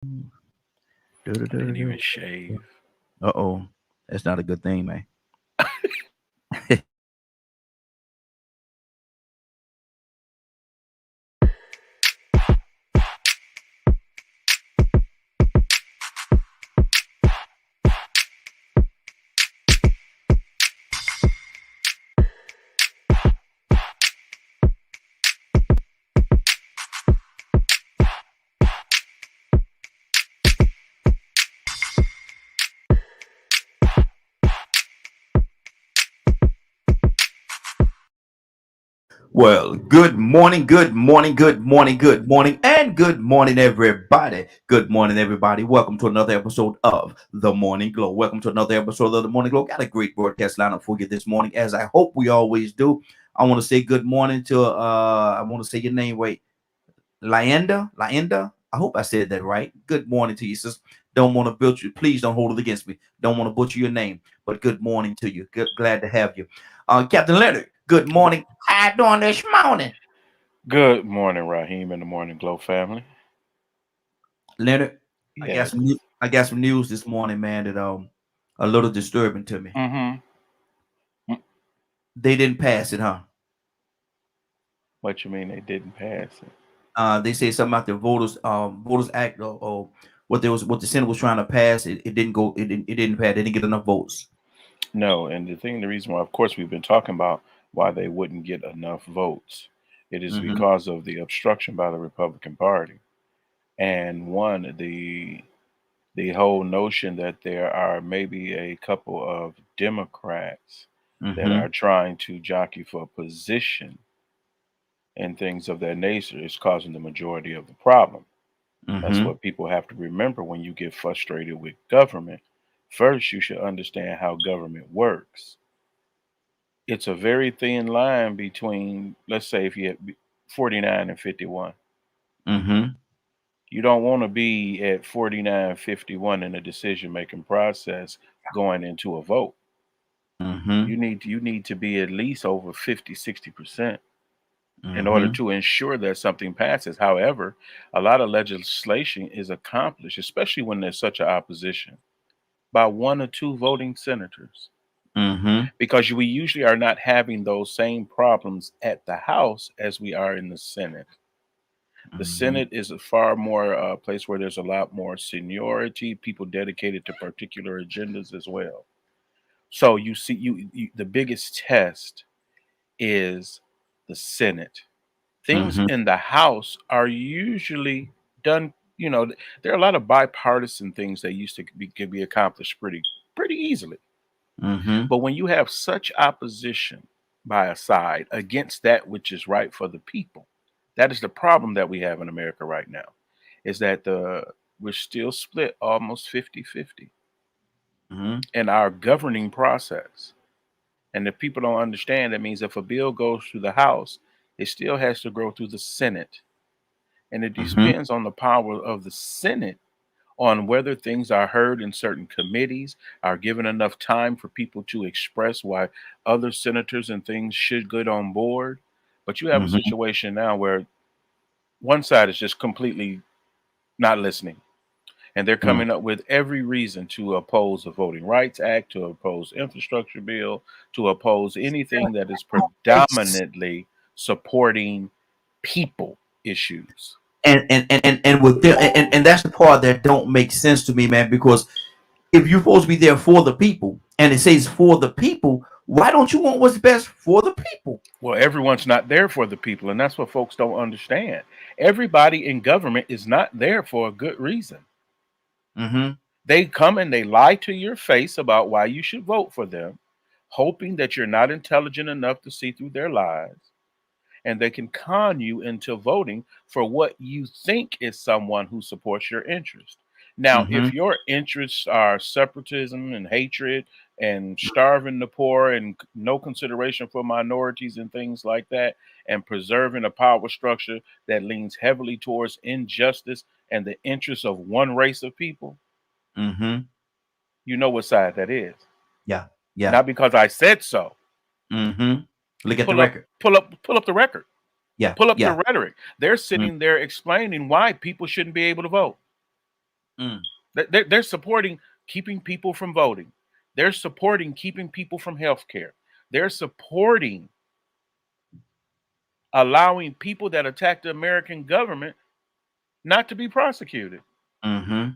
I didn't even Do-do-do-do-do. shave. Uh-oh. That's not a good thing, man. Well, good morning, good morning, good morning, good morning, and good morning, everybody. Good morning, everybody. Welcome to another episode of The Morning Glow. Welcome to another episode of The Morning Glow. Got a great broadcast lineup for you this morning, as I hope we always do. I want to say good morning to, I want to say your name right. Laenda. I hope I said that right. Good morning to you, sis. Don't want to butcher you. Please don't hold it against me. Don't want to butcher your name, but good morning to you. Glad to have you. Captain Leonard, good G- morning. How you doing this morning? Good morning, Raheem and the Morning Glow family. Leonard, Yes. I got some news this morning, man, that a little disturbing to me. Mm-hmm. They didn't pass it, huh? What you mean they didn't pass it? They say something about the voters act, or what the Senate was trying to pass. It didn't go. It didn't pass. They didn't get enough votes. No, and the reason why, of course, we've been talking about why they wouldn't get enough votes. It is Mm-hmm. because of the obstruction by the Republican Party, and one the whole notion that there are maybe a couple of Democrats that Mm-hmm. are trying to jockey for position and things of that nature is causing the majority of the problem. That's Mm-hmm. what people have to remember when you get frustrated with government. First, you should understand how government works. It's a very thin line between, let's say, if you have 49 and 51. Mm-hmm. You don't want to be at 49, 51 in the decision making process going into a vote. Mm-hmm. You need to be at least over 50, 60% in order Mm-hmm. to ensure that something passes. However, a lot of legislation is accomplished, especially when there's such an opposition, by one or two voting senators, Mm-hmm. because we usually are not having those same problems at the House as we are in the Senate. The Mm-hmm. Senate is a far more place where there's a lot more seniority, people dedicated to particular agendas as well. So you see, the biggest test is the Senate. Things Mm-hmm. in the House are usually done. There are a lot of bipartisan things that used to can be accomplished pretty easily. Mm-hmm. But when you have such opposition by a side against that which is right for the people, that is the problem that we have in America right now. Is that we're still split almost 50-50 Mm-hmm. in our governing process. And if people don't understand, that means if a bill goes through the House, it still has to go through the Senate. And it Mm-hmm. depends on the power of the Senate on whether things are heard in certain committees, are given enough time for people to express why other senators and things should get on board. But you have a Mm-hmm. situation now where one side is just completely not listening. And they're Mm-hmm. coming up with every reason to oppose the Voting Rights Act, to oppose infrastructure bill, to oppose anything that is predominantly supporting people issues. And with them, and that's the part that don't make sense to me, man. Because if you're supposed to be there for the people, and it says for the people, why don't you want what's best for the people? Well, everyone's not there for the people, and that's what folks don't understand. Everybody in government is not there for a good reason. Mm-hmm. They come and they lie to your face about why you should vote for them, hoping that you're not intelligent enough to see through their lies, and they can con you into voting for what you think is someone who supports your interest. Now, Mm-hmm. if your interests are separatism and hatred and starving the poor and no consideration for minorities and things like that, and preserving a power structure that leans heavily towards injustice and the interests of one race of people, Mm-hmm. you know what side that is. Yeah. Yeah. Not because I said so. Mm-hmm. Look at the Pull up, record. pull up the record. Yeah. Pull up the Yeah. rhetoric. They're Mm-hmm. sitting there explaining why people shouldn't be able to vote. Mm. They're supporting keeping people from voting. They're supporting keeping people from health care. They're supporting allowing people that attack the American government not to be prosecuted. Mm-hmm.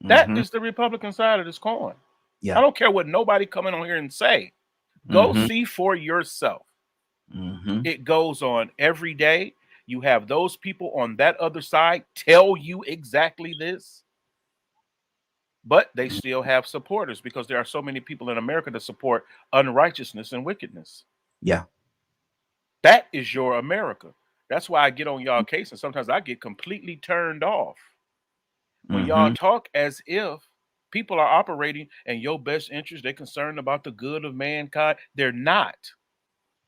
That Mm-hmm. is the Republican side of this coin. I Yeah. don't care what nobody coming on here and say. Go Mm-hmm. see for yourself. Mm-hmm. It goes on every day. You have those people on that other side tell you exactly this, but they still have supporters because there are so many people in America that support unrighteousness and wickedness. Yeah. That is your America. That's why I get on y'all case, and sometimes I get completely turned off when y'all Mm-hmm. talk as if people are operating in your best interest. They're concerned about the good of mankind. They're not.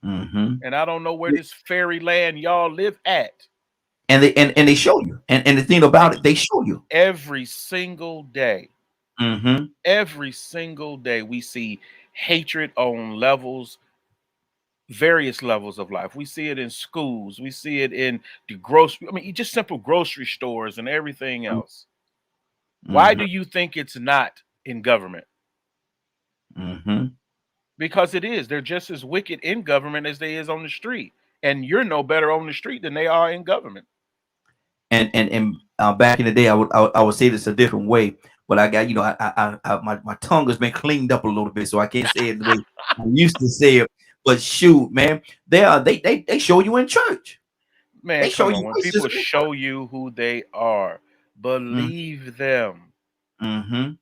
Mm-hmm. And I don't know where this fairyland y'all live at. And they show you. And the thing about it, they show you. Every single day, Mm-hmm. every single day, we see hatred on levels, various levels of life. We see it in schools. We see it in the grocery. I mean, just simple grocery stores and everything else. Why Mm-hmm. do you think it's not in government? Mm-hmm. Because it is. They're just as wicked in government as they is on the street. And you're no better on the street than they are in government. And back in the day, I would say this a different way, but I got, my tongue has been cleaned up a little bit, so I can't say it the way I used to say it. But shoot, man, they show you in church. Man, They show come you on. When racism people in church. show you who they are, believe them. Mm-hmm.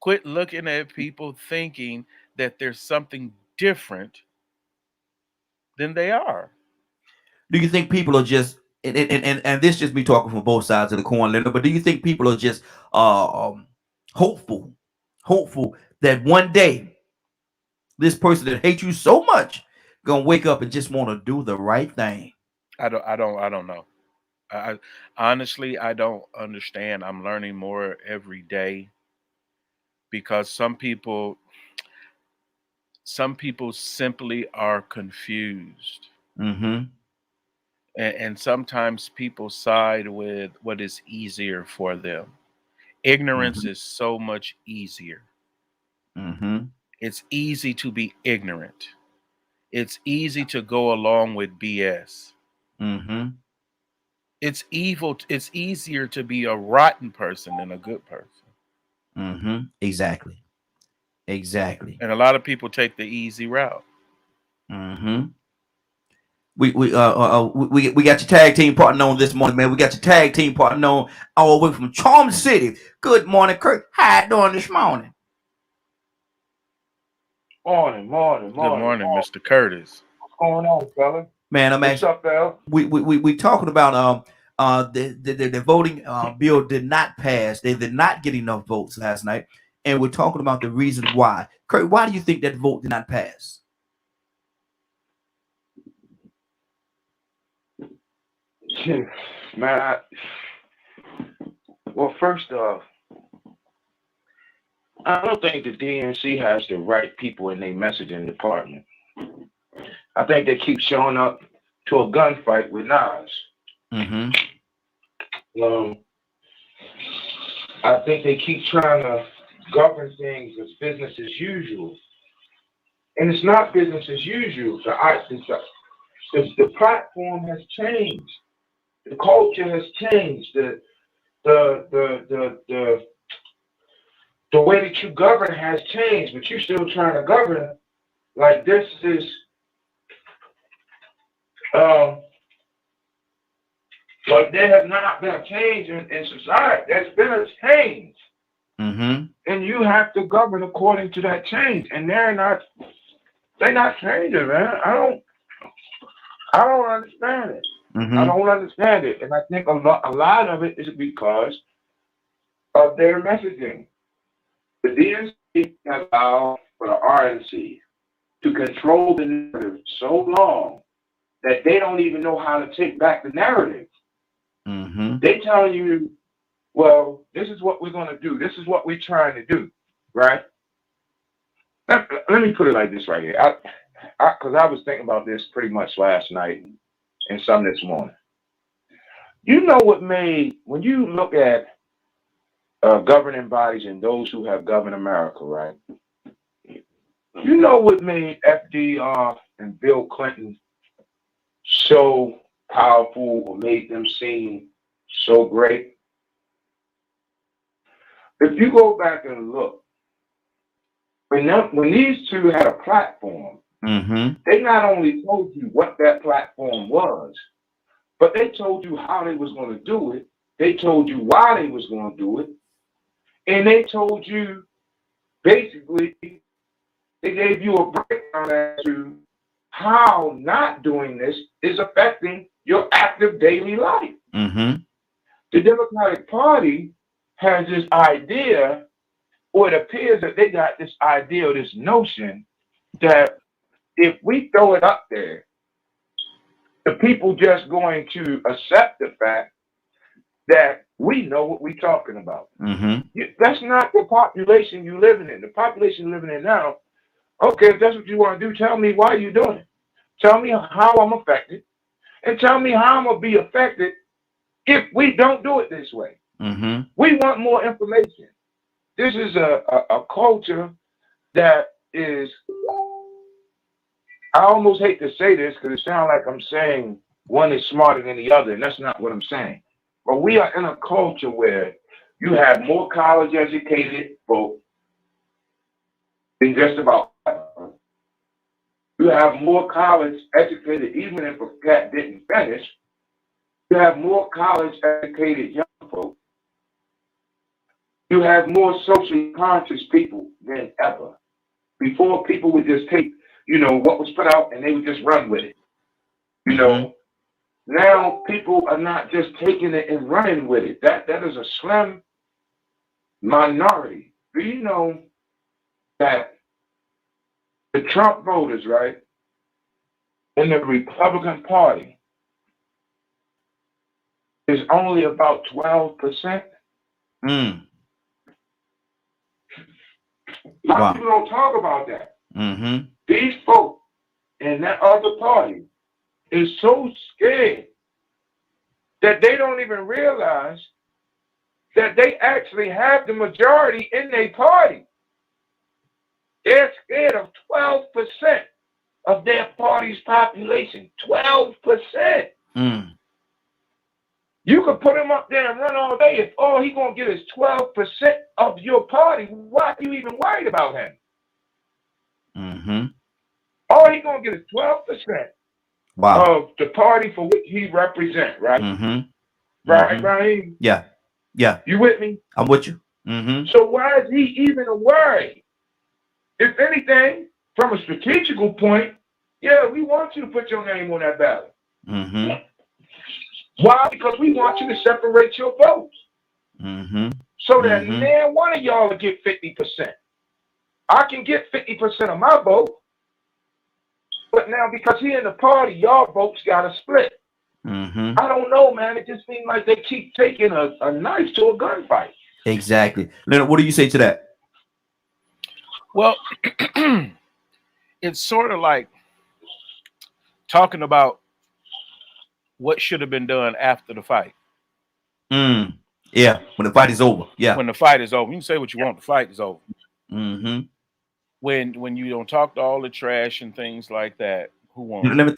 Quit looking at people thinking that there's something different than they are. Do you think people are just and this just me talking from both sides of the coin, Leonard, but do you think people are just hopeful, hopeful that one day this person that hates you so much gonna wake up and just want to do the right thing? I don't know. I honestly I don't understand. I'm learning more every day because some people simply are confused. Mm-hmm. And sometimes people side with what is easier for them. Ignorance Mm-hmm. is so much easier. Mm-hmm. It's easy to be ignorant. It's easy to go along with BS. Mm-hmm. It's easier to be a rotten person than a good person. Mm-hmm. Exactly. Exactly. And a lot of people take the easy route. Mm-hmm. We got your tag team partner on this morning, man. We got your tag team partner on all the way from Charm City. Good morning, Kurt. How you doing this morning? Morning, morning, Good morning, morning, morning. Mr. Curtis. What's going on, fella? Man, I'm What's actually up, Al? we talking about the voting bill did not pass. They did not get enough votes last night, and we're talking about the reason why. Kurt, why do you think that vote did not pass? Man, well, first off, I don't think the DNC has the right people in their messaging department. I think they keep showing up to a gunfight with Nas. Mm-hmm. Um, I think they keep trying to govern things as business as usual. And it's not business as usual. The platform has changed. The culture has changed. The way that you govern has changed, but you're still trying to govern like this is like there has not been a change in society. There's been a change. Mm-hmm. And you have to govern according to that change. And they're not changing, man. I don't understand it. Mm-hmm. I don't understand it. And I think a lot of it is because of their messaging. The DNC has allowed for the RNC to control the narrative so long that they don't even know how to take back the narrative. Mm-hmm. They telling you, well, this is what we're going to do. This is what we're trying to do, right? Let me put it like this right here. Because I was thinking about this pretty much last night and some this morning. You know what made, when you look at governing bodies and those who have governed America, right? You know what made FDR and Bill Clinton so powerful or made them seem so great? If you go back and look, when these two had a platform, they not only told you what that platform was, but they told you how they was going to do it. They told you why they was going to do it. And they told you, basically, they gave you a breakdown as to how not doing this is affecting your active daily life. The Democratic Party has this idea, or it appears that they got this idea or this notion that if we throw it up there, the people just going to accept the fact that we know what we're talking about. That's not the population you're living in. The population you're living in now, okay, if that's what you want to do, tell me why you're doing it. Tell me how I'm affected, and tell me how I'm going to be affected if we don't do it this way. We want more information. This is a culture that is, I almost hate to say this because it sounds like I'm saying one is smarter than the other, and that's not what I'm saying. But we are in a culture where you have more college educated folk than just about. You have more college educated, even if a cat didn't finish. You have more college educated young folk. You have more socially conscious people than ever. Before, people would just take, what was put out and they would just run with it. Now people are not just taking it and running with it. That is a slim minority. Do you know that the Trump voters, right, in the Republican Party is only about 12%? A lot of people don't talk about that. These folks in that other party is so scared that they don't even realize that they actually have the majority in their party. They're scared of 12% of their party's population. 12%. You could put him up there and run all day. If all he gonna get is 12% of your party, why are you even worried about him? All he gonna get is 12% of the party for which he represents, right? Right, Raheem? Yeah. You with me? I'm with you. So why is he even worried? If anything, from a strategical point, yeah, we want you to put your name on that ballot. Why? Because we want you to separate your votes. So that man, one of y'all will get 50%. I can get 50% of my vote, but now because he in the party, y'all votes got to split. I don't know, man. It just seems like they keep taking a knife to a gunfight. Exactly. Leonard, what do you say to that? Well, it's sort of like talking about what should have been done after the fight. Yeah, when the fight is over. Yeah. When the fight is over. You can say what you want, the fight is over. When you don't talk to all the trash and things like that, who won? Let me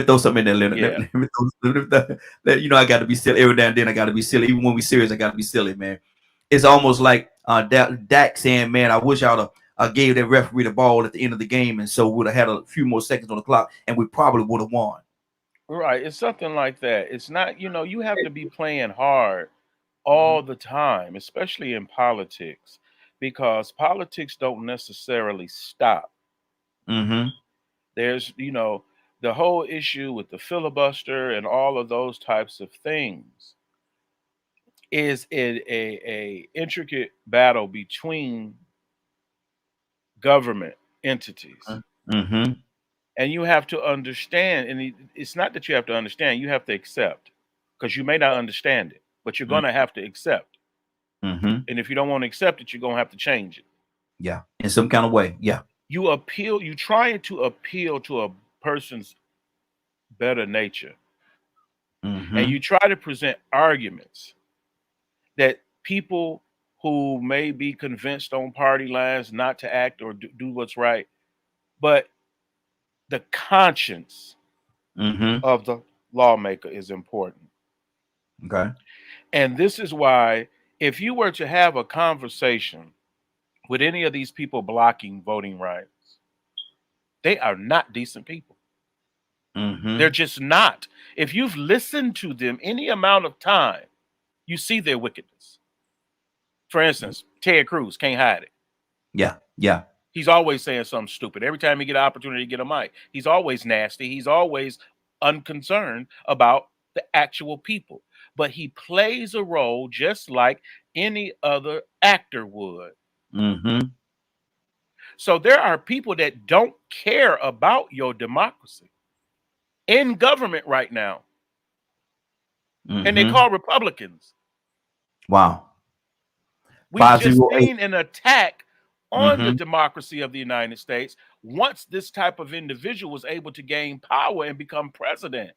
throw something in there, Leonard. Yeah. I got to be silly every now and then. I got to be silly. Even when we serious, I got to be silly, man. It's almost like Dak saying, man, I wish I would have gave that referee the ball at the end of the game, and so would have had a few more seconds on the clock, and we probably would have won. Right. It's something like that. It's not, you have to be playing hard all the time, especially in politics, because politics don't necessarily stop. There's, the whole issue with the filibuster and all of those types of things is a intricate battle between government entities. And you have to understand, and it's not that you have to understand, you have to accept, because you may not understand it, but you're going to have to accept. And if you don't want to accept it, you're going to have to change it. Yeah, in some kind of way. Yeah. You trying to appeal to a person's better nature. And you try to present arguments that people who may be convinced on party lines not to act or do what's right, but the conscience Mm-hmm. of the lawmaker is important. Okay. And this is why, if you were to have a conversation with any of these people blocking voting rights, they are not decent people. Mm-hmm. They're just not. If you've listened to them any amount of time, you see their wickedness. For instance, Ted Cruz can't hide it. Yeah. Yeah. He's always saying something stupid. Every time he get an opportunity to get a mic, he's always nasty. He's always unconcerned about the actual people. But he plays a role just like any other actor would. Mm-hmm. So there are people that don't care about your democracy in government right now. And they Mm-hmm. call Republicans. Wow. We've just 508. seen an attack on the Mm-hmm. democracy of the United States once this type of individual was able to gain power and become president,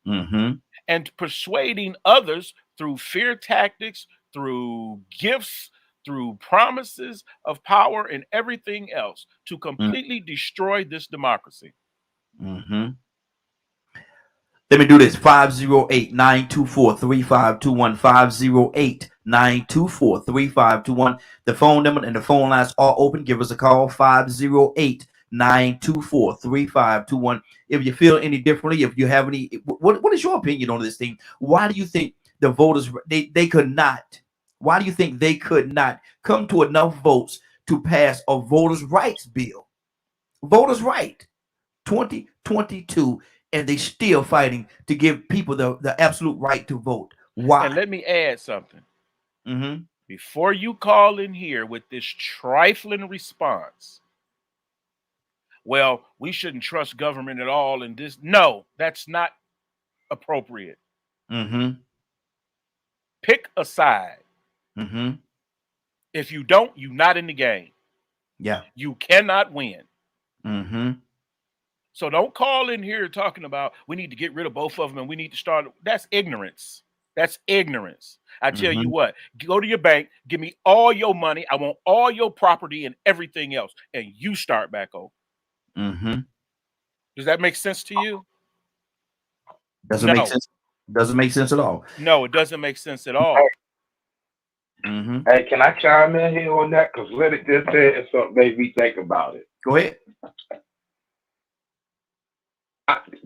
Mm-hmm. and persuading others through fear tactics, through gifts, through promises of power and everything else to completely destroy this democracy. Mm-hmm. Let me do this. 508-924-3521. 508-924-3521. The phone number and the phone lines are open. Give us a call. 508-924-3521. If you feel any differently, if you have any, what is your opinion on this thing? Why do you think the voters they could not? Why do you think they could not come to enough votes to pass a voters' rights bill? Voters' right 2022, and they still fighting to give people the absolute right to vote. Why? And let me add something. Mm-hmm. Before you call in here with this trifling response, well, we shouldn't trust government at all in this. No, that's not appropriate. Mm-hmm. Pick a side. Mm-hmm. If you don't, you're not in the game. Yeah. You cannot win. Mm-hmm. So don't call in here talking about we need to get rid of both of them and we need to start. That's ignorance. That's ignorance. I tell you what, go to your bank, give me all your money. I want all your property and everything else, and you start back over. Mm-hmm. Does that make sense to you? Doesn't No. make sense. Doesn't make sense at all. No, it doesn't make sense at all. Mm-hmm. Hey, can I chime in here on that? Because let it just say something made me think about it. Go ahead.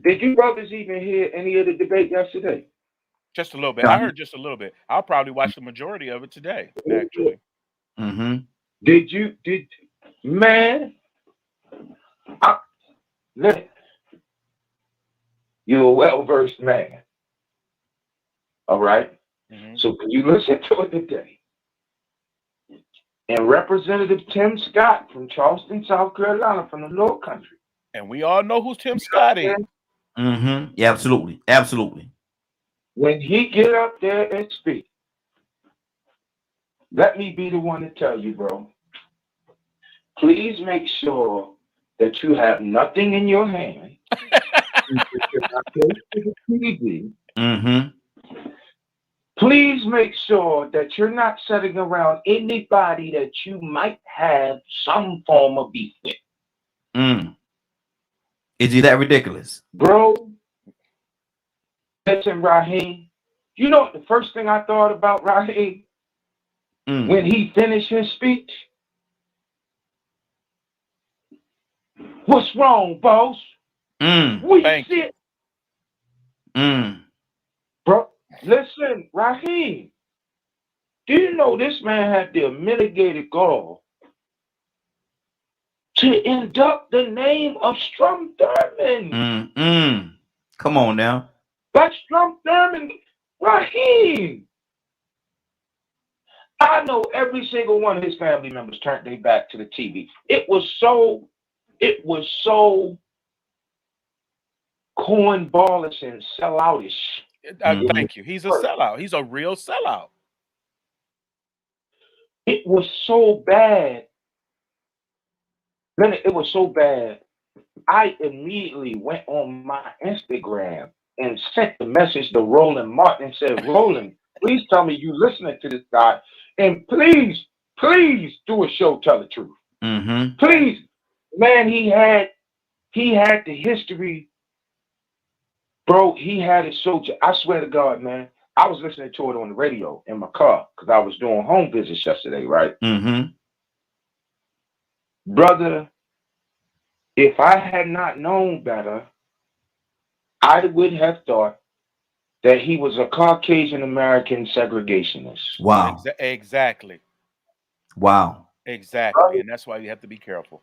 Did you brothers even hear any of the debate yesterday? Just a little bit. I heard just a little bit. I'll probably watch the majority of it today, actually. Mm-hmm. Man, you're a well-versed man. All right? Mm-hmm. So can you listen to it today? And Representative Tim Scott from Charleston, South Carolina, from the Low Country. And we all know who Tim Scott is. Mm-hmm. Yeah, absolutely. Absolutely. When he get up there and speak, let me be the one to tell you, bro. Please make sure that you have nothing in your hand. Mm-hmm. Please make sure that you're not sitting around anybody that you might have some form of beef with. Is he that ridiculous? Bro, listen, Raheem, you know what the first thing I thought about Raheem when he finished his speech? What's wrong, boss? We sit. Bro, listen, Raheem, do you know this man had the mitigated gall to induct the name of Strom Thurmond? Come on now. But Strom Thurmond, Raheem. I know every single one of his family members turned their back to the TV. It was so cornballish and selloutish. Thank you. He's a sellout. He's a real sellout. It was so bad. It was so bad. I immediately went on my Instagram and sent the message to Roland Martin and said, Roland, Please tell me you listening to this guy, and please do a show. Tell the truth. Mm-hmm. Please, man. He had the history, bro. He had it so. I swear to God, man. I was listening to it on the radio in my car because I was doing home visits yesterday, right? Mm-hmm. Brother, if I had not known better, I would have thought that he was a Caucasian American segregationist. Wow. Exactly. Wow. Exactly. Right? And that's why you have to be careful.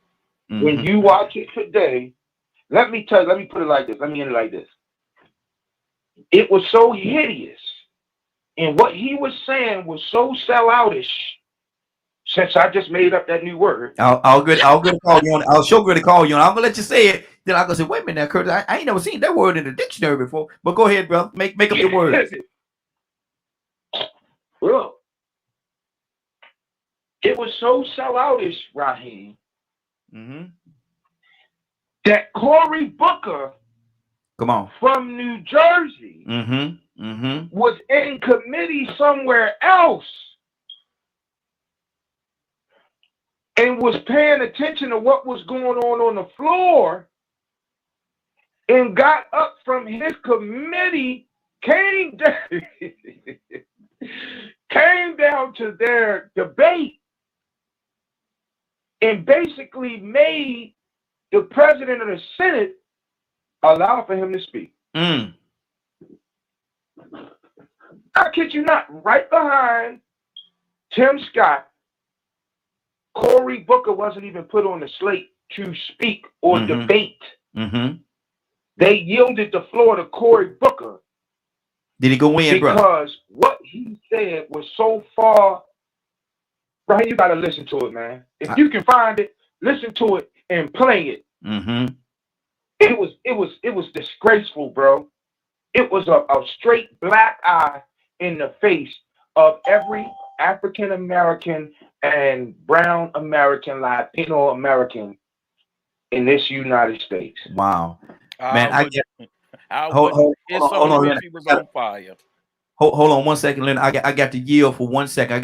When Mm-hmm. you watch it today, let me put it like this. Let me end it like this. It was so hideous. And what he was saying was so selloutish, since I just made up that new word. I'll get to call you on. I'll show good to call you on. I'm gonna let you say it. Then I'm gonna say, wait a minute, now, Curtis. I ain't never seen that word in the dictionary before. But go ahead, bro. Make up your words. Look, it was so selloutish, Raheem, Mm-hmm. that Cory Booker Come on. from New Jersey Mm-hmm. Mm-hmm. was in committee somewhere else and was paying attention to what was going on the floor and got up from his committee, came down to their debate and basically made the president of the Senate allow for him to speak. Mm. I kid you not, right behind Tim Scott, Cory Booker wasn't even put on the slate to speak or debate. Mm-hmm. They yielded the floor to Cory Booker. Did he go in, bro? Because what he said was so far. Right, you gotta listen to it, man. If you can find it, listen to it and play it. Mm-hmm. It was disgraceful, bro. It was a straight black eye in the face of every African American and brown American, Latino American in this United States. Wow. Man, Hold on, he was on fire. Hold on 1 second, Lynn. I got to yield for 1 second.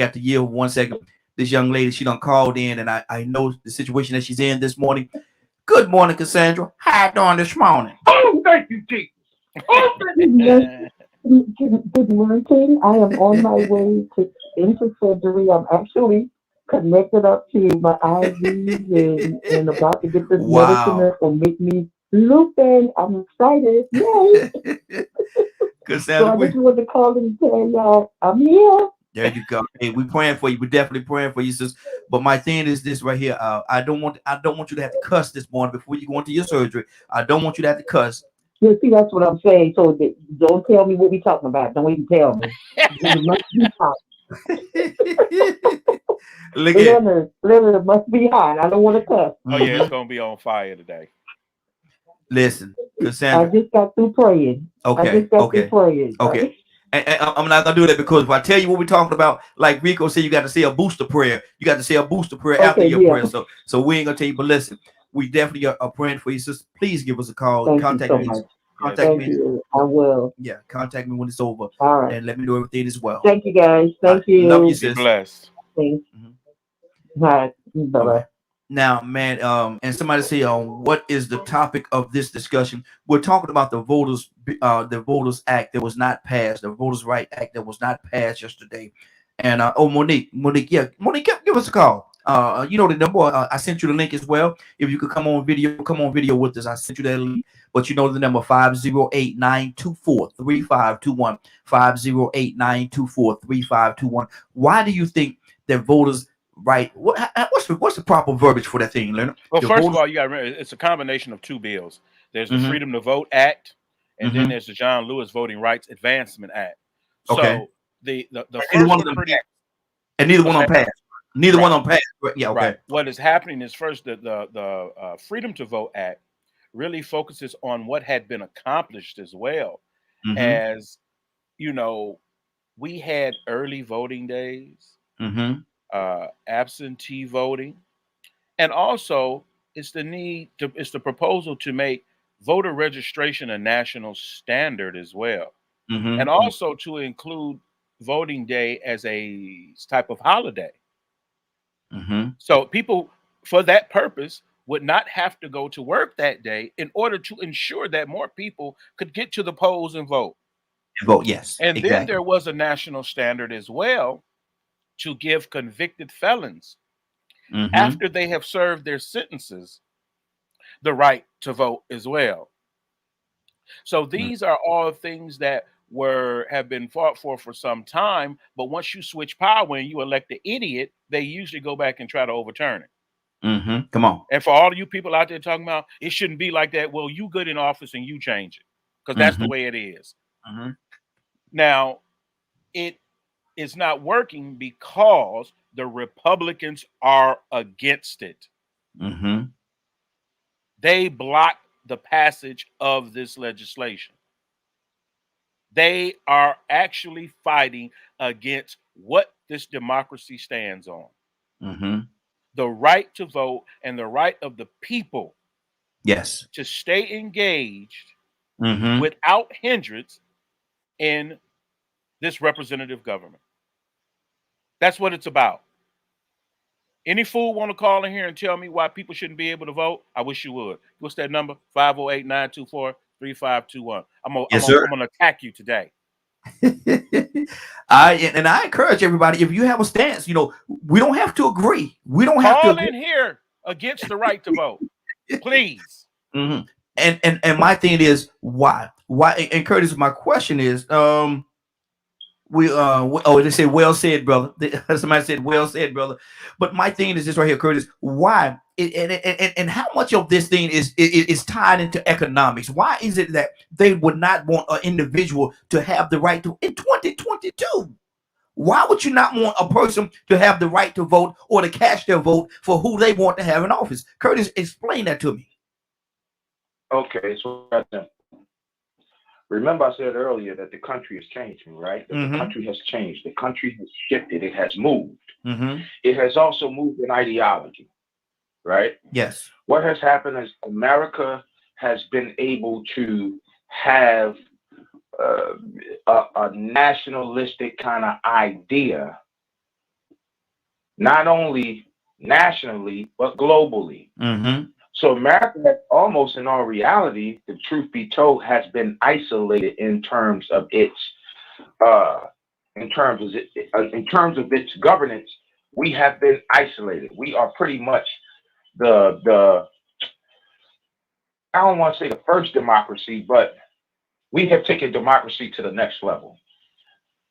This young lady, she done called in, and I know the situation that she's in this morning. Good morning, Cassandra. How you doing this morning? Oh, thank you, Jesus. Good morning. I am on my way into surgery. I'm actually connected up to my IV and about to get this medicine that will make me looping. I'm excited. Yay! Cassandra, So I just wanted to call and tell y'all I'm here. There you go. Hey, we praying for you. We're definitely praying for you, sis. But my thing is this right here. I don't want you to have to cuss this morning before you go into your surgery. I don't want you to have to cuss. You see, that's what I'm saying. So don't tell me what we're talking about. Don't even tell me. It must be hot. Leonard, it must be hot. I don't want to cuss. Oh yeah, it's gonna be on fire today. Listen, Cassandra. I just got through praying. Okay. Okay. And I'm not gonna do that because if I tell you what we're talking about, like Rico said, you got to say a booster prayer. You got to say a booster prayer after your prayer. So we ain't gonna tell you, but listen, we definitely are praying for you, sister. Please give us a call. Contact me. Contact me. I will. Yeah, contact me when it's over. All right. And let me know everything as well. Thank you, guys. Thank you. Love you, sis. Be blessed. Thanks. All right. Bye-bye. Now, man, and somebody say, what is the topic of this discussion? We're talking about the Voters Act that was not passed, the Voters' Right Act that was not passed yesterday. And Monique, give us a call. You know the number. I sent you the link as well. If you could come on video with us. I sent you that link. But you know the number 508-924-3521. 508-924-3521. Why do you think that voters? Right. What's the proper verbiage for that thing, Leonard? Well, first of all, you got to remember it's a combination of two bills. There's the Freedom to Vote Act, and then there's the John Lewis Voting Rights Advancement Act. So the first one and neither one on pass. Neither one on pass. Yeah. Okay. Right. What is happening is first the Freedom to Vote Act really focuses on what had been accomplished as well. As you know, we had early voting days. Absentee voting, and also it's the proposal to make voter registration a national standard as well, and also to include voting day as a type of holiday. Mm-hmm. So people, for that purpose, would not have to go to work that day in order to ensure that more people could get to the polls and vote. Vote yes, And then exactly. there was a national standard as well to give convicted felons, Mm-hmm. after they have served their sentences, the right to vote as well. So these are all things that have been fought for some time. But once you switch power and you elect the idiot, they usually go back and try to overturn it. Mm-hmm. Come on. And for all of you people out there talking about it shouldn't be like that, well, you good in office and you change it, because that's the Mm-hmm. way it is. Mm-hmm. Now, it is not working because the Republicans are against it. Mm-hmm. They block the passage of this legislation. They are actually fighting against what this democracy stands on: Mm-hmm. the right to vote and the right of the people Yes. to stay engaged Mm-hmm. without hindrance in this representative government. That's what it's about. Any fool want to call in here and tell me why people shouldn't be able to vote? I wish you would. What's that number? 508-924-3521. Yes, sir. I'm gonna attack you today. I encourage everybody, if you have a stance, we don't have to agree. We don't have to Call agree. in here against the right to vote, please. Mm-hmm. And my thing is why and Curtis, my question is they say well said, brother. Somebody said well said, brother. But my thing is this right here, Curtis. Why and how much of this thing is tied into economics? Why is it that they would not want an individual to have the right to in 2022? Why would you not want a person to have the right to vote or to cast their vote for who they want to have in office? Curtis, explain that to me. Okay, so remember I said earlier that the country is changing, right? That Mm-hmm. the country has changed. The country has shifted. It has moved. Mm-hmm. It has also moved in ideology, right? Yes. What has happened is America has been able to have a nationalistic kind of idea, not only nationally, but globally. Mm-hmm. So America has almost, in all reality, the truth be told, has been isolated in terms of its governance. We have been isolated. We are pretty much the I don't want to say the first democracy, but we have taken democracy to the next level.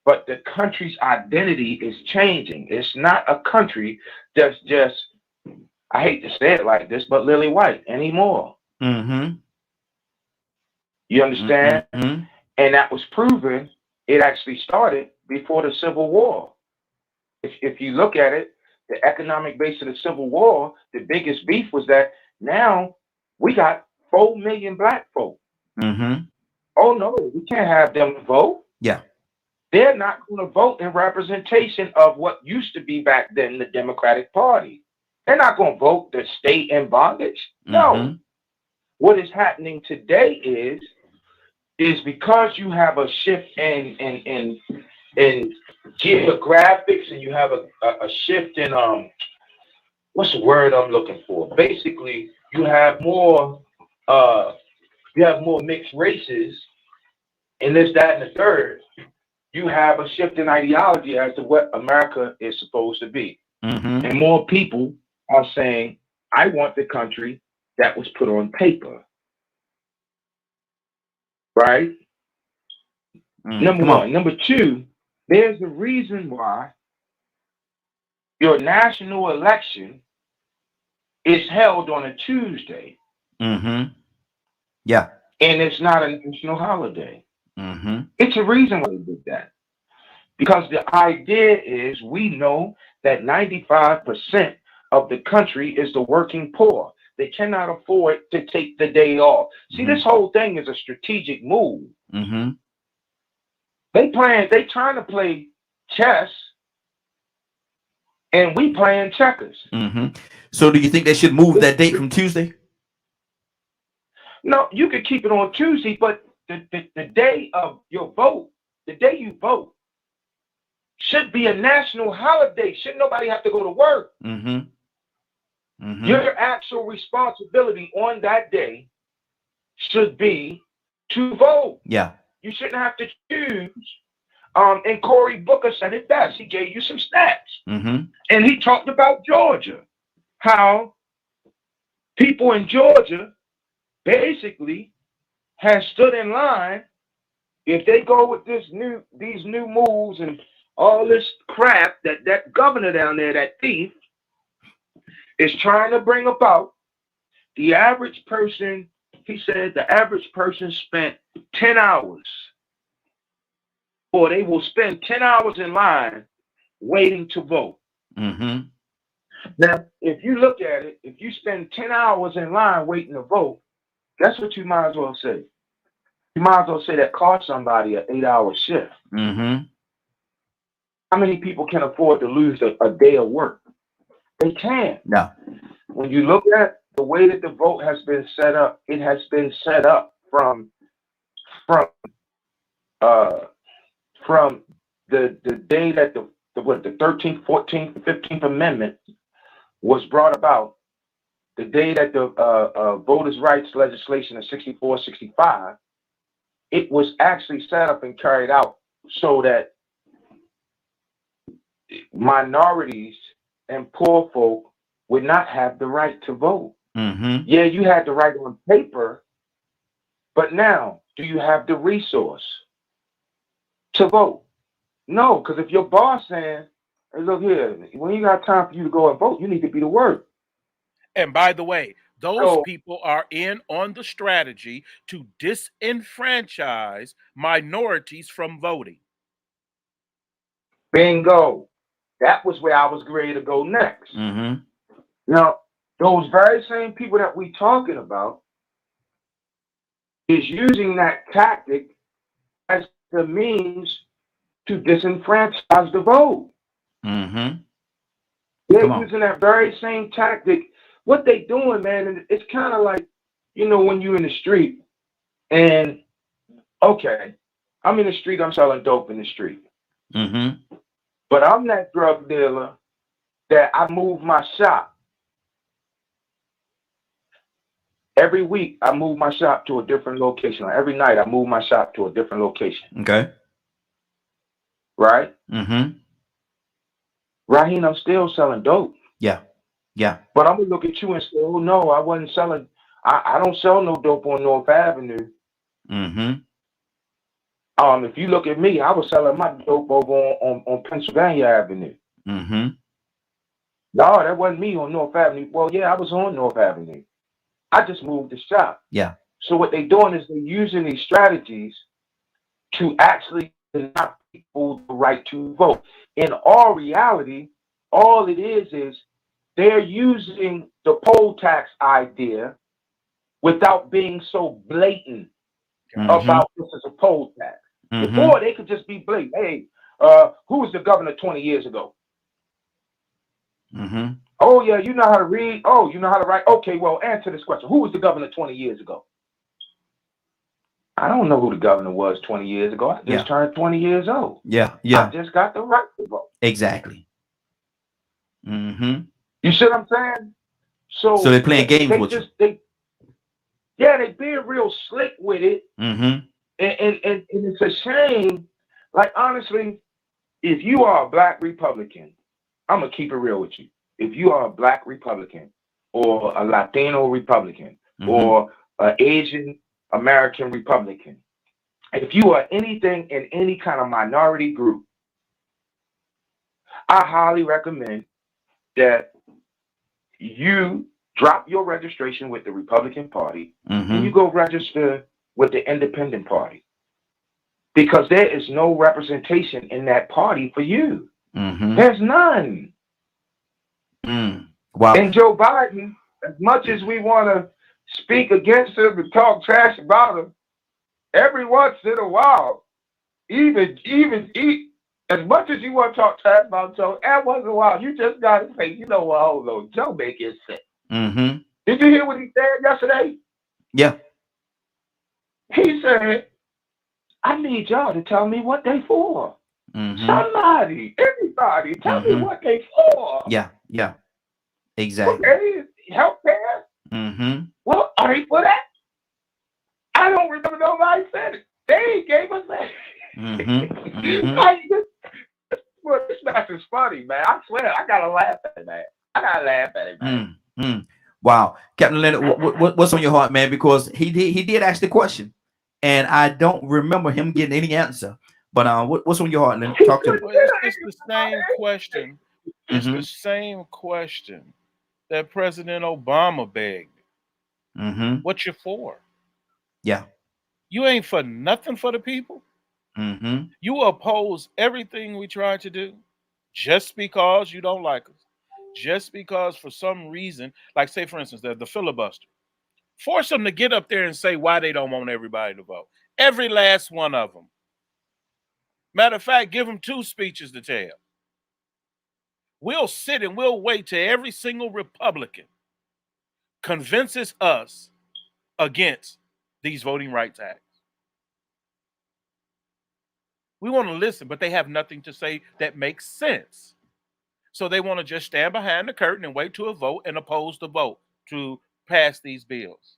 But the country's identity is changing. It's not a country that's just, I hate to say it like this, but lily white anymore. Mm-hmm. You understand? Mm-hmm. And that was proven. It actually started before the Civil War. If you look at it, the economic base of the Civil War, the biggest beef was that now we got 4 million black folk. Mm-hmm. Oh no, we can't have them vote. Yeah. They're not going to vote in representation of what used to be back then the Democratic Party. They're not going to vote to stay in bondage. No. Mm-hmm. What is happening today is because you have a shift in geographics, and you have a shift in what's the word I'm looking for? Basically, you have more mixed races, and this, that, and the third. You have a shift in ideology as to what America is supposed to be. Mm-hmm. And more people are saying, I want the country that was put on paper. Right? Number one. Number two, there's a reason why your national election is held on a Tuesday. Mm-hmm. Yeah. And it's not a national holiday. Mm-hmm. It's a reason why they did that. Because the idea is we know that 95% of the country is the working poor. They cannot afford to take the day off. See, this whole thing is a strategic move. Mm-hmm. They trying to play chess, and we playing checkers. Mm-hmm. So do you think they should move that date from Tuesday? No, you could keep it on Tuesday, but the day of your vote, the day you vote, should be a national holiday. Shouldn't nobody have to go to work? Your actual responsibility on that day should be to vote. Yeah. You shouldn't have to choose. And Cory Booker said it best. He gave you some stats. And he talked about Georgia, how people in Georgia basically have stood in line. If they go with these new moves and all this crap that governor down there, that thief, is trying to bring about, the average person, he said the average person spent 10 hours, or they will spend 10 hours in line waiting to vote. Now, if you look at it, if you spend 10 hours in line waiting to vote, that's what you might as well say. You might as well say that cost somebody an 8-hour shift. How many people can afford to lose a day of work? They can't. No. When you look at the way that the vote has been set up, it has been set up from the day that the 13th, 14th, 15th Amendment was brought about, the day that the voters' rights legislation of 64, 65, it was actually set up and carried out so that minorities and poor folk would not have the right to vote. Yeah, you had the right on paper, but now, do you have the resource to vote? No, because if your boss saying, hey, look here, when you got time for you to go and vote, you need to be to work. And by the way, those people are in on the strategy to disenfranchise minorities from voting. Bingo. That was where I was ready to go next. Now, those very same people that we talking about is using that tactic as the means to disenfranchise the vote. They're using that very same tactic. What they doing, man, it's kind of like, you know, when you're in the street and, okay, I'm in the street, I'm selling dope in the street. But I'm that drug dealer that I move my shop. Every week, I move my shop to a different location. Every night, I move my shop to a different location. Okay. Right? Raheem, I'm still selling dope. Yeah. Yeah. But I'm going to look at you and say, oh, no, I wasn't selling. I don't sell no dope on North Avenue. If you look at me, I was selling my dope over on Pennsylvania Avenue. No, that wasn't me on North Avenue. Well, yeah, I was on North Avenue. I just moved the shop. Yeah. So what they're doing is they're using these strategies to actually deny people the right to vote. In all reality, all it is they're using the poll tax idea without being so blatant about this as a poll tax. Before, they could just be blatant. Hey, who was the governor 20 years ago? Oh, yeah, you know how to read. Oh, you know how to write. Okay, well, answer this question. Who was the governor 20 years ago? I don't know who the governor was 20 years ago. I just turned 20 years old. Yeah. I just got the right to vote. Exactly. You see what I'm saying? So they're playing games with you. They're being real slick with it. And it's a shame. Like, honestly, if you are a Black Republican, I'm going to keep it real with you. If you are a Black Republican or a Latino Republican or an Asian American Republican, if you are anything in any kind of minority group, I highly recommend that you drop your registration with the Republican Party and you go register with the Independent Party, because there is no representation in that party for you. There's none. Wow. And Joe Biden, as much as we want to speak against him and talk trash about him, every once in a while, even as much as you want to talk trash about Joe, every once in a while, you just got to say, you know what, hold on, Joe make it sick. Did you hear what he said yesterday? Yeah. He said, I need y'all to tell me what they for. Somebody, everybody, tell me what they for. Yeah, exactly. Okay, health care. Well, are they for that? I don't remember nobody said it. They gave us that. Well, this mess is funny, man. I swear, I gotta laugh at that. I gotta laugh at it, man. Wow, Captain Leonard, what's on your heart, man? Because he did ask the question, and I don't remember him getting any answer. But what's on your heart, Leonard? Talk to me. Well, it's the same question. It's the same question that President Obama begged. What you for? Yeah. You ain't for nothing for the people. You oppose everything we try to do just because you don't like us. Just because for some reason, like say for instance, the filibuster. Force them to get up there and say why they don't want everybody to vote. Every last one of them. Matter of fact, give them 2 speeches to tell. We'll sit and we'll wait till every single Republican convinces us against these voting rights acts. We want to listen, but they have nothing to say that makes sense. So they want to just stand behind the curtain and wait to a vote and oppose the vote to pass these bills.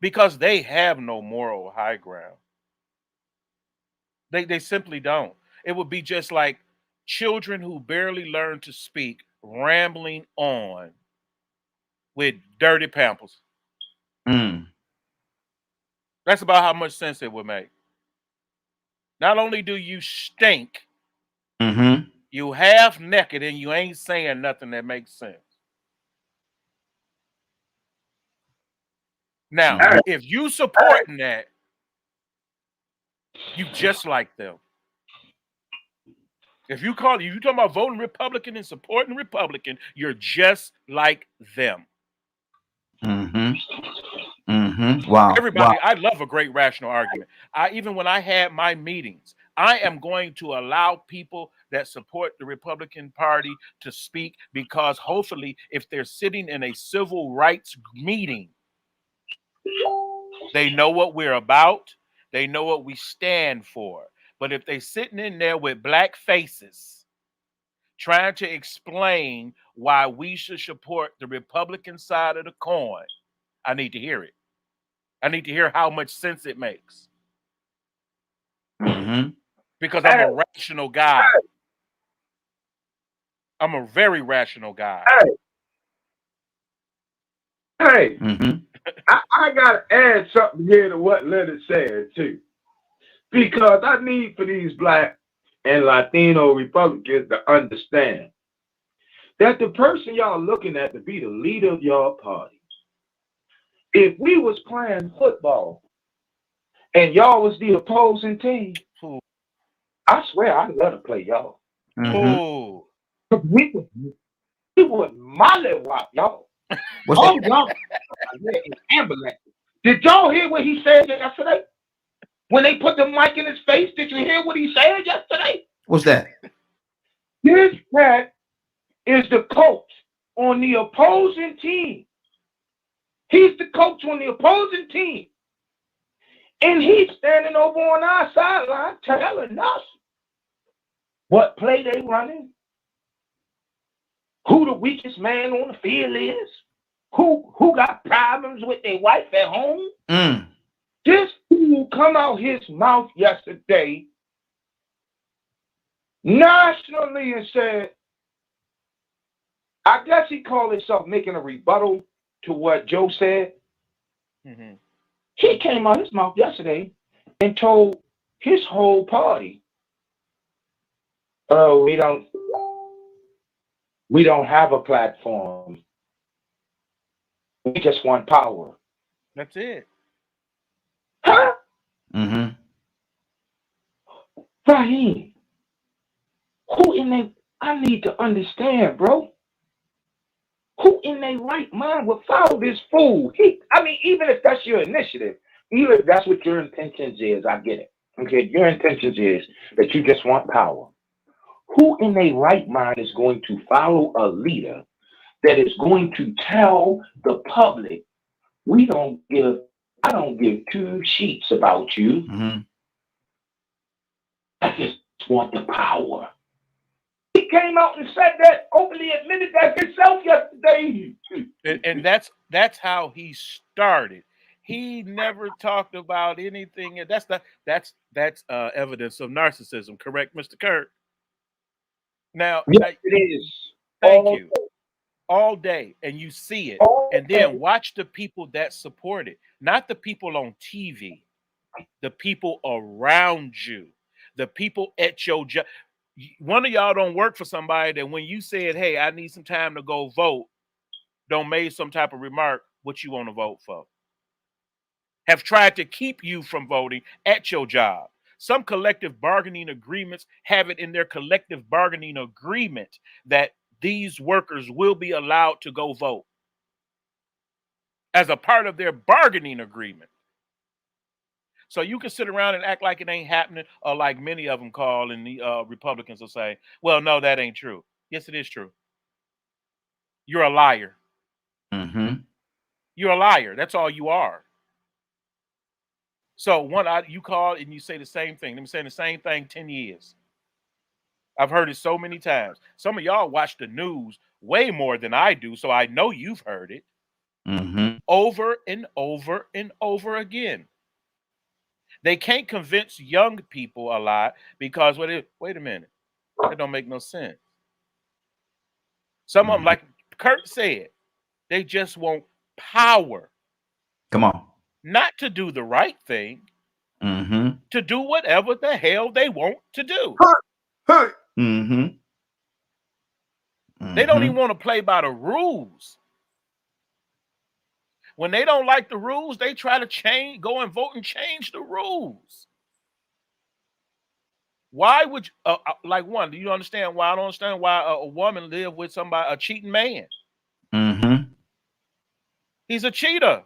Because they have no moral high ground. They simply don't. It would be just like children who barely learn to speak rambling on with dirty pampers. That's about how much sense it would make. Not only do you stink, you half naked and you ain't saying nothing that makes sense. Now, if you supporting that, you just like them. If you talking about voting Republican and supporting Republican, you're just like them. Wow. Everybody, I love a great rational argument. Even when I had my meetings, I am going to allow people that support the Republican Party to speak because hopefully if they're sitting in a civil rights meeting, they know what we're about. They know what we stand for. But if they're sitting in there with black faces trying to explain why we should support the Republican side of the coin, I need to hear it. I need to hear how much sense it makes. Because I'm a rational guy. I'm a very rational guy. Hey, I got to add something here to what Leonard said, too. Because I need for these Black and Latino Republicans to understand that the person y'all looking at to be the leader of your party, if we was playing football and y'all was the opposing team, I swear I'd love to play y'all. We would mollywop y'all. Y'all in ambulance. Did y'all hear what he said yesterday? When they put the mic in his face, did you hear what he said yesterday? What's that? This cat is the coach on the opposing team. He's the coach on the opposing team. And he's standing over on our sideline telling us what play they running, who the weakest man on the field is, who got problems with their wife at home. This fool come out his mouth yesterday nationally and said, I guess he called himself making a rebuttal to what Joe said. He came out his mouth yesterday and told his whole party, oh, we don't have a platform. We just want power. That's it. Huh? Raheem, who in they, I need to understand, bro. Who in their right mind would follow this fool? Even if that's your initiative, even if that's what your intentions is, I get it. Okay, your intentions is that you just want power. Who in their right mind is going to follow a leader that is going to tell the public, I don't give 2 sheets about you. want the power. He came out and said that, openly admitted that himself yesterday. And that's how he started. He never talked about anything, and that's evidence of narcissism, correct, Mr. Kurt? Now, Yes, it is. thank you. All day, and you see it, and then day. watch the people that support it, not the people on TV, the people around you, the people at your job. One of y'all don't work for somebody that when you said, "Hey, I need some time to go vote," don't made some type of remark what you want to vote for. Have tried to keep you from voting at your job. Some collective bargaining agreements have it in their collective bargaining agreement that these workers will be allowed to go vote as a part of their bargaining agreement. So you can sit around and act like it ain't happening, or like many of them call, and the Republicans will say, well, no, that ain't true. Yes, it is true. You're a liar. Mm-hmm. You're a liar. That's all you are. So you call and you say the same thing. They've been saying the same thing 10 years. I've heard it so many times. Some of y'all watch the news way more than I do, so I know you've heard it over and over and over again. They can't convince young people a lot because wait a minute, that don't make no sense. Some of them, like Kurt said, they just want power. Come on. Not to do the right thing, to do whatever the hell they want to do. Hey. They don't even want to play by the rules. When they don't like the rules, they try to go and vote and change the rules. Why would you, do you understand why? I don't understand why a woman live with a cheating man. He's a cheater.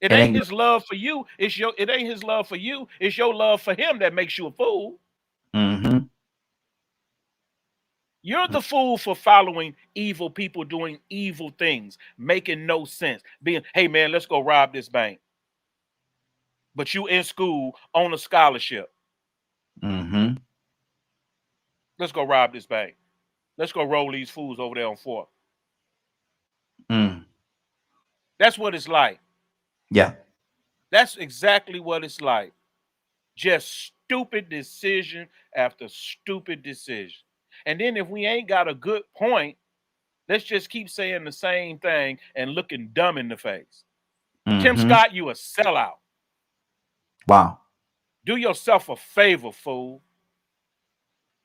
It ain't his love for you. It ain't his love for you. It's your love for him that makes you a fool. You're the fool for following evil people doing evil things, making no sense. Being, hey man, let's go rob this bank. But you in school on a scholarship. Let's go rob this bank. Let's go roll these fools over there on 4th. That's what it's like. Yeah. That's exactly what it's like. Just stupid decision after stupid decision. And then if we ain't got a good point, let's just keep saying the same thing and looking dumb in the face. Tim Scott, you a sellout. Wow. Do yourself a favor, fool.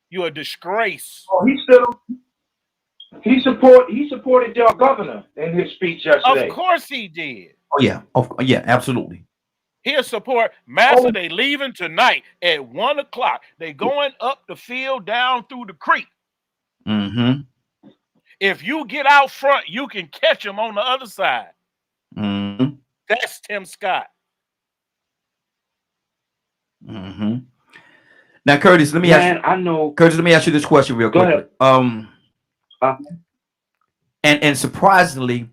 You a disgrace. Oh, he supported your governor in his speech yesterday. Of course he did. Oh yeah. Yeah, absolutely. He'll support Massa. They leaving tonight at 1 o'clock. They going up the field down through the creek. If you get out front, you can catch them on the other side. That's Tim Scott. Now, Curtis, let me ask you this question real quickly. And surprisingly,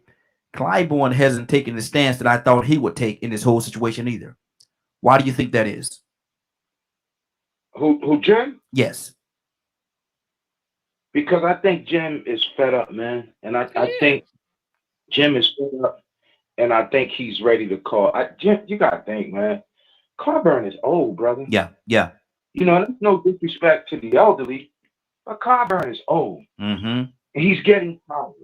Clyburn hasn't taken the stance that I thought he would take in this whole situation either. Why do you think that is? Who Jim? Yes. Because I think Jim is fed up, man. And I think Jim is fed up. And I think he's ready to call. Jim, you got to think, man. Clyburn is old, brother. Yeah, yeah. You know, there's no disrespect to the elderly, but Clyburn is old. And he's getting power.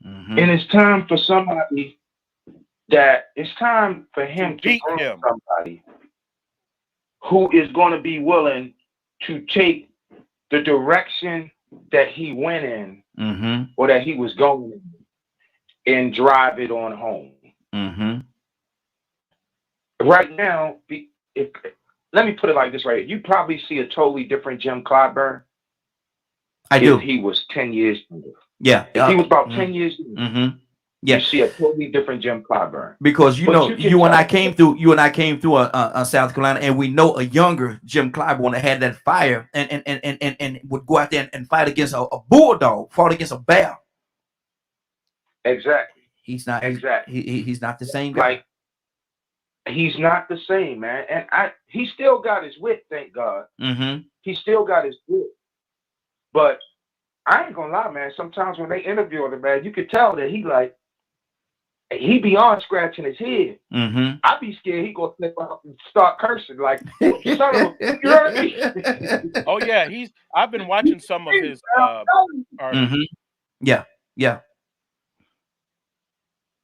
And it's time for somebody it's time for him to bring somebody who is going to be willing to take the direction that he went in or that he was going in and drive it on home. Right now, let me put it like this, right? You probably see a totally different Jim Clyburn. I do. He was 10 years younger. Yeah. If he was about 10 years younger. Yeah. You see a totally different Jim Clyburn. Because you and I came through South Carolina, and we know a younger Jim Clyburn that had that fire and would go out there and fight against a bulldog, fought against a bear. Exactly. He's not exactly. He's not the same guy. he's not the same, man. And he still got his wit, thank God. Mm-hmm. He still got his wit. But I ain't gonna lie, man. Sometimes when they interview him, man, you could tell that he beyond scratching his head. Mm-hmm. I'd be scared he gonna slip up and start cursing like, son of a, you heard me? Oh yeah, I've been watching some of his articles. Mm-hmm. Yeah.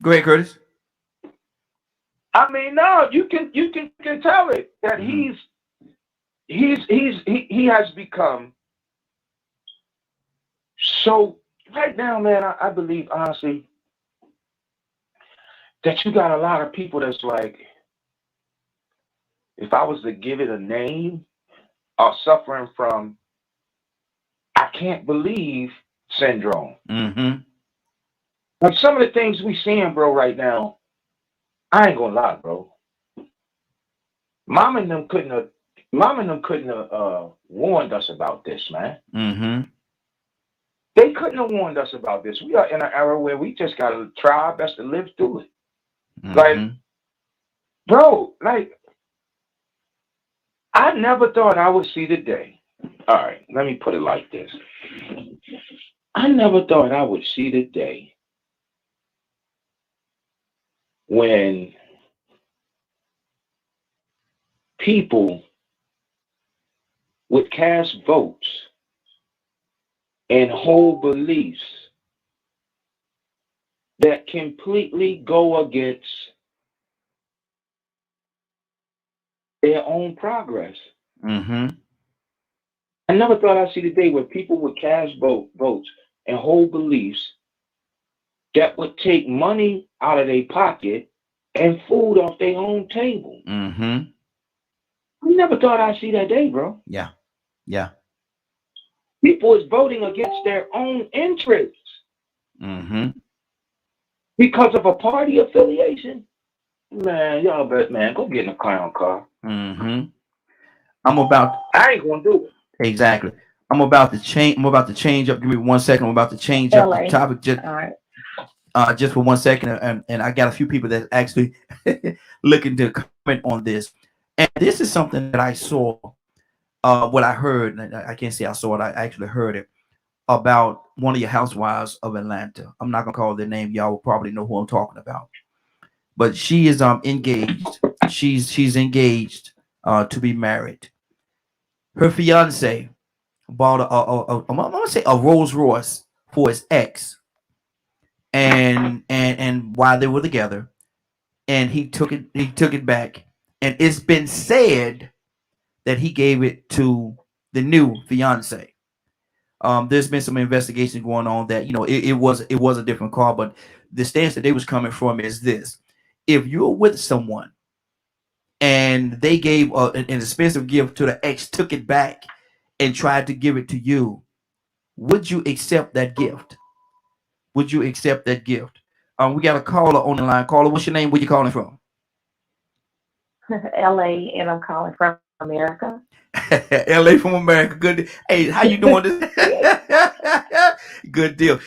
Go ahead, Curtis. I mean, no, you can tell it that Mhm. he has become so right now, man. I believe honestly that you got a lot of people that's like, if I was to give it a name, are suffering from I can't believe syndrome. Mm-hmm. Like some of the things we seeing, bro, right now, I ain't gonna lie, bro. Mom and them couldn't have warned us about this, man. Mm-hmm. They couldn't have warned us about this. We are in an era where we just gotta try our best to live through it. Like, Mm-hmm. bro, like I never thought I would see the day. All right, let me put it like this. I never thought I would see the day when people would cast votes and hold beliefs that completely go against their own progress. Mm-hmm. I never thought I'd see the day where people would cast votes and hold beliefs that would take money out of their pocket and food off their own table. Mm-hmm. I never thought I'd see that day, bro. Yeah. People is voting against their own interests Mm-hmm. because of a party affiliation. Man, y'all bet, man, go get in a clown car. Mm-hmm. I ain't gonna do it. Exactly. I'm about to change up. Give me 1 second. I'm about to change up the topic just for 1 second. And I got a few people that actually looking to comment on this. And this is something that I saw, what I heard, and I can't say I saw it, I actually heard it about one of your housewives of Atlanta. I'm not gonna call their name. Y'all will probably know who I'm talking about. But she is engaged. She's engaged to be married. Her fiance bought I'm gonna say a Rolls Royce for his ex, and while they were together, and he took it back, and it's been said that he gave it to the new fiance. There's been some investigation going on that it was a different car, but the stance that they was coming from is this: if you're with someone and they gave an expensive gift to the ex, took it back, and tried to give it to you, would you accept that gift? Would you accept that gift? We got a caller on the line. Caller, what's your name? Where you calling from? LA, and I'm calling from America. LA from America. Good. Hey, how you doing this? Good deal.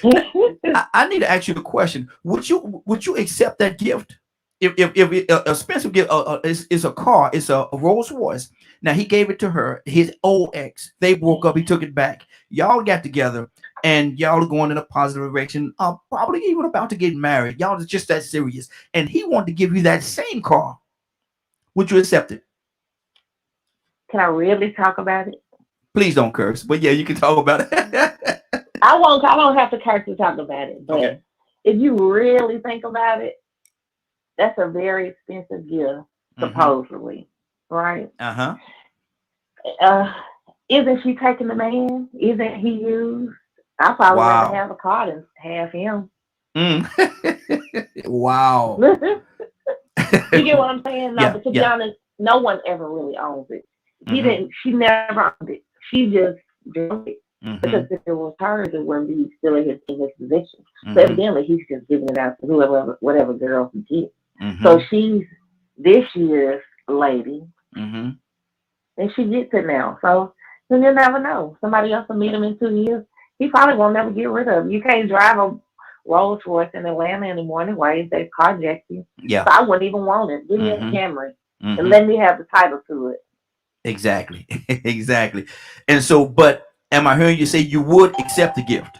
I need to ask you the question. Would you accept that gift? If a expensive gift is a car, it's a Rolls Royce. Now he gave it to her, his old ex. They broke up. He took it back. Y'all got together, and y'all are going in a positive direction. Probably even about to get married. Y'all is just that serious. And he wanted to give you that same car. Would you accept it? Can I really talk about it? Please don't curse. But yeah, you can talk about it. I won't. I don't have to curse to talk about it. But Okay. if you really think about it, that's a very expensive gift, supposedly, right? Uh-huh. Isn't she taking the man? Isn't he used? I'd probably rather have a car than have him. Wow. You get what I'm saying? No, Yeah, but to be honest, no one ever really owns it. She never owned it. She just did it. Because if it was hers, it wouldn't be still in his possession. So evidently, he's just giving it out to whatever girl he gets. So she's this year's lady, and she gets it now. So you'll never know. Somebody else will meet him in 2 years. He probably won't never get rid of it. You can't drive Rolls Royce in Atlanta in the morning ways, they project you. Yeah. So I wouldn't even want it. Give me a Mhm. Camry and Mhm. let me have the title to it. Exactly. Exactly. And so, but am I hearing you say you would accept the gift?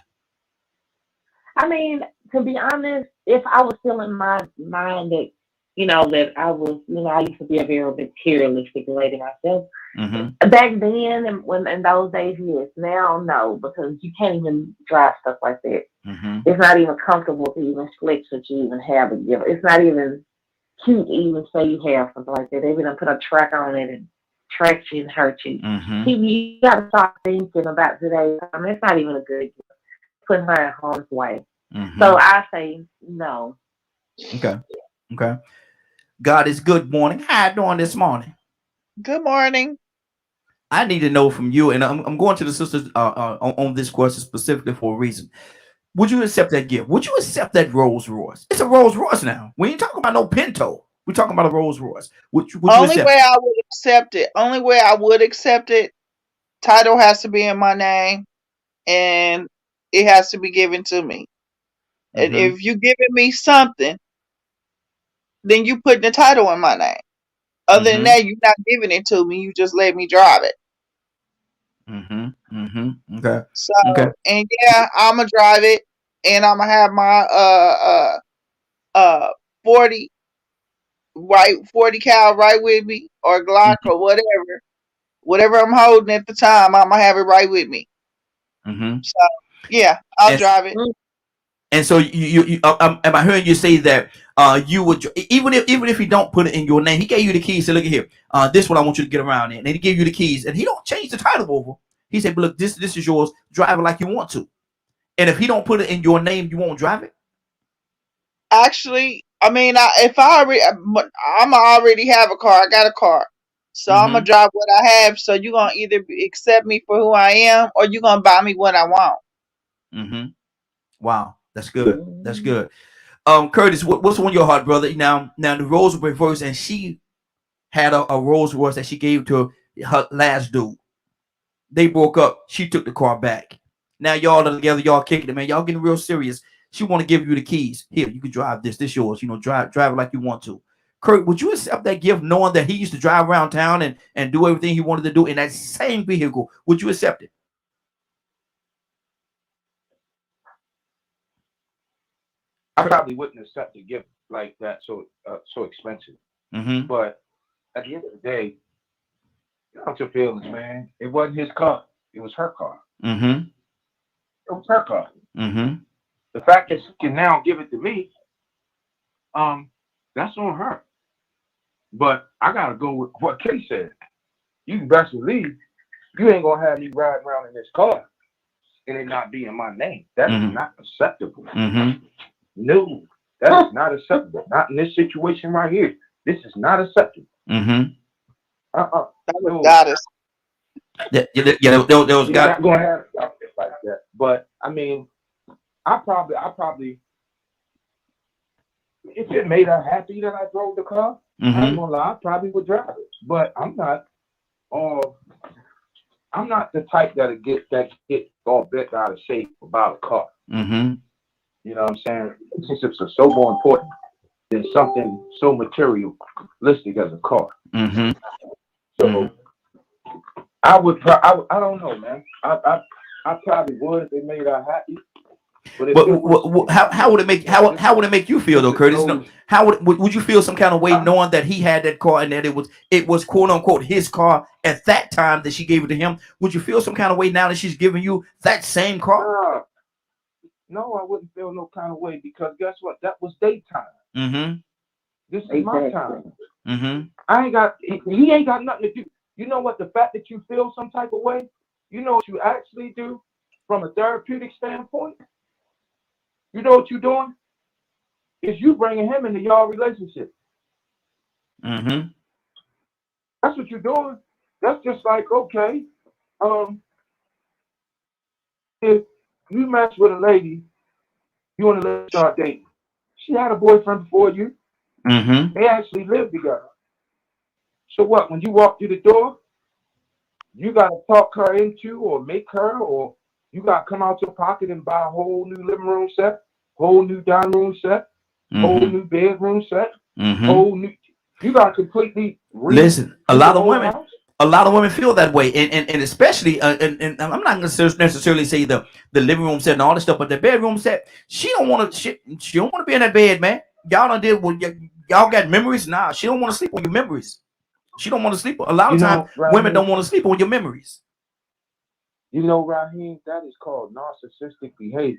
I mean, to be honest, if I was still in my mind that, that I was, I used to be a very materialistic lady myself. Mhm. Back then, and when in those days, yes. Now, no, because you can't even drive stuff like that. Mhm. It's not even comfortable to even flex that you even have a gift. It's not even cute to even say you have something like that. They even put a track on it and track you and hurt you. Mhm. You got to start thinking about today. I mean, it's not even a good gift. Putting her in harm's way. So Mhm. I say no. Okay. Okay. God is good morning. How you doing this morning? Good morning. I need to know from you, and I'm going to the sisters on this question specifically for a reason. Would you accept that gift? Would you accept that Rolls Royce? It's a Rolls Royce now. We ain't talking about no Pinto. We're talking about a Rolls Royce. Would you Only accept way it? I would accept it. Only way I would accept it. Title has to be in my name, and it has to be given to me. And Mm-hmm. if you giving me something, then you putting the title in my name. Other than Mm-hmm. that, you're not giving it to me. You just let me drive it. Mm-hmm. Mm-hmm. Okay. So, Okay. and yeah, I'ma drive it, and I'ma have my 40 40 cal right with me, or Glock Mm-hmm. or whatever I'm holding at the time. I'ma have it right with me. Mm-hmm. So yeah, I'll And, drive it. and so am I hearing you say that you would, even if he don't put it in your name, he gave you the keys. Say, look at here, this one I want you to get around in, and he gave you the keys, and he don't change the title over. He said, but look, this is yours. Drive it like you want to. And if he don't put it in your name, you won't drive it. Actually, I mean, I'm already have a car. I got a car, so I'm gonna Mm-hmm. drive what I have. So you gonna either accept me for who I am, or you gonna buy me what I want. Mm-hmm. Wow, that's good. That's good. Curtis, what's on your heart, brother? Now the roles were reversed, and she had a Rolls Royce that she gave to her last dude. They broke up. She took the car back. Now y'all are together. Y'all kicking it, man. Y'all getting real serious. She want to give you the keys. Here, you can drive this. This yours. Drive it like you want to. Kurt, would you accept that gift, knowing that he used to drive around town and do everything he wanted to do in that same vehicle? Would you accept it? I probably wouldn't accept a gift like that so expensive. Mm-hmm. But at the end of the day, you know your feelings, man. It wasn't his car. It was her car. Mm-hmm. It was her car. Mm-hmm. The fact that she can now give it to me, that's on her. But I gotta go with what Kay said. You can best believe you ain't gonna have me riding around in this car and it not be in my name. That is not acceptable. Mm-hmm. No, that is not acceptable. Not in this situation right here. This is not acceptable. Mm-hmm. That was No. goddess. Yeah, there was You're got. not gonna have it like that. But I mean, I probably, if it made her happy that I drove the car, I ain't gonna lie, I probably would drive it. But I'm not. I'm not the type that'll get all bent out of shape about a car. Mm-hmm. You know what I'm saying? Relationships are so more important than something so materialistic as a car. Mm-hmm. So I would. I don't know, man. I probably would if they made her happy. But how would it make how would it make you feel though, Curtis? No, how would you feel some kind of way knowing that he had that car and that it was quote unquote his car at that time that she gave it to him? Would you feel some kind of way now that she's giving you that same car? No, I wouldn't feel no kind of way because guess what? That was daytime. Mm-hmm. This is my time. Mm-hmm. I ain't got. He ain't got nothing to do. You know what? The fact that you feel some type of way, you know what you actually do from a therapeutic standpoint. You know what you're doing? Is you bringing him into y'all relationship. Mm-hmm. That's what you're doing. That's just like, okay, if you mess with a lady, you want to start dating. She had a boyfriend before you. Mm-hmm. They actually lived together. So what? When you walk through the door, you got to talk her into or make her, or you got to come out your pocket and buy a whole new living room set, whole new dining room set, whole Mhm. new bedroom set, Mhm. whole new. You got completely Listen, a do lot the of whole women, house. feel that way, and especially, and I'm not going to necessarily say the living room set and all this stuff, but the bedroom set, she don't want to, she don't want to be in that bed, man. Y'all done did what y'all got memories. Nah, she don't want to sleep on your memories. She don't want to sleep. A lot You of times, know, women Raheem, don't want to sleep on your memories. Raheem, that is called narcissistic behavior.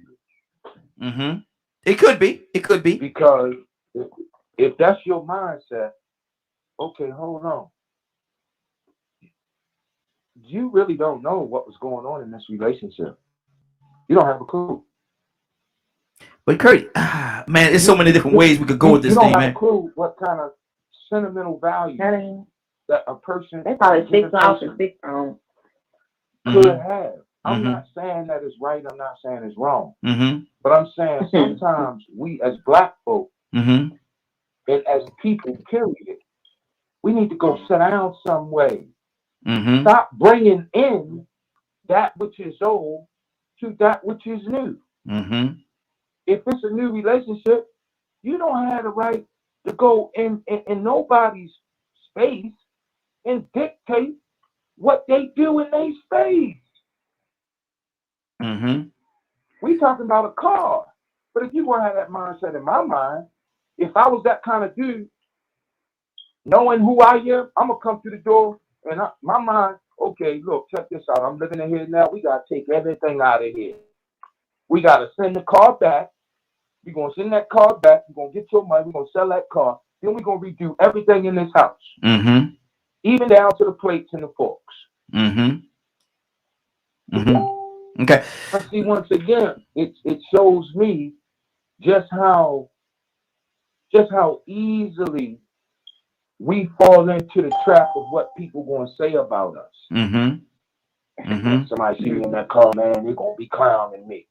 Mm-hmm. It could be. It could be. Because if that's your mindset, okay, hold on. You really don't know what was going on in this relationship. You don't have a clue. But Kurt, man, there's so many different ways we could go with You this don't thing, have a man. clue what kind of sentimental value that a person They probably given 6 off person and 6 on. could Mhm. have. I'm Mhm. not saying that it's right. I'm not saying it's wrong. Mhm. But I'm saying sometimes we as black folk Mhm. and as people, period, we need to go sit down some way. Mhm. Stop bringing in that which is old to that which is new. Mhm. If it's a new relationship, you don't have the right to go in nobody's space and dictate what they do in their space. Mhm. We talking about a car. But if you want to have that mindset in my mind, if I was that kind of dude, knowing who I am, I'm going to come to the door and my mind, okay, look, check this out. I'm living in here now. We got to take everything out of here. We got to send the car back. We're going to send that car back. We're going to get your money. We're going to sell that car. Then we're going to redo everything in this house, Mhm. even down to the plates and the forks. Mhm. Mhm. Okay. But see, once again, it shows me just how easily we fall into the trap of what people going to say about us. Mhm. Mhm. Somebody see me in that car, man, they're going to be clowning me.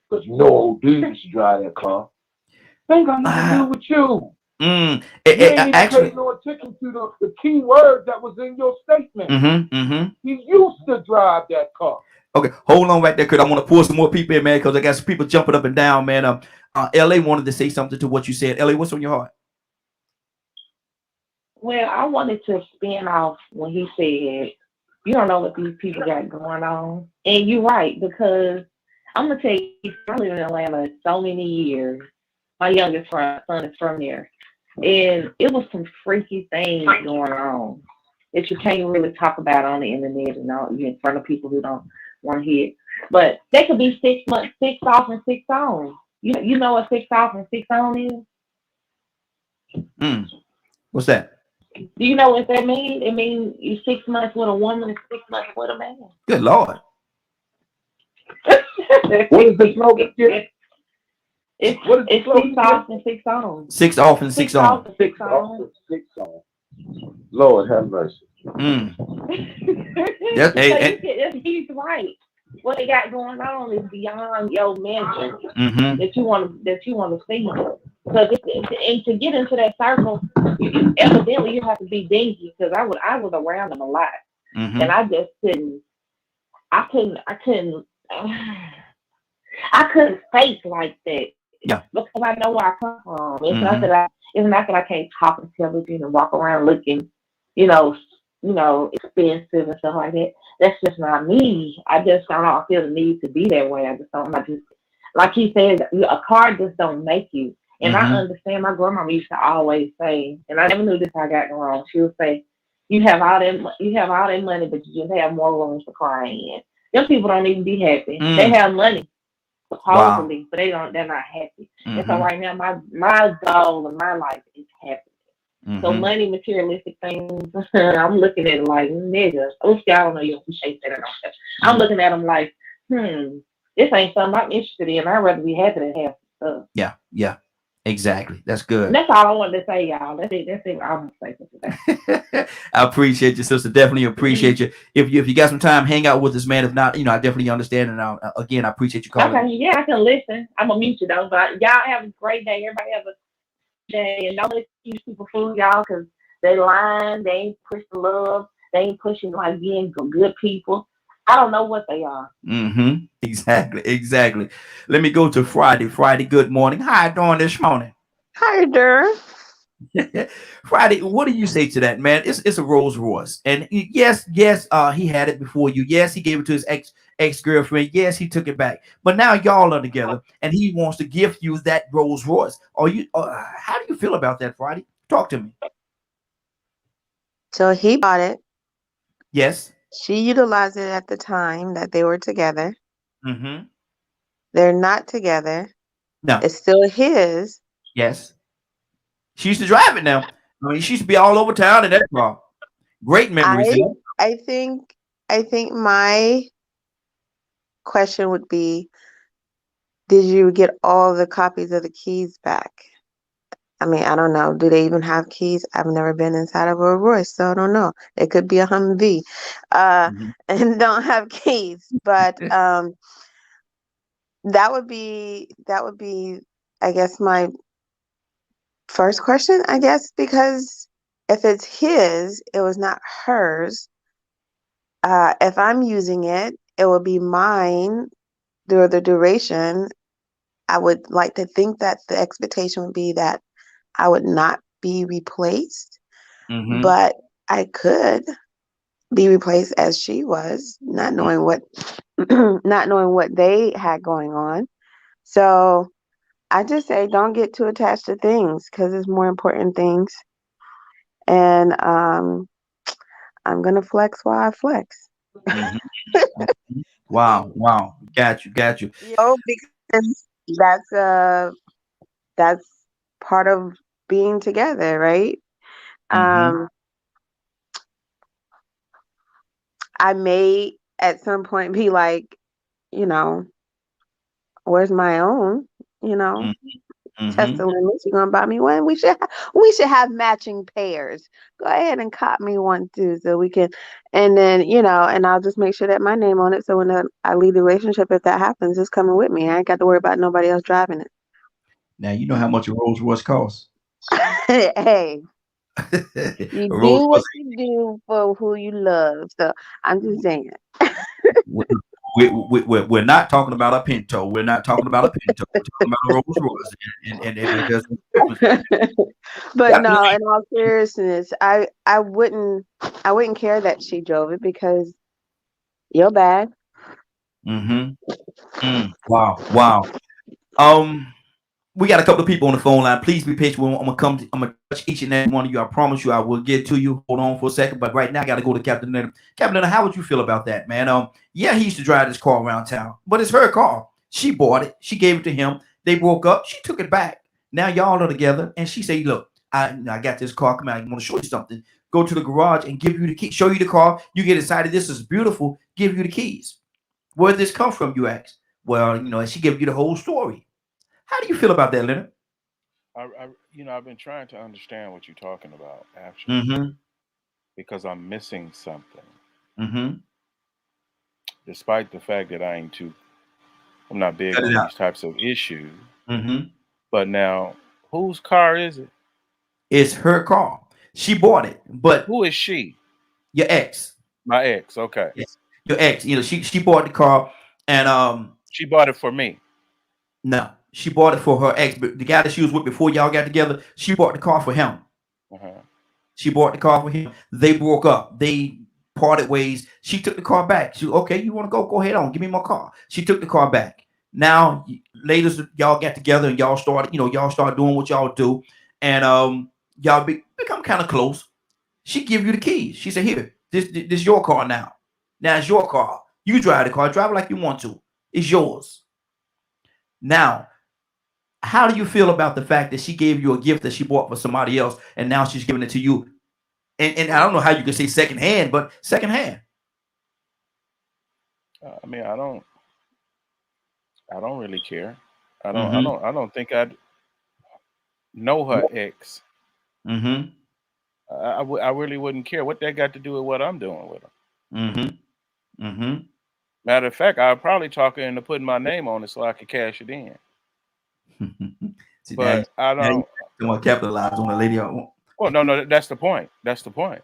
Because you know old dude used to drive that car. They ain't got nothing to do with you. You ain't even Actually. paid no attention to the key word that was in your statement. Mhm. Mhm. He used to drive that car. Okay, hold on right there, Kurt. I want to pull some more people in, man, because I got some people jumping up and down, man. LA wanted to say something to what you said. LA, what's on your heart? Well, I wanted to spin off when he said, you don't know what these people got going on. And you're right, because I'm going to tell you, I lived in Atlanta so many years. My youngest son is from there. And it was some freaky things going on that you can't really talk about on the internet and all, in front of people who don't want to hear it. But they could be 6 months, 6 off and 6 on. You know what 6 off and 6 on is? What's that? Do you know what that means? It means you 6 months with a woman and 6 months with a man. Good Lord. What is the slogan again? It's 6 off and 6 on. 6 off and 6 on. 6 off and 6 on. Lord have mercy. He's right. What they got going on is beyond your measure Mm-hmm. that you want to see. Because and to get into that circle, evidently you have to be dingy. Because I was around them a lot, Mm-hmm. and I just couldn't fake like that. Yeah. Because I know where I come from. It's not that I can't talk intelligent and walk around looking, expensive and stuff like that. That's just not me. I just don't feel the need to be that way. I just don't. Like he said, a car just don't make you. And I understand. My grandma used to always say, and I never knew this how I got wrong. She would say, "You have all that money, but you just have more rooms to cry in." Them people don't even be happy. They have money, supposedly, but they're not happy. And so right now, my goal in my life is happiness. So money, materialistic things, I'm looking at it like, nigga, I wish y'all don't know you appreciate that or not. I'm looking at them like, this ain't something I'm interested in. I'd rather be happy than have stuff. Yeah. Exactly. That's good. And that's all I wanted to say, y'all. That's it. I'm gonna say for today. I appreciate you, sister. Definitely appreciate you. If you got some time, hang out with us, man. If not, I definitely understand. And again, I appreciate you calling. Okay, yeah, I can listen. I'm gonna mute you though. But y'all have a great day. Everybody have a day, and don't let these people fool y'all because they lying. They ain't pushing love. They ain't pushing like being good people. I don't know what they are. Mm-hmm. Exactly. Let me go to Friday. Friday, good morning. How you doing this morning? Hi, Dur. Friday, what do you say to that, man? It's a Rolls Royce, and yes, he had it before you. Yes, he gave it to his ex girlfriend. Yes, he took it back, but now y'all are together, and he wants to gift you that Rolls Royce. Are you? How do you feel about that, Friday? Talk to me. So he bought it. Yes. She utilized it at the time that they were together. Mm-hmm. They're not together. No. It's still his. Yes. She used to drive it now. I mean, she used to be all over town in that car. Great memories. I I think my question would be, did you get all the copies of the keys back? I mean, I don't know. Do they even have keys? I've never been inside of a Royce, so I don't know. It could be a Humvee, Mhm. and don't have keys. But that would be, I guess, my first question, I guess, because if it's his, it was not hers. If I'm using it, it will be mine through the duration. I would like to think that the expectation would be that I would not be replaced, Mm-hmm. but I could be replaced as she was, not knowing what not knowing what they had going on. So I just say don't get too attached to things because there's more important things. And I'm gonna flex while I flex. Mm-hmm. Wow. Got you. Because that's part of being together, right? Mm-hmm. Um, I may at some point be like, you know, where's my own? You know, test Mm-hmm. the limits. You're gonna buy me one. We should have matching pairs. Go ahead and cop me one too, so we can. And then and I'll just make sure that my name on it. So when I leave the relationship, if that happens, it's coming with me. I ain't got to worry about nobody else driving it. Now you know how much a Rolls Royce costs. Hey, A you Rolls do what Royce. you do for who you love. So I'm just saying. We're not talking about a Pinto. We're not talking about a Pinto. We're talking about a Rolls Royce, and there's a difference. But Captain no, in all seriousness, I wouldn't care that she drove it because you're bad. Mm-hmm. Wow. Um, we got a couple of people on the phone line. Please be patient. I'm gonna touch each and every one of you. I promise you, I will get to you. Hold on for a second. But right now, I got to go to Captain Leonard. Captain Leonard, how would you feel about that, man? Yeah, he used to drive this car around town, but it's her car. She bought it. She gave it to him. They broke up. She took it back. Now y'all are together, and she said, "Look, I got this car. Come out. I want to show you something. Go to the garage and give you the key. Show you the car. You get excited. This is beautiful. Give you the keys. Where did this come from? You ask. Well, and she gave you the whole story. How do you feel about that, Leonard? I've been trying to understand what you're talking about actually, Mm-hmm. because I'm missing something, Mm-hmm. despite the fact that I'm not big Cut it on out. these types of issues. Mm-hmm. But now, whose car is it? It's her car. She bought it, but Who is she? your ex, My ex. Okay, yes, your ex. She bought the car, and she bought it for me. no, she bought it for her ex, but the guy that she was with before y'all got together, she bought the car for him. Uh-huh. She bought the car for him. They broke up. They parted ways. She took the car back. She okay, you want to go? Go ahead on. Give me my car. She took the car back. Now, later, y'all got together and y'all started doing what y'all do, and y'all become kind of close. She give you the keys. She said, "Here, this your car now. Now it's your car. You drive the car. Drive it like you want to. It's yours." Now, how do you feel about the fact that she gave you a gift that she bought for somebody else, and now she's giving it to you? And I don't know how you can say secondhand, but secondhand. I mean, I don't really care. I don't. I Mm-hmm. don't. I don't think I'd know her ex. Mm-hmm. I really wouldn't care. What that got to do with what I'm doing with her? Mm-hmm. Mm-hmm. Matter of fact, I'd probably talk her into putting my name on it so I could cash it in. See, But I now you don't. want to capitalize on the lady. Well, no. That's the point. That's the point.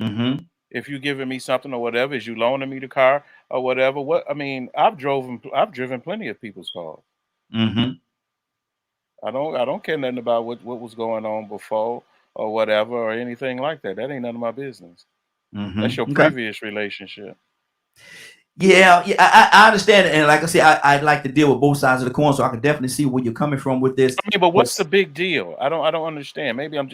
Mm-hmm. If you giving me something or whatever, is you loaning me the car? or whatever. What I mean, I've driven plenty of people's cars. Mm-hmm. I don't care nothing about what was going on before or whatever or anything like that. That ain't none of my business. That's your Mm-hmm. Okay. previous relationship. Yeah, yeah, I understand it. And like I said, I'd like to deal with both sides of the coin, so I can definitely see where you're coming from with this. I mean, but But what's the big deal? I don't understand. Maybe I'm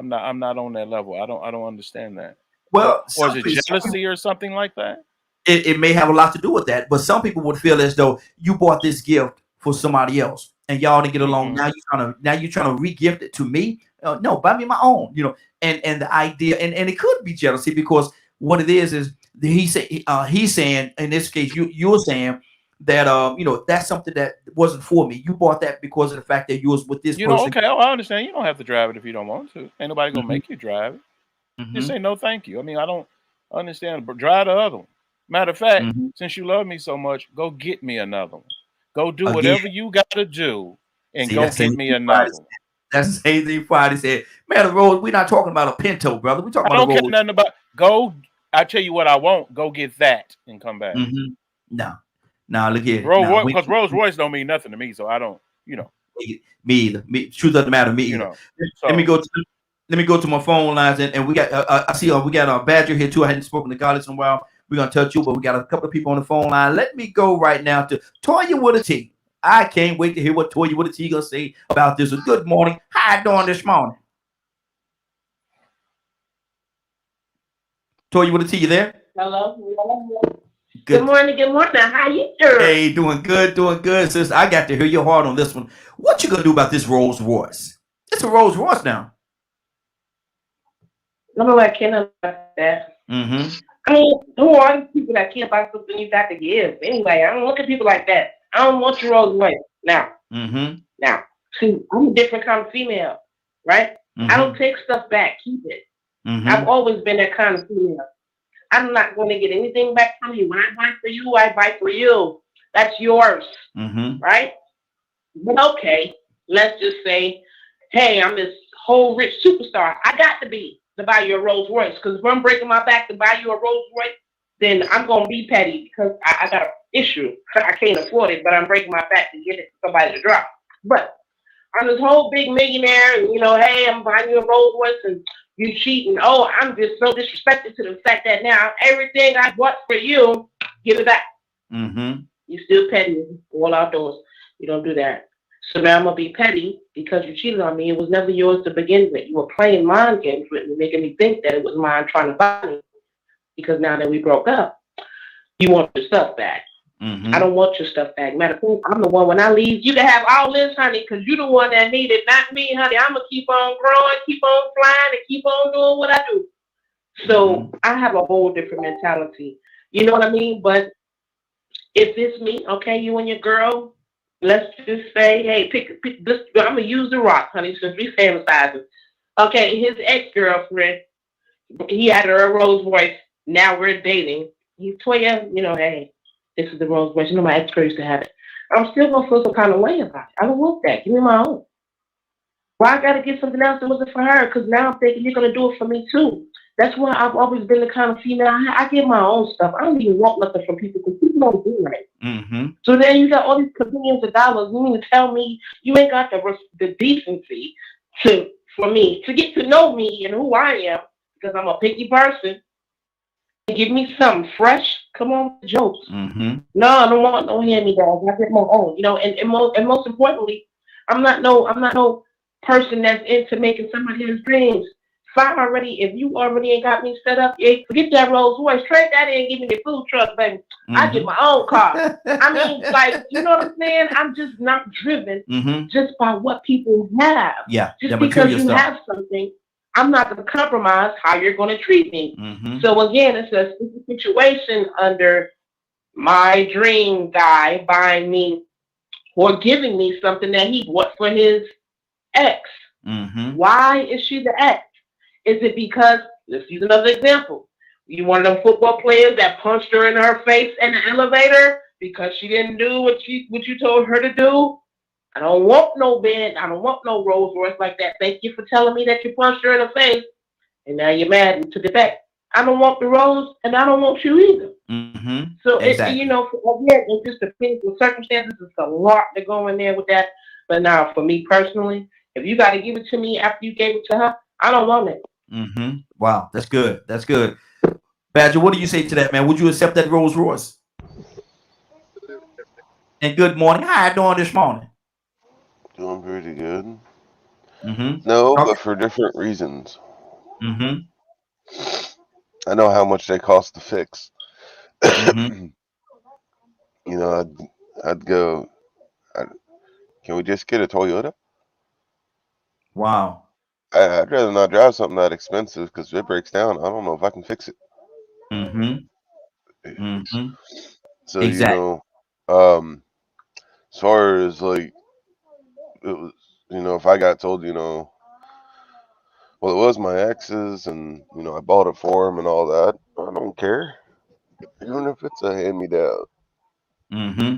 not on that level. I don't understand that. well, Or is it jealousy or something like that? it may have a lot to do with that. But some people would feel as though you bought this gift for somebody else and y'all didn't get along. Mm-hmm. Now you're trying to re-gift it to me. No, buy me my own. And the idea and it could be jealousy because what it is he's saying in this case you're saying that that's something that wasn't for me. You bought that because of the fact that you was with this person. Okay, I understand. You don't have to drive it if you don't want to. Ain't nobody gonna Mhm. make you drive it. Mhm. Just say no, thank you. I mean, I don't understand. But drive the other one. Matter of fact, Mhm. since you love me so much, go get me another one. Go do Again, whatever you got to do, and see go that's get me another one. That's the same thing Friday said. Man, the road, we're not talking about a Pinto, brother. We're talking I about don't a care road. nothing about. Go. I tell you what I want. Go get that and come back. Mm-hmm. No, look here. Because Rolls Royce don't mean nothing to me, so I don't. Me either. Truth doesn't matter to me either. Let me go to my phone lines and we got. I see. We got our Badger here too. I hadn't spoken to Goddess in a while. We're gonna touch you, but we got a couple of people on the phone line. Let me go right now to Toya with a T. I can't wait to hear what Toya with a T gonna say about this. Good morning. How you doing this morning? Toya with a T, you there? Hello. Good morning. Good morning. How you doing? Hey, doing good, sis. I got to hear your heart on this one. What you gonna do about this Rolls Royce? It's a Rolls Royce now. Nobody care about that. Mm-hmm. I mean, who are the people that care about something you got to give? Anyway, I don't look at people like that. I don't want your Rolls Royce. Now, see, I'm a different kind of female, right? I don't take stuff back. Keep it. I've always been that kind of female. I'm not going to get anything back from you. When I buy for you, I buy for you. That's yours, right? But okay, let's just say, hey, I'm this whole rich superstar. I got to buy you a Rolls Royce, because if I'm breaking my back to buy you a Rolls Royce, then I'm going to be petty because I got an issue. I can't afford it, but I'm breaking my back to get it for somebody to drop. But I'm this whole big millionaire, and hey, I'm buying you a Rolls Royce, and you cheating. Oh, I'm just so disrespected to the fact that now everything I bought for you, give it back. You still petty all outdoors. You don't do that. So now I'm going to be petty because you cheated on me. It was never yours to begin with. You were playing mind games with me, making me think that it was mine trying to buy me. Because now that we broke up, you want your stuff back. I don't want your stuff back. Matter of fact, I'm the one, when I leave, you can have all this, honey, because you're the one that need it, not me, honey. I'm going to keep on growing, keep on flying, and keep on doing what I do. So I have a whole different mentality. You know what I mean? But if it's me, okay, you and your girl, let's just say, hey, pick this. I'm going to use the rock, honey, since we fantasizing. Okay, his ex-girlfriend, he had her a Rolls Royce. Now we're dating. He's Toya, hey, this is the Rolls Royce. My ex-girl used to have it. I'm still going to feel some kind of way about it. I don't want that. Give me my own. Why I got to get something else that wasn't for her? Because now I'm thinking you're going to do it for me too. That's why I've always been the kind of female. I get my own stuff. I don't even want nothing from people because people don't do right. So then you got all these millions of dollars. You mean to tell me you ain't got the decency for me to get to know me and who I am, because I'm a picky person, and give me something fresh? Come on with the jokes. No, I don't want no hand-me-downs. I get my own. And most importantly, I'm not no person that's into making somebody else's dreams. If you already ain't got me set up, forget that Rolls Royce. Trade that in and give me the food truck, baby. I get my own car. I mean, you know what I'm saying? I'm just not driven just by what people have. Yeah. Just because you have something, I'm not going to compromise how you're going to treat me. So again, it's a situation under my dream guy buying me or giving me something that he bought for his ex. Why is she the ex? Is it because, let's use another example, you one of them football players that punched her in her face in the elevator because she didn't do what you told her to do? I don't want no bed. I don't want no Rolls Royce like that. Thank you for telling me that you punched her in the face, and now you're mad and took it back. I don't want the Rolls, and I don't want you either. Mm-hmm. So Exactly. again, it just depends on circumstances. It's a lot to go in there with that. But now, for me personally, if you got to give it to me after you gave it to her, I don't want it. Mm-hmm. Wow, that's good. That's good. Badger, what do you say to that, man? Would you accept that Rolls Royce? And good morning. How you doing this morning? Doing pretty good. Mm-hmm. No, Okay. but for different reasons. Mm-hmm. I know how much they cost to fix. Mm-hmm. You know, I'd go. I'd, can we just get a Toyota? Wow. I'd rather not drive something that expensive because if it breaks down, I don't know if I can fix it. Mm-hmm. Mm-hmm. So Exactly. as far as like it was, if I got told, well, it was my ex's, and I bought it for him and all that. I don't care, even if it's a hand me down. Mm-hmm.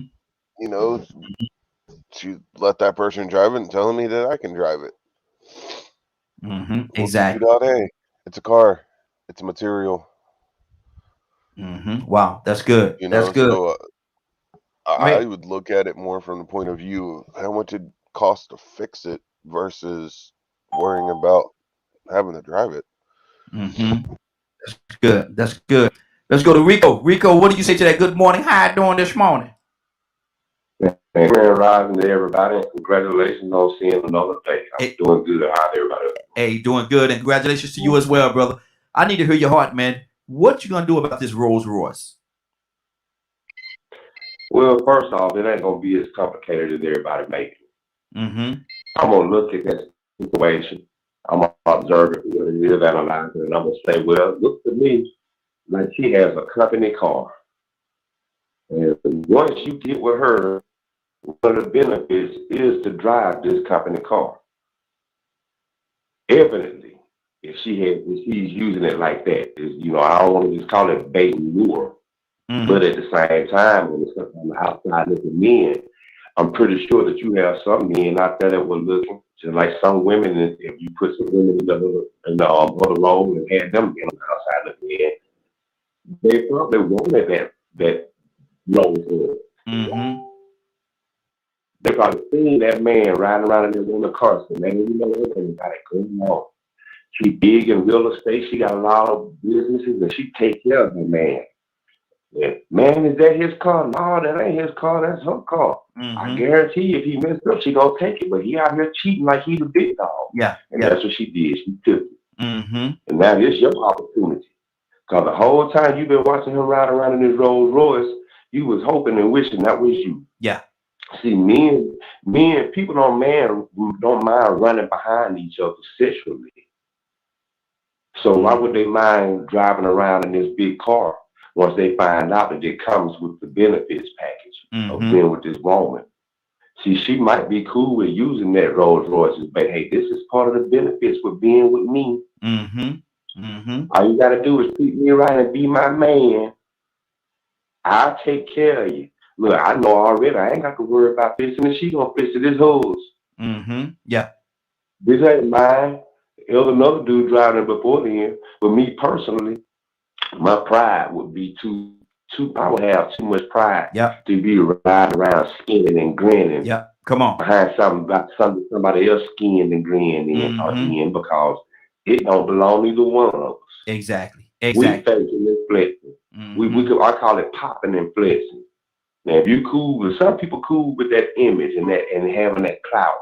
You know, to let that person drive it and telling me that I can drive it. Mm-hmm. We'll keep it Exactly. out. Hey, it's a car. It's a material. Mm-hmm. Wow, that's good. That's good. So Go I ahead. would look at it more from the point of view of how much it costs to fix it versus worrying about having to drive it. Mm-hmm. That's good. That's good. Let's go to Rico. Rico, what do you say to that? Good morning. How you doing this morning? And Grand Rising to everybody. Congratulations on seeing another day. I'm Hey, doing good. How everybody? hey, doing good, and congratulations to you as well, brother. I need to hear your heart, man. What you gonna do about this Rolls Royce? Well, first off, it ain't gonna be as complicated as everybody makes it. Mm-hmm. I'm gonna look at that situation. I'm gonna observe it, what it is, analyze it, and I'm gonna say, well, it looks to me like she has a company car. And once you get with her, one of the benefits is to drive this company car. Evidently, if she's using it like that, I don't want to just call it bait and lure. Mm-hmm. But at the same time, when it's on the outside looking men, I'm pretty sure that you have some men out there that were looking, just like some women. If you put some women in the other role and had them on the outside looking in, they probably wanted that role. Mm-hmm. They probably seen that man riding around in that woman's car, so man, you know everything about it going on. She big in real estate. She got a lot of businesses, and she take care of the man. Yeah. Man, is that his car? No, that ain't his car. That's her car. I Mm-hmm. guarantee you, if he messed up, she gonna take it. But he out here cheating like he the big dog. Yeah. And Yeah. that's what she did. She took it. Mm-hmm. And now it's your opportunity. Because the whole time you've been watching him ride around in his Rolls Royce, you was hoping and wishing that was you. Yeah. See, people don't mind running behind each other sexually. So why would they mind driving around in this big car once they find out that it comes with the benefits package of being with this woman? See, she might be cool with using that Rolls Royce, but hey, this is part of the benefits with being with me. Mm-hmm. Mm-hmm. All you gotta do is treat me right and be my man. I'll take care of you. Look, I know already. I ain't got to worry about fixing it. She gonna fix it. This hose. Mm-hmm. Yeah. This ain't mine. There's another dude driving it before then. But me personally, my pride would be too. I would have too much pride to be riding around skinning and grinning. Yeah. Come on. Behind somebody else skinned and grinning because it don't belong to either one of us. Exactly. We faking and flexing. Mm-hmm. I call it popping and flexing. Now, if you cool with some people, cool with that image and having that clout,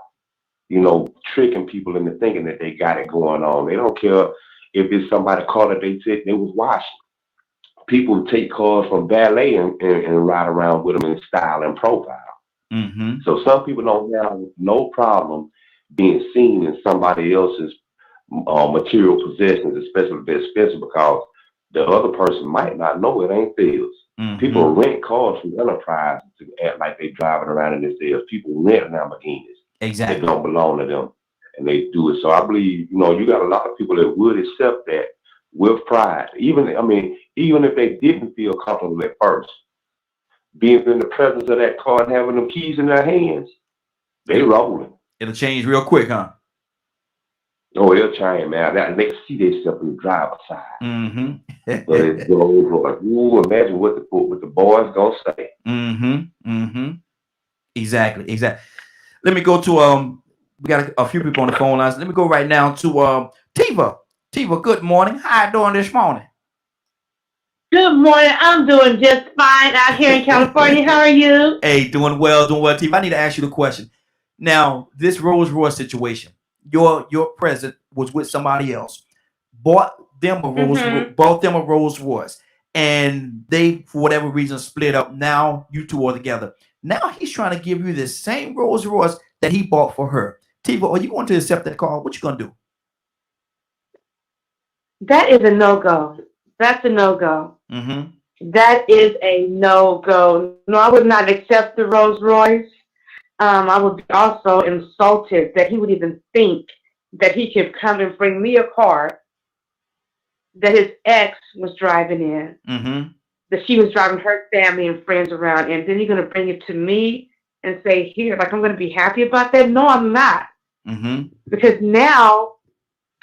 tricking people into thinking that they got it going on. They don't care if it's somebody car that they said they was washing. People take cars from valet and ride around with them in style and profile. Mm-hmm. So some people don't have no problem being seen in somebody else's material possessions, especially if they're expensive, because the other person might not know it ain't theirs. Mm-hmm. People rent cars from Enterprise to act like they driving around in theirs. People rent Lamborghinis. Exactly. That don't belong to them, and they do it. So I believe, you got a lot of people that would accept that with pride. Even if they didn't feel comfortable at first, being in the presence of that car and having them keys in their hands, they rolling. It'll change real quick, huh? Oh, they'll change, man. That they can see themselves in the driver's side. Mm-hmm. But it's Rolls Royce. Ooh, imagine what the boys gonna say. Mm-hmm. Mm-hmm. Exactly. Exactly. Let me go to we got a few people on the phone lines. Let me go right now to Tiva. Tiva, good morning. How you doing this morning? Good morning. I'm doing just fine out here in California. How are you? Hey, doing well, Tiva. I need to ask you the question. Now, this Rolls Royce situation, your president was with somebody else, bought them a Rolls Royce, and they, for whatever reason, split up. Now you two are together. Now he's trying to give you the same Rolls Royce that he bought for her. Tiva, are you going to accept that call? What you gonna do? That is a no-go. That's a no-go. Mm-hmm. That is a no-go. No, I would not accept the Rolls Royce. I would be also insulted that he would even think that he could come and bring me a car that his ex was driving in, Mm-hmm. that she was driving her family and friends around, and then you're going to bring it to me and say, here, like I'm going to be happy about that? No, I'm not. Mm-hmm. Because now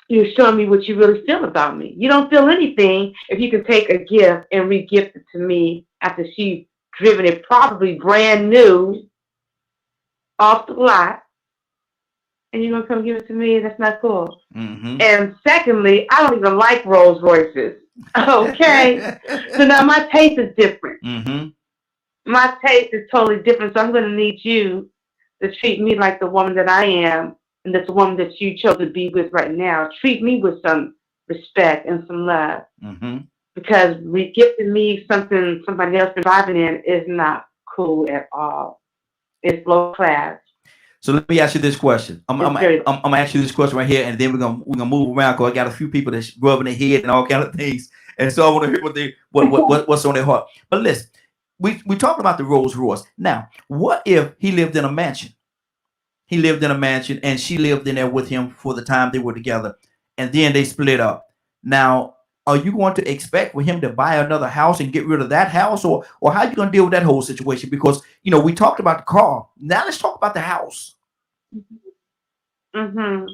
you're showing me what you really feel about me. You don't feel anything if you can take a gift and re-gift it to me after she's driven it probably brand new off the lot, and you're gonna come give it to me. That's not cool. Mm-hmm. And secondly, I don't even like Rolls Royces. Okay, so now my taste is different. Mm-hmm. My taste is totally different. So I'm gonna need you to treat me like the woman that I am, and that's the woman that you chose to be with right now. Treat me with some respect and some love, Mm-hmm. because re-gifting me something somebody else been driving in is not cool at all. It's low class. So let me ask you this question. I'm gonna ask you this question right here, and then we're gonna move around because I got a few people that's rubbing their head and all kind of things, and so I want to hear what's on their heart. But listen, we talked about the Rolls Royce. Now, what if he lived in a mansion? He lived in a mansion, and she lived in there with him for the time they were together, and then they split up. Now, are you going to expect for him to buy another house and get rid of that house, or how are you going to deal with that whole situation? Because we talked about the car. Now let's talk about the house. Mm-hmm.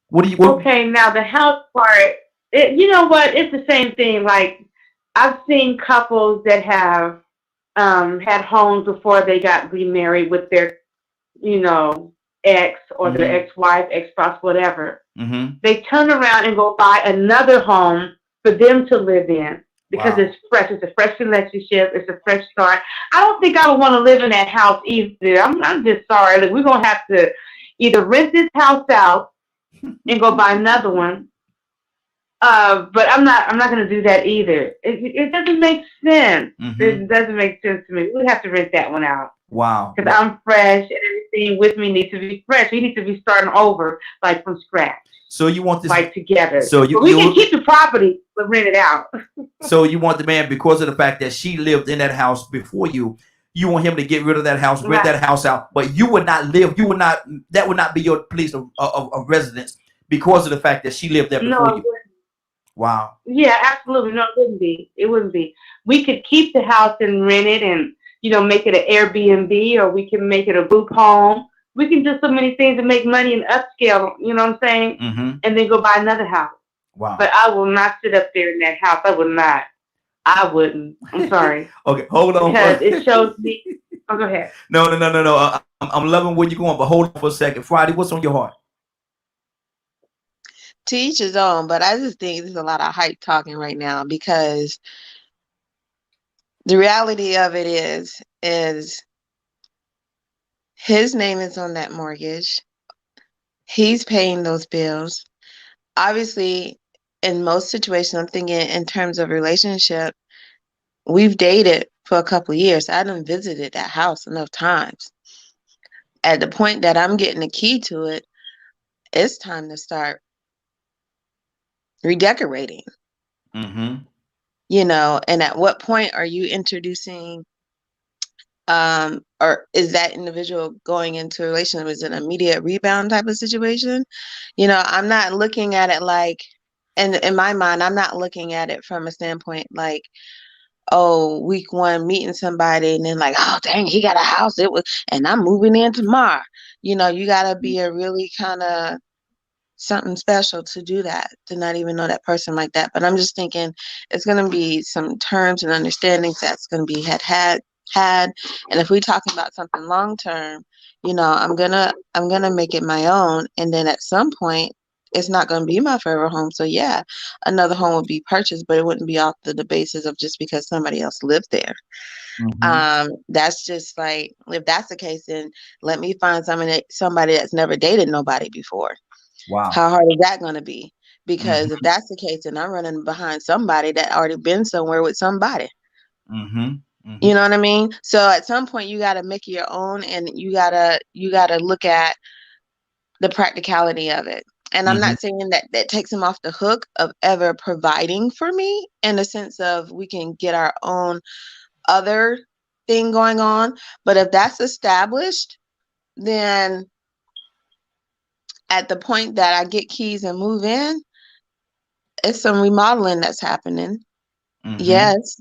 What Okay, now the house part, you know what? It's the same thing. Like, I've seen couples that have had homes before they got remarried with their, ex or their ex-wife, ex-spouse, whatever. Mm-hmm. They turn around and go buy another home for them to live in because it's fresh. It's a fresh relationship. It's a fresh start. I don't think I would want to live in that house either. I'm just sorry. Like, we're going to have to either rent this house out and go buy another one. But I'm not going to do that either. It doesn't make sense. Mm-hmm. It doesn't make sense to me. We'd have to rent that one out. Wow. Because I'm fresh and everything with me needs to be fresh. We need to be starting over, like from scratch. So you want this like together. So we can keep the property but rent it out. So you want the man, because of the fact that she lived in that house before you want him to get rid of that house, rent that house out, but you would not live. That would not be your place of residence because of the fact that she lived there before you. Wow. Yeah, absolutely. No, it wouldn't be. It wouldn't be. We could keep the house and rent it and, make it an Airbnb, or we can make it a group home. We can do so many things to make money and upscale, you know what I'm saying? Mm-hmm. And then go buy another house. Wow. But I will not sit up there in that house. I would not. I wouldn't. I'm sorry. Okay, hold on. Because it shows me. Oh, go ahead. No. I'm loving where you're going, but hold on for a second. Friday, what's on your heart? To each his own, but I just think there's a lot of hype talking right now, because the reality of it is his name is on that mortgage. He's paying those bills. Obviously, in most situations, I'm thinking in terms of relationship, we've dated for a couple of years. I done visited that house enough times. At the point that I'm getting the key to it, it's time to start redecorating. Mm-hmm. And at what point are you introducing, or is that individual going into a relationship? Is it an immediate rebound type of situation? I'm not looking at it like, and in my mind, I'm not looking at it from a standpoint like, oh, week one meeting somebody and then like, oh dang, he got a house, and I'm moving in tomorrow. You gotta be a really kind of something special to do that, to not even know that person like that. But I'm just thinking it's going to be some terms and understandings that's going to be had. And if we're talking about something long term, you know, I'm gonna make it my own. And then at some point, it's not going to be my forever home. So yeah, another home would be purchased, but it wouldn't be off the basis of just because somebody else lived there. That's just like, if that's the case, then let me find somebody that's never dated nobody before. Wow. How hard is that going to be? Because if that's the case, then I'm running behind somebody that already been somewhere with somebody. You know what I mean? So at some point you got to make it your own, and you gotta look at the practicality of it. And I'm not saying that takes him off the hook of ever providing for me, in the sense of we can get our own other thing going on. But if that's established, then at the point that I get keys and move in, it's some remodeling that's happening. Yes,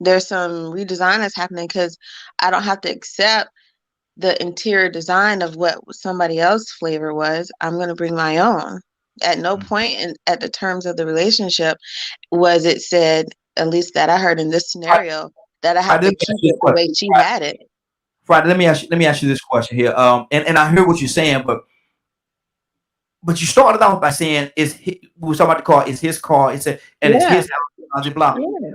there's some redesign that's happening, because I don't have to accept the interior design of what somebody else's flavor was. I'm going to bring my own. At no point at the terms of the relationship was it said, at least that I heard in this scenario, that I have to keep it the way she had it. Friday, let me ask you this question here. And I hear what you're saying, but you started off by saying we were talking about the car, it's his car, it's his house, blah. Yeah.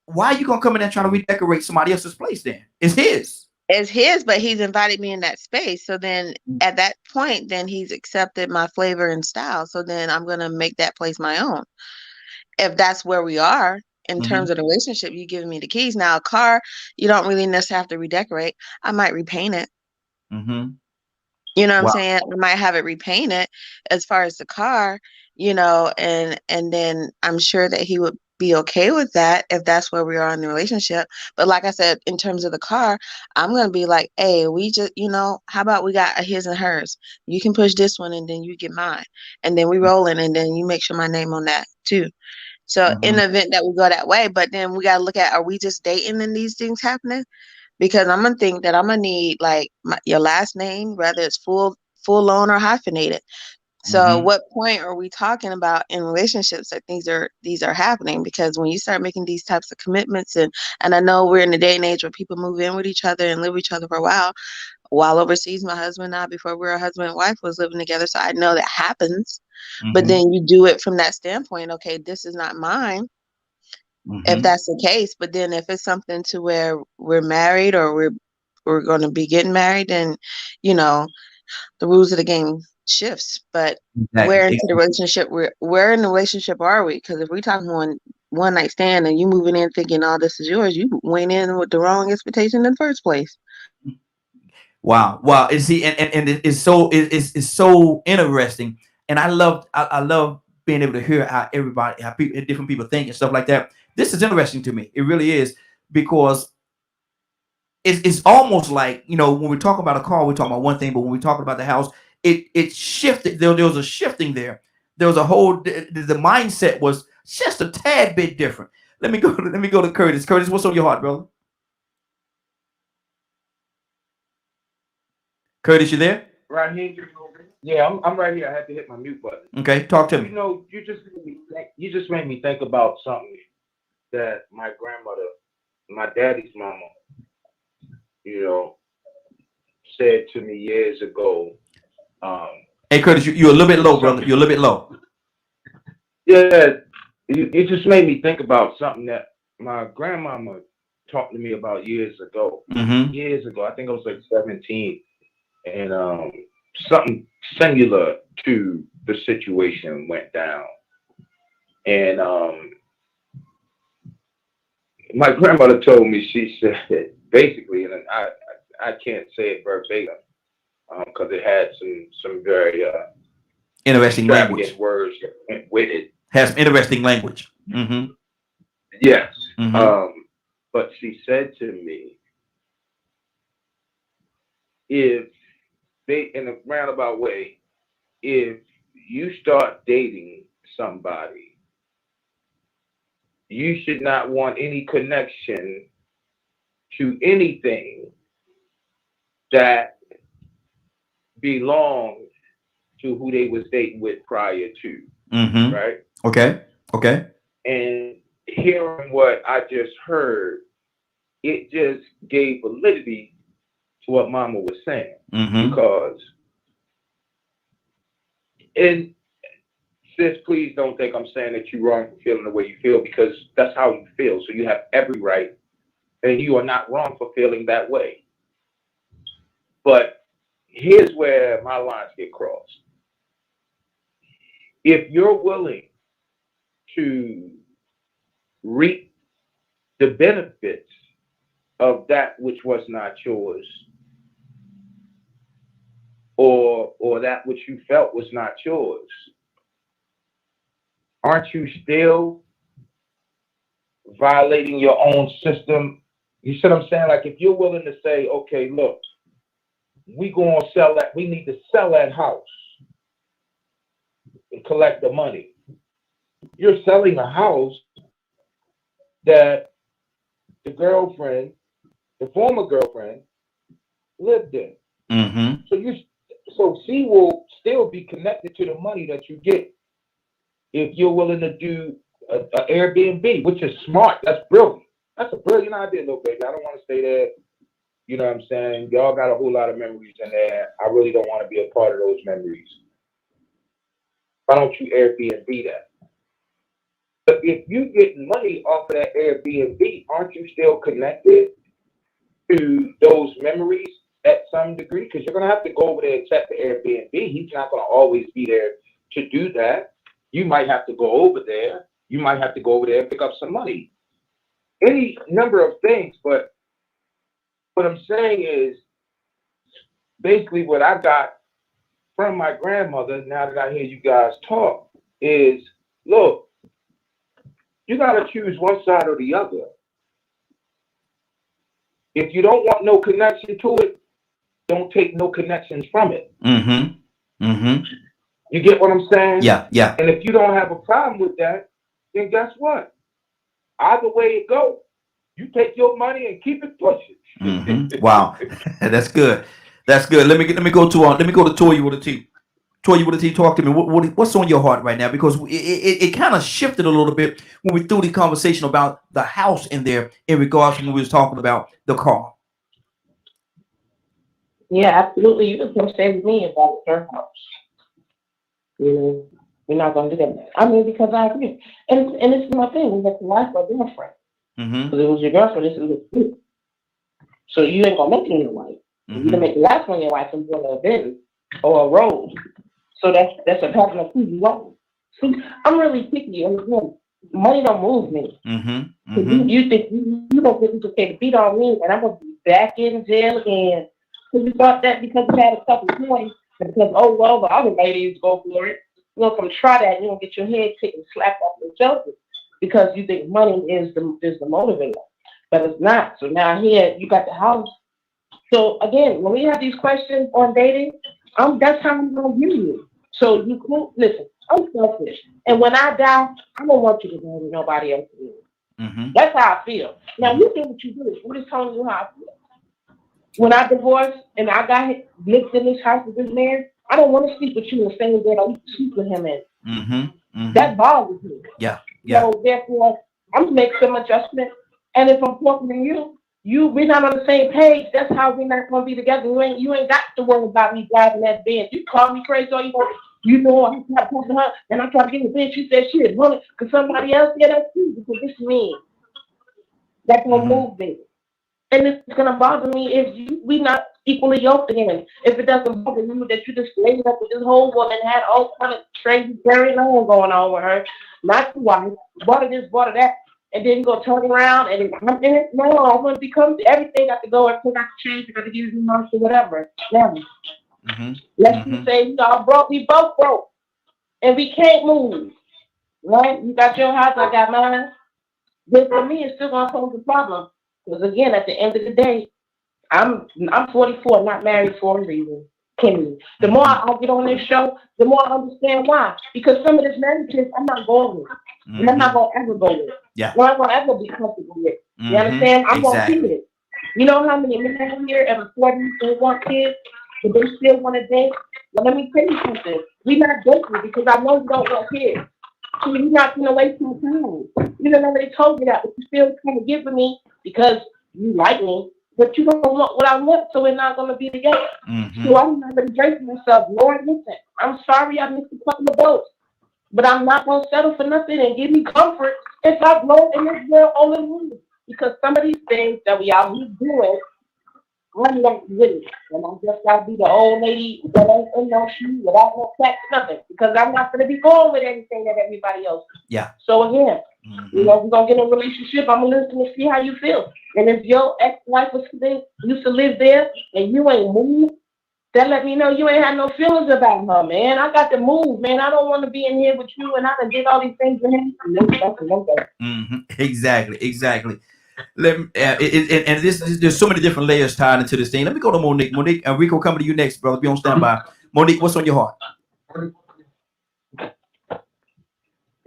Why are you gonna come in and try to redecorate somebody else's place then? It's his. It's his, but he's invited me in that space. So then at that point, then he's accepted my flavor and style. So then I'm gonna make that place my own. If that's where we are in terms of the relationship, you giving me the keys. Now a car, you don't really necessarily have to redecorate. I might repaint it. You know what I'm saying? I might have it repainted as far as the car, you know, and then I'm sure that he would be okay with that if that's where we are in the relationship. But like I said, in terms of the car, I'm going to be like, hey, we just, you know, how about we got a his and hers? You can push this one and then you get mine. And then we roll in, and then you make sure my name on that too. So in the event that we go that way, but then we got to look at, are we just dating and these things happening? Because I'm going to think that I'm going to need like your last name, whether it's full loan or hyphenated. So what point are we talking about in relationships that these are happening? Because when you start making these types of commitments, and I know we're in a day and age where people move in with each other and live with each other for a while overseas. My husband and I, before we were husband and wife, was living together. So I know that happens. But then you do it from that standpoint. Okay, this is not mine. If that's the case. But then if it's something to where we're married, or we're going to be getting married, then, you know, the rules of the game shifts. But where into the relationship, where in the relationship are we? Because if we're talking one night stand and you moving in thinking all this is yours, you went in with the wrong expectation in the first place. Wow. And see, and it's so interesting. And I love being able to hear how different people think and stuff like that. This is interesting to me. It really is, because it's almost like, you know, when we talk about a car, we're talking about one thing, but when we talk about the house, it shifted. There was a shifting there. There was a whole the mindset was just a tad bit different. Let me go to Curtis. Curtis, what's on your heart, brother? Curtis, you there? Right here. Yeah, I'm right here. I had to hit my mute button. Okay, talk to me. You know, you just made me think about something that my grandmother, my daddy's mama, you know, said to me years ago. Hey, Curtis, you're a little bit low, brother. You're a little bit low. Yeah, you just made me think about something that my grandmama talked to me about years ago. Years ago, I think I was like 17. And something similar to the situation went down. And my grandmother told me, she said, basically, and I can't say it verbatim because it had some very interesting language words that went with it. Has some interesting language. Yes. But she said to me, if they, in a roundabout way, if you start dating somebody, you should not want any connection to anything that belongs to who they was dating with prior to, Mm-hmm. right? Okay. Okay. And hearing what I just heard, it just gave validity to what Mama was saying. Mm-hmm. Because, and sis, please don't think I'm saying that you're wrong for feeling the way you feel, because that's how you feel. So you have every right, and you are not wrong for feeling that way. But here's where my lines get crossed. If you're willing to reap the benefits of that which was not yours, or that which you felt was not yours, aren't you still violating your own system? You see what I'm saying? Like, if you're willing to say, okay, look, we gonna sell that, we need to sell that house and collect the money. You're selling a house that the girlfriend, the former girlfriend, lived in. Mm-hmm. So she will still be connected to the money that you get if you're willing to do a Airbnb, which is smart. That's brilliant. That's a brilliant idea, little baby. I don't want to stay there. You know what I'm saying? Y'all got a whole lot of memories in there. I really don't want to be a part of those memories. Why don't you Airbnb that? But if you get money off of that Airbnb, aren't you still connected to those memories at some degree? Because you're going to have to go over there and check the Airbnb. He's not going to always be there to do that. You might have to go over there. You might have to go over there and pick up some money. Any number of things. But what I'm saying is, basically what I got from my grandmother, now that I hear you guys talk, is, look, you got to choose one side or the other. If you don't want no connection to it, don't take no connections from it. Mm-hmm. Mm-hmm. You get what I'm saying? Yeah, yeah. And if you don't have a problem with that, then guess what? Either way it goes, you take your money and keep it pushing. Mm-hmm. Wow, that's good. That's good. Let me go to Toya with a T. Toya with a T, talk to me. What's on your heart right now? Because it kind of shifted a little bit when we threw the conversation about the house in there in regards to when we was talking about the car. Yeah, absolutely. You just gonna stay with me about your house. You know, we're not gonna do that. I mean, because I agree, and this is my thing. We got the wife or girlfriend. Mm-hmm. Because it was your girlfriend. This is you. So you ain't gonna make it your wife. Mm-hmm. You can make the last one your wife and go to a Benz or a Rose. So that's a pattern of who you are. See, I'm really picky, and again, money don't move me. Mm-hmm. Mm-hmm. You think you don't think you can take a beat on me, and I'm gonna be back in jail again. Because you thought that because you had a couple points, and because the other ladies go for it, you're gonna come try that, and you're gonna get your head kicked and slapped off your shoulders because you think money is the motivator, but it's not. So now here you got the house. So again, when we have these questions on dating, that's how I'm gonna view you. So you cool. Listen, I'm selfish, and when I die, I don't want you to go with nobody else. Mm-hmm. That's how I feel. Now you do what you do. What is telling you how I feel? When I divorced and I got lived in this house with this man, I don't want to sleep with you in the same bed I used to sleep with him in. Mm-hmm. Mm-hmm. That bothers me. Yeah. Yeah. So therefore, I'm gonna make some adjustment. And if I'm talking to we're not on the same page. That's how we're not gonna be together. You ain't got to worry about me driving that Benz. You call me crazy all you want. You know I'm trying to talk to her, and I'm trying to get in the Benz. She said she had wanted because somebody else. Yeah, that's true. Because this is me. That's gonna move me. And it's gonna bother me if we not equally yoked again. If it doesn't bother you that you just laid up with this whole woman, had all kind of crazy carrying on going on with her, not the wife, bought her this, bought her that, and then you go turn around and I'm in it. No, I'm gonna become everything. Got to go. Everything got to change. Got to give you months or whatever. Now, let's just say we both broke, and we can't move. Right? You got your house, I got mine. Then for me, it's still gonna pose a problem. Because again, at the end of the day, I'm 44, not married for a reason. Period. The more I get on this show, the more I understand why. Because some of this marriage I'm not going with. And I'm not going to ever go with. Yeah. I'm not going to ever be comfortable with. You understand? I'm going to keep it. You know how many men here at 40 who want kids? but they still want to date. Well, let me tell you something. We're not dating because I know you don't want kids. So you're not going to waste my time. You done already told me that, but you still trying to give me because you like me, but you don't want what I want, so we're not going to be together. So I'm not going to drink myself. Lord, listen, I'm sorry I missed a couple of boats, but I'm not going to settle for nothing and give me comfort if I blow in this girl on the moon. Because some of these things that we out here doing, I'm not with it. And I just got to be the old lady that ain't in no shoes without no sex, nothing. Because I'm not going to be going with anything that everybody else is. Yeah. So again, you know, we're going to get in a relationship. I'm going to listen to see how you feel. And if your ex-wife used to live there and you ain't moved, that let me know you ain't had no feelings about her, man. I got to move, man. I don't want to be in here with you and I done did all these things with him. Exactly. Let me, and there's so many different layers tied into this thing. Let me go to Monique. Monique, and Rico coming to you next, brother. Be on standby. Monique, what's on your heart?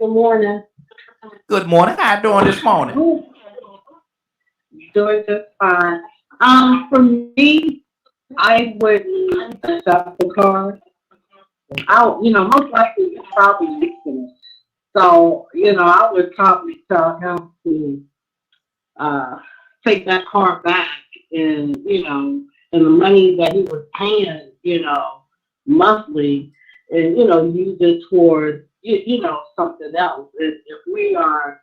Good morning. Good morning. How you doing this morning? Doing just fine. For me, I wouldn't accept the card. Most likely it's probably leaking it. So, I would probably tell him to take that car back and the money that he was paying, monthly and, use it toward, something else. If we are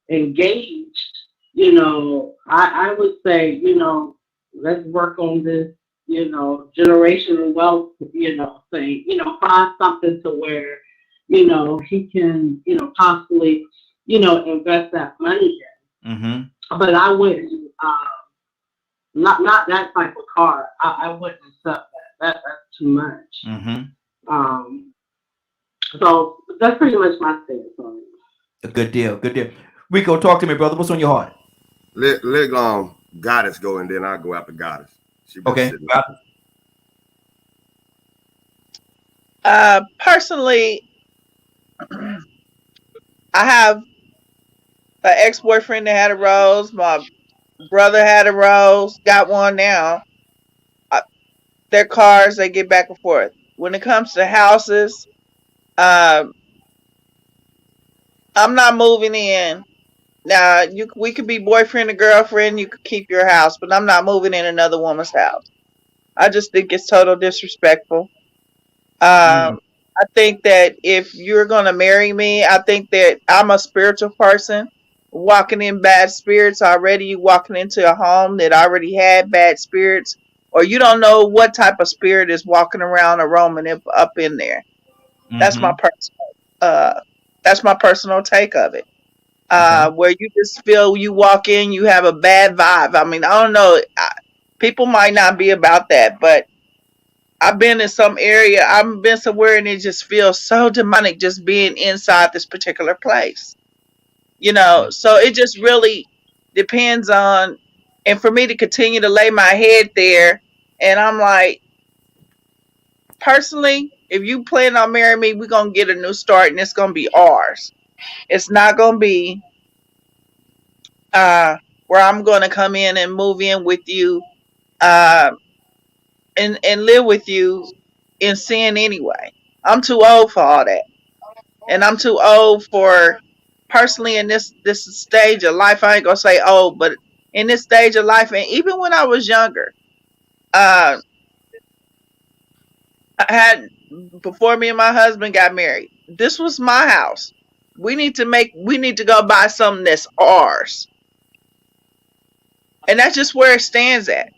engaged, I would say, let's work on this, generational wealth, thing, find something to where, he can, possibly, invest that money in. But I wouldn't, not that type of car. I wouldn't accept that. That's too much. So that's pretty much my stance on it. A good deal. Rico, talk to me, brother. What's on your heart? Let Goddess go, and then I'll go after Goddess. Okay. Personally, I have an ex-boyfriend that had a Rose. My brother had a Rose. Got one now. Their cars, they get back and forth. When it comes to houses, I'm not moving in. Now, we could be boyfriend and girlfriend. You could keep your house, but I'm not moving in another woman's house. I just think it's total disrespectful. I think that if you're going to marry me, I think that I'm a spiritual person. Walking in bad spirits already, you walking into a home that already had bad spirits, or you don't know what type of spirit is walking around or roaming up in there. That's my personal take of it. Where you just feel you walk in, you have a bad vibe. I mean, I don't know. People might not be about that, but I've been in some area. I've been somewhere and it just feels so demonic just being inside this particular place. So it just really depends on, and for me to continue to lay my head there, and I'm like, personally, if you plan on marrying me, we're going to get a new start and it's going to be ours. It's not going to be where I'm going to come in and move in with you and live with you in sin anyway. I'm too old for all that. And I'm too old for, personally, in this stage of life, I ain't going to say old, but in this stage of life, and even when I was younger, I had, before me and my husband got married, this was my house. We need to go buy something that's ours. And that's just where it stands at.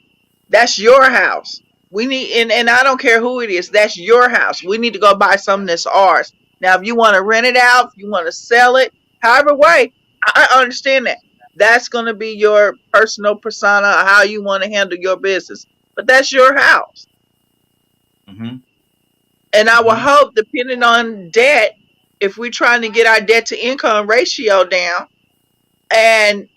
That's your house. We need, and I don't care who it is, that's your house. We need to go buy something that's ours. Now, if you want to rent it out, if you want to sell it, however way, I understand that. That's going to be your personal persona, or how you want to handle your business. But that's your house. And I will hope, depending on debt, if we're trying to get our debt to income ratio down, and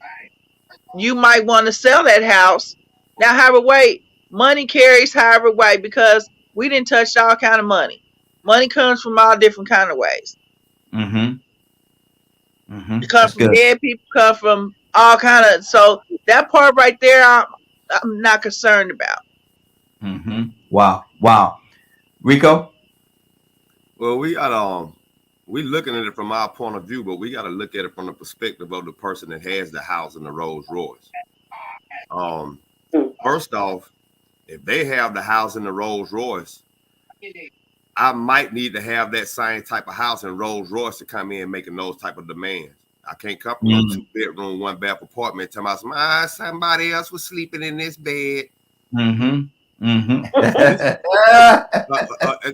you might want to sell that house. Now, however way, money carries however way, because we didn't touch all kind of money. Money comes from all different kind of ways. It comes from dead people, come from all kind of, so that part right there, I'm not concerned about. Wow. Wow. Rico? Well, we looking at it from our point of view, but we got to look at it from the perspective of the person that has the house in the Rolls Royce. First off, if they have the house in the Rolls Royce, I might need to have that same type of house in Rolls Royce to come in making those type of demands. I can't come from a 2-bedroom, 1-bath apartment telling myself, somebody else was sleeping in this bed. And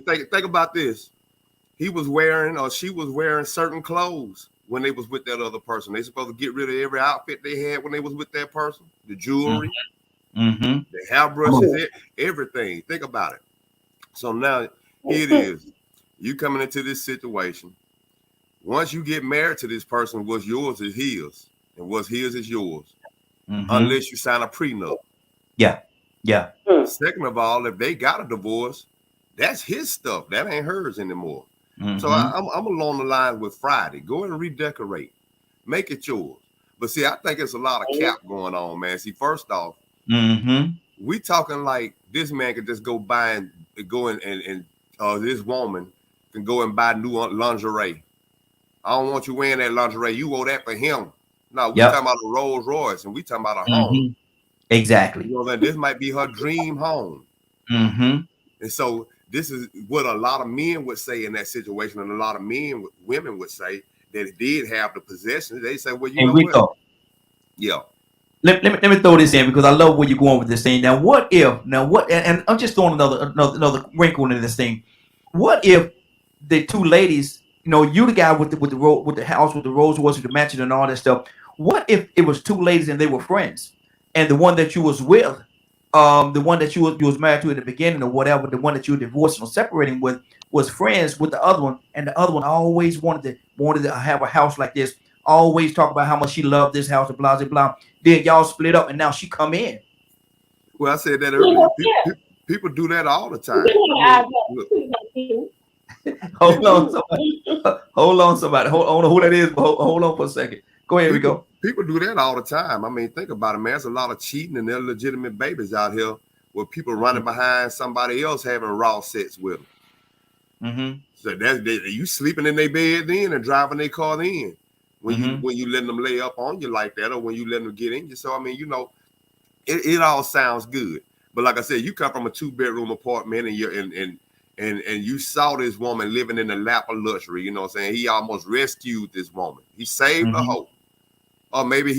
think about this. He was wearing or she was wearing certain clothes when they was with that other person. They supposed to get rid of every outfit they had when they was with that person. The jewelry, the hair brushes, everything. Think about it. So now here it is. You coming into this situation. Once you get married to this person, what's yours is his, and what's his is yours, unless you sign a prenup. Yeah. Second of all, if they got a divorce, that's his stuff. That ain't hers anymore. So I'm along the line with Friday. Go and redecorate, make it yours. But see, I think it's a lot of cap going on, man. See, first off, we talking like this man could just go buy and go and this woman can go and buy new lingerie. I don't want you wearing that lingerie. You owe that for him. No, we talking about a Rolls Royce, and we talking about a home. Exactly. You know, this might be her dream home. And so this is what a lot of men would say in that situation, and a lot of women would say that it did have the possessions. They say, well, you know what? Yeah. Let me throw this in because I love where you're going with this thing. Now, what if? And I'm just throwing another wrinkle into this thing. What if the two ladies, you the guy with the house with the Rolls Royce with the mansion and all that stuff? What if it was two ladies and they were friends, and the one that you was with, the one that you was married to in the beginning or whatever, the one that you were divorcing or separating with was friends with the other one, and the other one always wanted to have a house like this. Always talk about how much she loved this house and blah blah blah. Then y'all split up, and now she come in. Well, I said that earlier. People do that all the time. Hold on, somebody. Hold on, who that is? Hold on for a second. Go ahead, Rico. People do that all the time. I mean, think about it, man. There's a lot of cheating and illegitimate babies out here with people running behind somebody else having raw sex with them. So you sleeping in their bed then and driving their car in when you letting them lay up on you like that, or when you letting them get in you. So I mean, it all sounds good. But like I said, you come from a 2-bedroom apartment and you're and you saw this woman living in the lap of luxury. You know what I'm saying? He almost rescued this woman. He saved the hope. Or maybe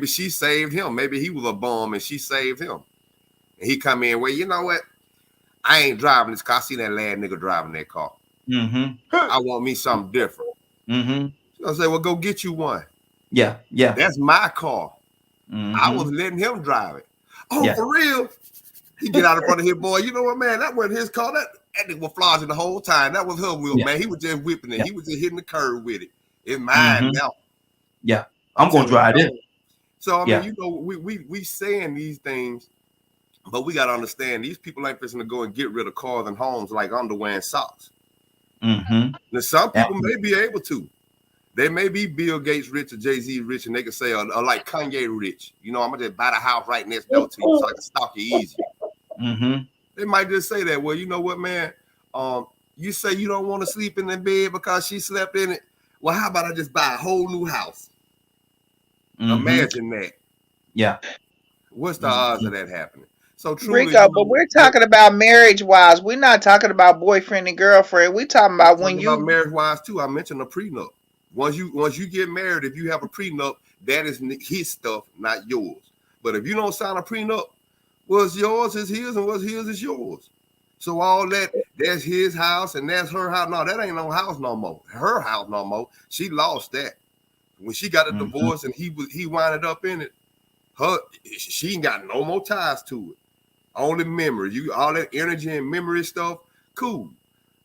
she saved him. Maybe he was a bum and she saved him. And he come in, well, you know what? I ain't driving this car. I see that lad nigga driving that car. I want me something different. So I say, well, go get you one. Yeah. That's my car. I was letting him drive it. Oh, for real? He get out in front of his boy. You know what, man? That wasn't his car. That nigga was flogging the whole time. That was her wheel, man. He was just whipping it. He was just hitting the curb with it. It's mine now. Yeah. I'm gonna drive it. So I mean, we saying these things, but we gotta understand these people ain't fixing to go and get rid of cars and homes like underwear and socks. Now some people may be able to. They may be Bill Gates rich or Jay-Z rich, and they can say, or like Kanye rich. I'm gonna just buy the house right next door to you so I can stalk you easy. They might just say that. Well, you know what, man? You say you don't want to sleep in the bed because she slept in it. Well, how about I just buy a whole new house? Imagine that. Yeah. What's the odds of that happening? So truly, Rico, but we're talking about marriage wise. We're not talking about boyfriend and girlfriend. We're talking about when you marriage wise too. I mentioned a prenup. Once you get married, if you have a prenup, that is his stuff, not yours. But if you don't sign a prenup, what's yours is his, and what's his is yours. So all that's his house and that's her house. No, that ain't no house no more. Her house no more. She lost that. When she got a divorce and he winded up in it, she ain't got no more ties to it. Only memory. All that energy and memory stuff, cool.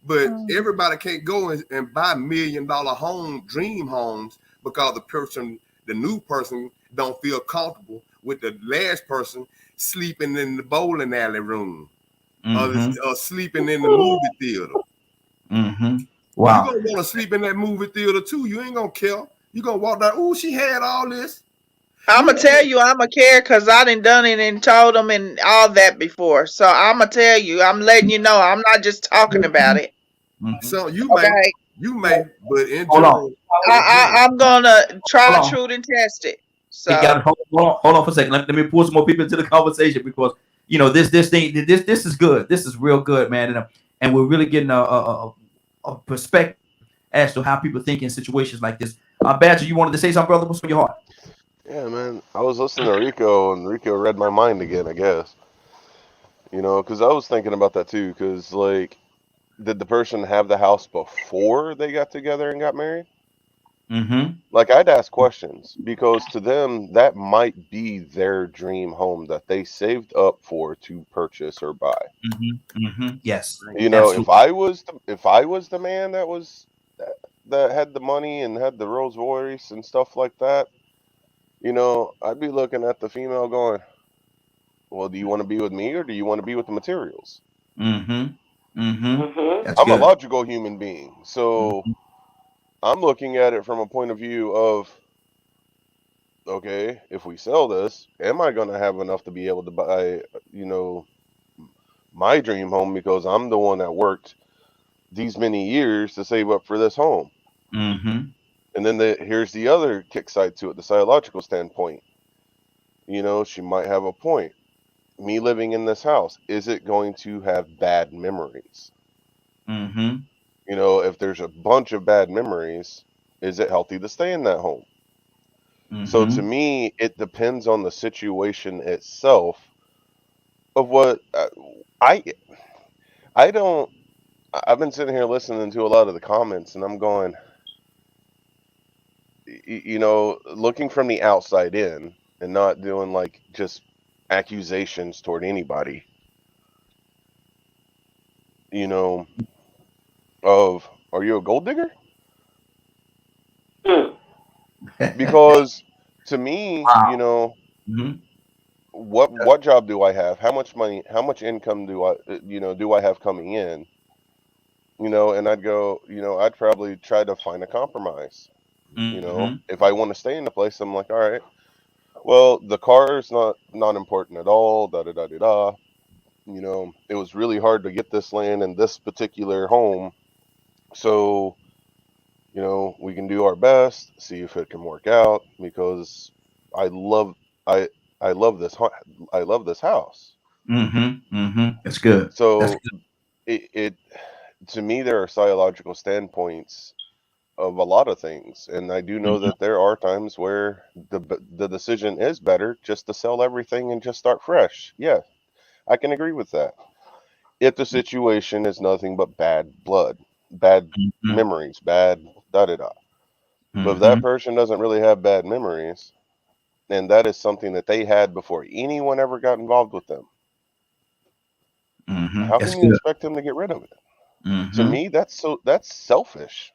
But everybody can't go and buy $1 million dream homes because the new person don't feel comfortable with the last person sleeping in the bowling alley room or sleeping in the movie theater. Wow. You're gonna want to sleep in that movie theater too. You ain't gonna care. You're gonna walk down. Oh, she had all this. I'm gonna tell you, I'm gonna care because I done it and told them and all that before. So I'm gonna tell you, I'm letting you know. I'm not just talking about it. So you Okay. may, but in Hold on. general, I'm gonna try, true, and test it. Hey, So guys, hold on for a second. Let me pull some more people into the conversation because this is good. This is real good, man, and we're really getting a perspective as to how people think in situations like this. Badger, you wanted to say something, brother? What's on your heart? Yeah, man. I was listening to Rico, and Rico read my mind again, I guess. Because I was thinking about that too. Because, like, did the person have the house before they got together and got married? Mm-hmm. Like, I'd ask questions because to them, that might be their dream home that they saved up for to purchase or buy. Mm-hmm. Mm-hmm. Yes. If I was the man that had the money and had the Rolls Royce and stuff like that, I'd be looking at the female going, well, do you want to be with me or do you want to be with the materials? Mm-hmm. Mm-hmm. That's I'm a good. logical human being. So I'm looking at it from a point of view of, okay, if we sell this, am I going to have enough to be able to buy, my dream home because I'm the one that worked these many years to save up for this home? Mm-hmm. And then here's the other kick side to it, the psychological standpoint. She might have a point. Me living in this house, is it going to have bad memories? Mm-hmm. If there's a bunch of bad memories, is it healthy to stay in that home? Mm-hmm. So to me, it depends on the situation itself of what I've been sitting here listening to a lot of the comments and I'm going, looking from the outside in and not doing like just accusations toward anybody, of, are you a gold digger? Because to me, what job do I have? How much money, how much income do I have coming in? And I'd go, I'd probably try to find a compromise. If I want to stay in the place, I'm like, all right, well, the car is not important at all. Da da da da da. It was really hard to get this land and this particular home, so we can do our best, see if it can work out because I love this house. Mm-hmm. Mm-hmm. That's good. So That's good. it to me, there are psychological standpoints of a lot of things, and I do know that there are times where the decision is better just to sell everything and just start fresh. Yeah, I can agree with that. If the situation is nothing but bad blood, bad memories, bad da da da. But if that person doesn't really have bad memories, and that is something that they had before anyone ever got involved with them, how That's can you good. expect them to get rid of it? To me, that's selfish.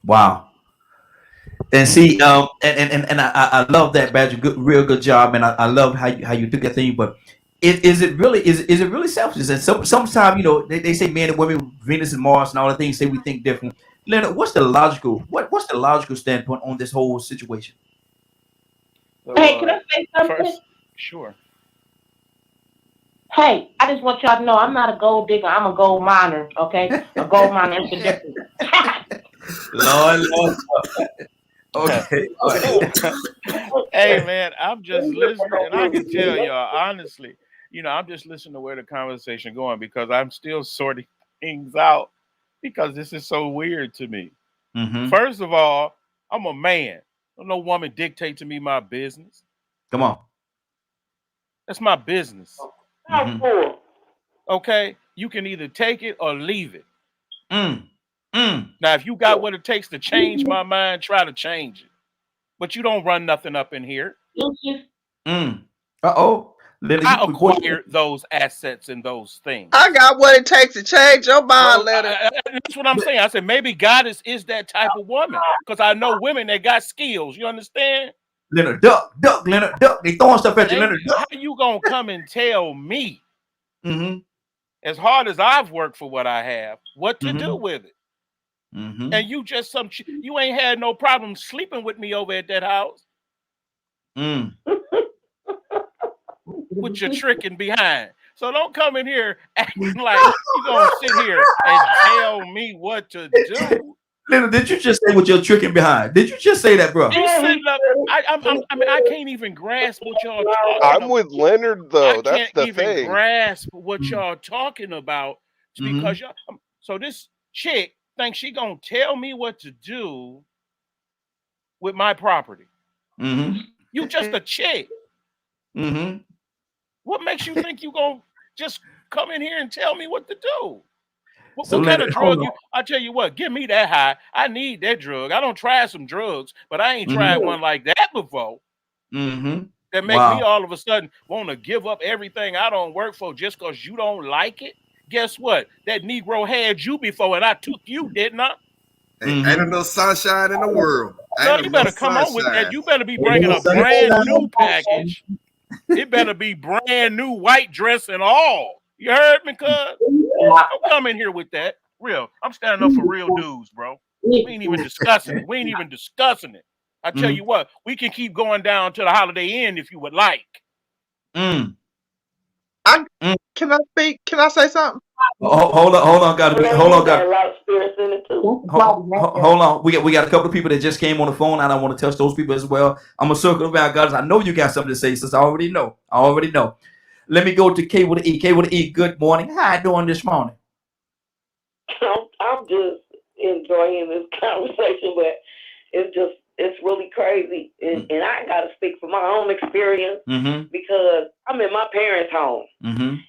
Wow. And see, and I love that, Badger. Good, real good job, and I love how you took that thing. But is it really selfish? And sometimes they say men and women, Venus and Mars, and all the things say we think different. Leonard, what's the logical standpoint on this whole situation? Hey, can I say something? First, sure. Hey, I just want y'all to know I'm not a gold digger. I'm a gold miner. Okay, a gold miner is the difference. Lord. Okay. Hey man, I'm just listening, and I can tell y'all honestly, I'm just listening to where the conversation going because I'm still sorting things out because this is so weird to me. Mm-hmm. First of all, I'm a man. Don't no woman dictate to me my business. Come on. That's my business. Mm-hmm. Okay, you can either take it or leave it. Now, if you got what it takes to change my mind, try to change it. But you don't run nothing up in here. Uh-oh. I acquired those assets and those things. I got what it takes to change your mind, Leonard. That's what I'm saying. I said maybe Goddess is that type of woman because I know women that got skills. You understand? Leonard, duck, Leonard, duck. They throwing stuff at you, Leonard. Duck. How you gonna come and tell me, as hard as I've worked for what I have, what to do with it? And you just you ain't had no problem sleeping with me over at that house. with your tricking behind. So don't come in here acting like you're gonna sit here and tell me what to do. Little, did you just say what you're tricking behind? Did you just say that, bro? You sitting up. I mean, I can't even grasp what y'all talking about. I'm with Leonard though. I That's can't the even thing. grasp what y'all talking about because y'all. So this chick thinks she gonna tell me what to do with my property. You just a chick. What makes you think you gonna just come in here and tell me what to do? What kind of drug? I tell you what, give me that high. I need that drug. I don't try some drugs, but I ain't tried one like that before. That make me all of a sudden want to give up everything I don't work for just because you don't like it. Guess what? That Negro had you before, and I took you, didn't I? Ain't enough sunshine in the world. No, you better come on with that. You better be bringing a brand new package. It better be brand new white dress and all. You heard me, cuz? Don't come in here with that. Real. I'm standing up for real dudes, bro. We ain't even discussing it. I tell you what, we can keep going down to the Holiday Inn if you would like. Can I speak? Can I say something? Hold on, got a lot of spirits in it too. Hold on. We got a couple of people that just came on the phone. I don't want to touch those people as well. I'm gonna circle around, guys. I know you got something to say, since I already know. Let me go to K with an E. K with an E. Good morning. How you doing this morning? I'm just enjoying this conversation, but it's really crazy. And I got to speak from my own experience because I'm in my parents' home. And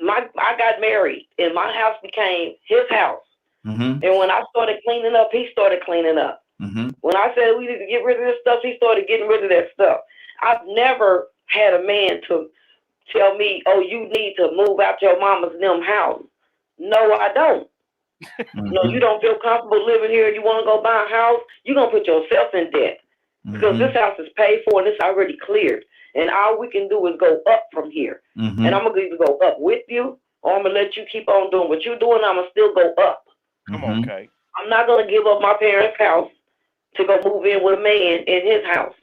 I got married, and my house became his house. And when I started cleaning up, he started cleaning up. When I said we need to get rid of this stuff, he started getting rid of that stuff. I've never had a man to tell me, oh, you need to move out your mama's and them house. No, I don't. No, you don't feel comfortable living here. You want to go buy a house, you're going to put yourself in debt. Because this house is paid for and it's already cleared. And all we can do is go up from here. And I'm going to either go up with you, or I'm going to let you keep on doing what you're doing. I'm going to still go up. Come on, Kay. I'm not going to give up my parents' house to go move in with a man in his house.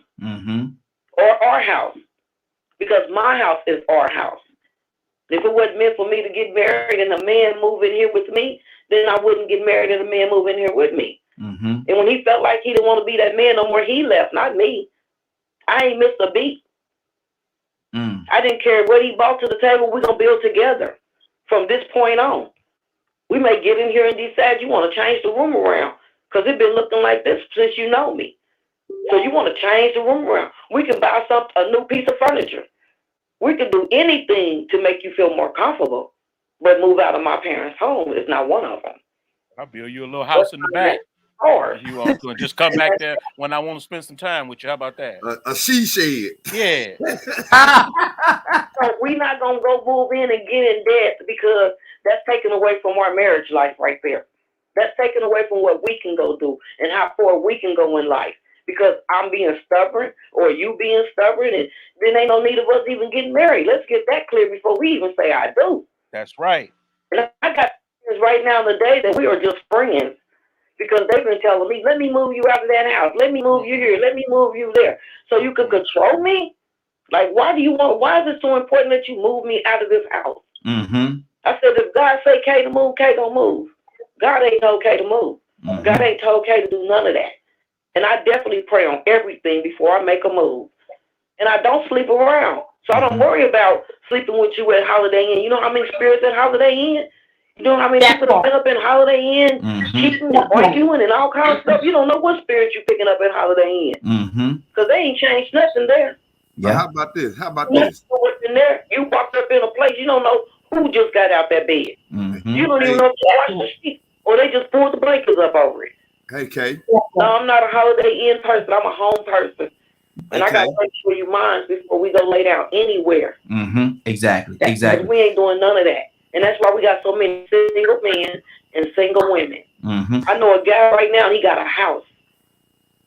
Or our house. Because my house is our house. If it wasn't meant for me to get married and a man move in here with me, then I wouldn't get married and a man move in here with me. And when he felt like he didn't want to be that man no more, he left, not me. I ain't missed a beat. I didn't care what he brought to the table. We're going to build together from this point on. We may get in here and decide you want to change the room around because it's been looking like this since you know me. So you want to change the room around. We can buy a new piece of furniture. We can do anything to make you feel more comfortable, but move out of my parents' home is not one of them. I'll build you a little house in the back. Or you want to just come back there when I want to spend some time with you. How about that? A she shed. Yeah. So we're not going to go move in and get in debt because that's taken away from our marriage life right there. That's taken away from what we can go do and how far we can go in life. Because I'm being stubborn or you being stubborn, and then ain't no need of us even getting married. Let's get that clear before we even say I do. That's right. And I got friends right now today that we are just friends because they've been telling me, let me move you out of that house. Let me move you here. Let me move you there. So you can control me? Like, why is it so important that you move me out of this house? I said, if God say K to move, K don't move. God ain't told K to move. God ain't told K to do none of that. And I definitely pray on everything before I make a move. And I don't sleep around. So I don't worry about sleeping with you at Holiday Inn. You know how many spirits at Holiday Inn? You know how many people have been up in Holiday Inn, cheating and arguing and all kinds of stuff? You don't know what spirit you're picking up at Holiday Inn. Because they ain't changed nothing there. Yeah. How about this? How about You this? know what's in there? You walked up in a place, you don't know who just got out that bed. You don't even know if you washed the sheet or they just pulled the blankets up over it. Hey, Kay. No, I'm not a Holiday Inn person. I'm a home person. And I got to make sure you mind before we go lay down anywhere. Exactly. Because we ain't doing none of that. And that's why we got so many single men and single women. I know a guy right now, he got a house.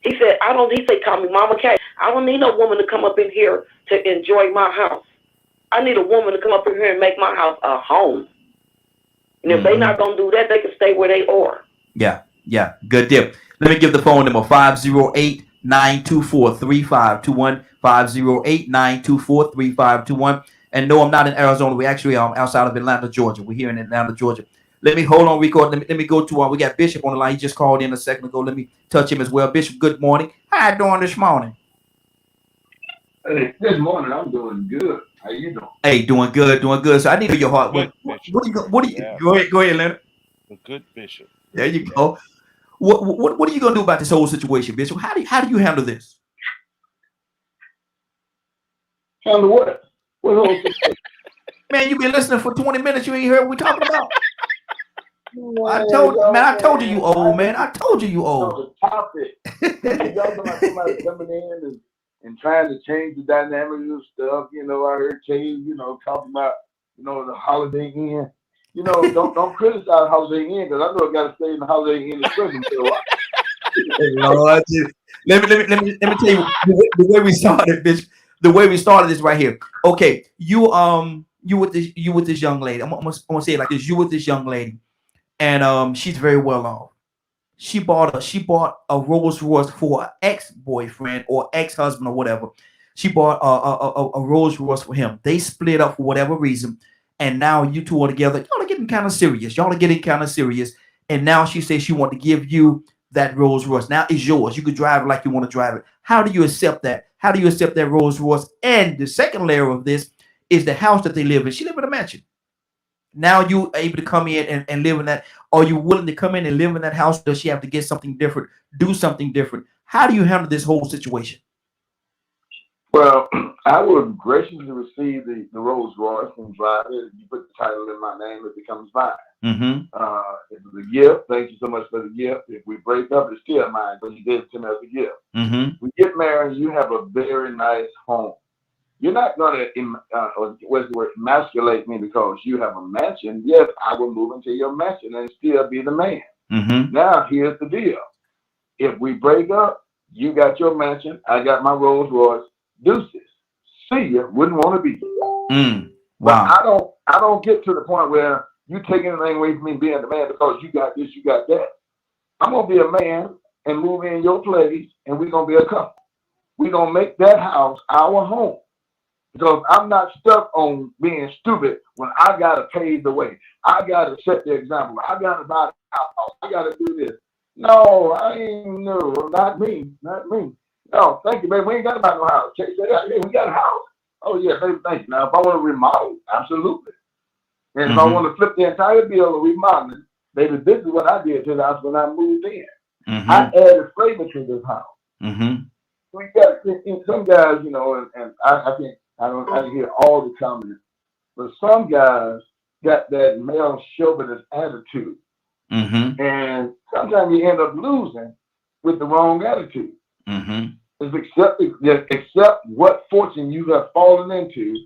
He said, call me Mama K. I don't need no woman to come up in here to enjoy my house. I need a woman to come up in here and make my house a home. And if they not going to do that, they can stay where they are. Yeah. Good deal. Let me give the phone number 508 924-3521, 508-924-3521. And no, I'm not in Arizona. We actually are outside of Atlanta, Georgia. We're here in Atlanta, Georgia. Let me hold on, Rico. Let me go to we got Bishop on the line. He just called in a second ago. Let me touch him as well. Bishop, good morning. How you doing this morning? Hey, good morning. I'm doing good. How you doing? Hey, doing good. So I need to hear your heart. What do you go ahead, Leonard. A good bishop. There you go. What are you gonna do about this whole situation, Bishop? How do you handle this? Handle what? What whole situation? Man, you've been listening for 20 minutes. You ain't heard what we talking about. I told you old, man. I told you old. The topic. Y'all talking about somebody coming in and trying to change the dynamics of stuff. You know, I heard Kay, talking about, the Holiday Inn. Don't criticize Holiday Inn, because I know I got to stay in the Holiday Inn in prison for a while. Lord, let me tell you the way we started, bitch. The way we started is right here. Okay, you with this young lady. I'm gonna say it like this. You with this young lady, and she's very well off. She bought a Rolls Royce for an ex-boyfriend or ex-husband or whatever. She bought a Rolls Royce for him. They split up for whatever reason, and now you two are together. Y'all are getting kind of serious. And now she says she wants to give you that Rolls Royce. Now it's yours. You could drive it like you want to drive it. How do you accept that? How do you accept that Rolls Royce? And the second layer of this is the house that they live in. She live in a mansion. Now you able to come in and live in that. Are you willing to come in and live in that house? Does she have to get something different, do something different? How do you handle this whole situation? Well, I would graciously receive the Rolls Royce and drive it. You put the title in my name, it becomes mine. Mm-hmm. It was a gift. Thank you so much for the gift. If we break up, it's still mine, but you gave it to me as a gift. Mm-hmm. We get married, you have a very nice home. You're not going to emasculate me because you have a mansion. Yes, I will move into your mansion and still be the man. Mm-hmm. Now, here's the deal. If we break up, you got your mansion, I got my Rolls Royce. Deuces. See you. Wouldn't want to be here. Wow. But I don't get to the point where you take anything away from me being the man because you got this, you got that. I'm going to be a man and move in your place, and we're going to be a couple. We're going to make that house our home. Because I'm not stuck on being stupid when I got to pave the way. I got to set the example. I got to buy the house. I got to do this. No, not me. No, thank you, baby. We ain't got to buy no house. Hey, we got a house. Oh, yeah, baby, thank you. Now, if I want to remodel, absolutely. And if I want to flip the entire bill or remodeling, baby, this is what I did to the house when I moved in. Mm-hmm. I added flavor to this house. Mm-hmm. We got some guys, and I think I hear all the comments, but some guys got that male chauvinist attitude. Mm-hmm. And sometimes you end up losing with the wrong attitude. Mm-hmm. Accept what fortune you have fallen into,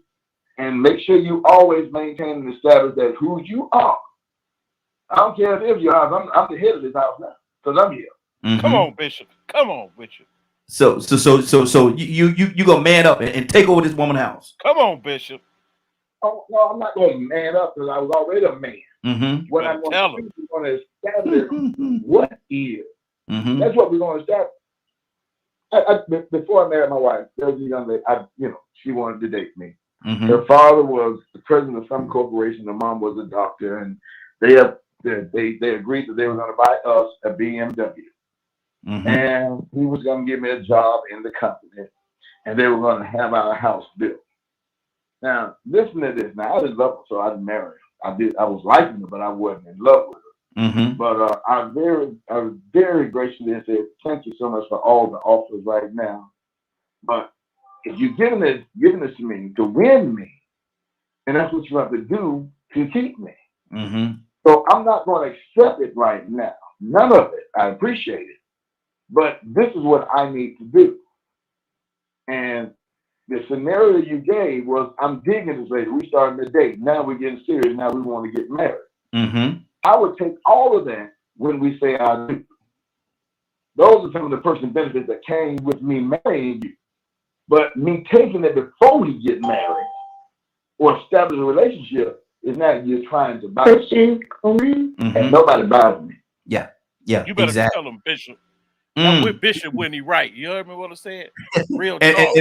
and make sure you always maintain and establish that who you are. I don't care if it's your house. I'm the head of this house now because I'm here. Mm-hmm. Come on, Bishop. So you gonna man up and take over this woman's house? Come on, Bishop. Oh no, I'm not going to man up because I was already a man. Mm-hmm. What I'm going to do is going to establish what is. Mm-hmm. That's what we're going to establish. Before I married my wife, there was a young lady. She wanted to date me. Mm-hmm. Her father was the president of some corporation. Her mom was a doctor, and they agreed that they were going to buy us a BMW. Mm-hmm. And he was going to give me a job in the company, and they were going to have our house built. Now, listen to this. Now, I didn't love her, so I didn't marry her. I was liking her, but I wasn't in love with her. Mm-hmm. But I was very graciously and said, thank you so much for all the offers right now. But if you're giving this to me to win me, and that's what you have to do to keep me. Mm-hmm. So I'm not going to accept it right now. None of it. I appreciate it. But this is what I need to do. And the scenario you gave was, I'm digging this lady. We started the date. Now we're getting serious. Now we want to get married. Mm-hmm. I would take all of that when we say I do. Those are some of the personal benefits that came with me marrying you. But me taking it before we get married or establish a relationship is not you're trying to buy me. Mm-hmm. And nobody buys me. Yeah, You better exactly. tell him, Bishop. I'm with Bishop when he right. You heard me what I said? Real talk.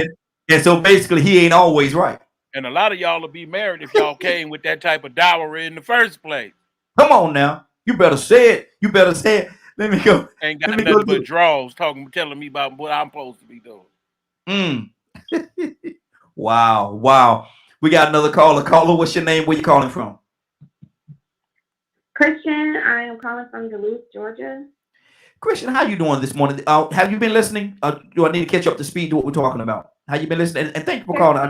And so basically, he ain't always right. And a lot of y'all will be married if y'all came with that type of dowry in the first place. Come on now. You better say it. You better say it. Let me go. Ain't got nothing but draws telling me about what I'm supposed to be doing. Wow. Wow. We got another caller. Caller, what's your name? Where you calling from? Christian, I am calling from Duluth, Georgia. Christian, how you doing this morning? Have you been listening? Do I need to catch up to speed to what we're talking about? How you been listening? And thank you for calling. I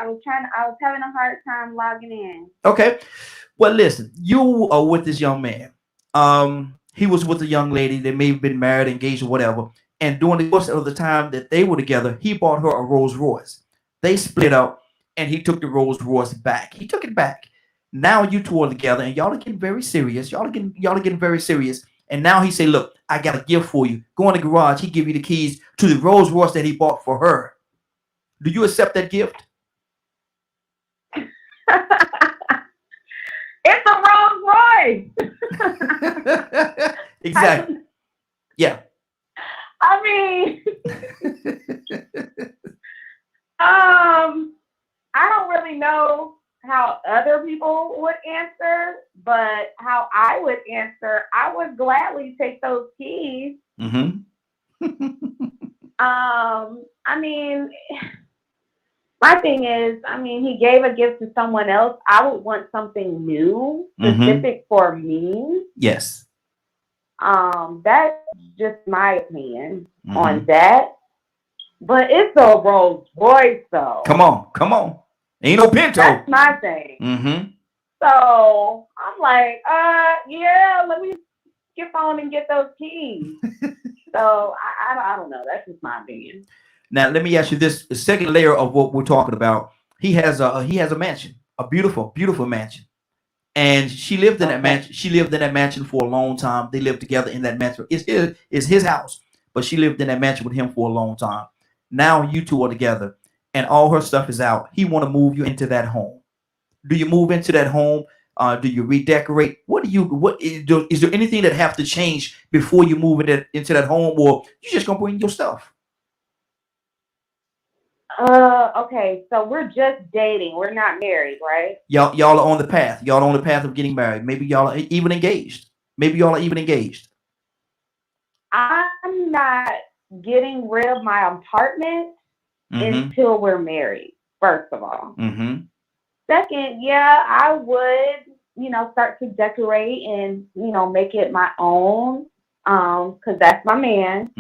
was having a hard time logging in. Okay. Well, listen, you are with this young man. He was with a young lady. They may have been married, engaged, or whatever. And during the course of the time that they were together, he bought her a Rolls Royce. They split up, and he took the Rolls Royce back. He took it back. Now you two are together, and y'all are getting very serious. Y'all are getting very serious. And now he say, "Look, I got a gift for you. Go in the garage. He give you the keys to the Rolls Royce that he bought for her. Do you accept that gift?" It's a Rolls Royce. Exactly. Yeah. I mean, I don't really know how other people would answer, but how I would answer, I would gladly take those keys. I mean, my thing is, he gave a gift to someone else. I would want something new, specific for me. Yes. That's just my opinion on that. But it's a Rolls Royce, though. Come on. Ain't no Pinto. That's my thing. So I'm like, yeah, let me skip on and get those keys. So I don't know. That's just my opinion. Now let me ask you this: the second layer of what we're talking about. He has a mansion, a beautiful, beautiful mansion, and she lived in that mansion. She lived in that mansion for a long time. They lived together in that mansion. It's his house, but she lived in that mansion with him for a long time. Now you two are together, and all her stuff is out. He want to move you into that home. Do you move into that home? Do you redecorate? Is there anything that have to change before you move into that home, or you just gonna bring your stuff? Okay, so we're just dating. We're not married, right? Y'all are on the path. Y'all are on the path of getting married. Maybe y'all are even engaged. I'm not getting rid of my apartment until we're married, first of all. Second, yeah, I would, start to decorate and, make it my own, because that's my man.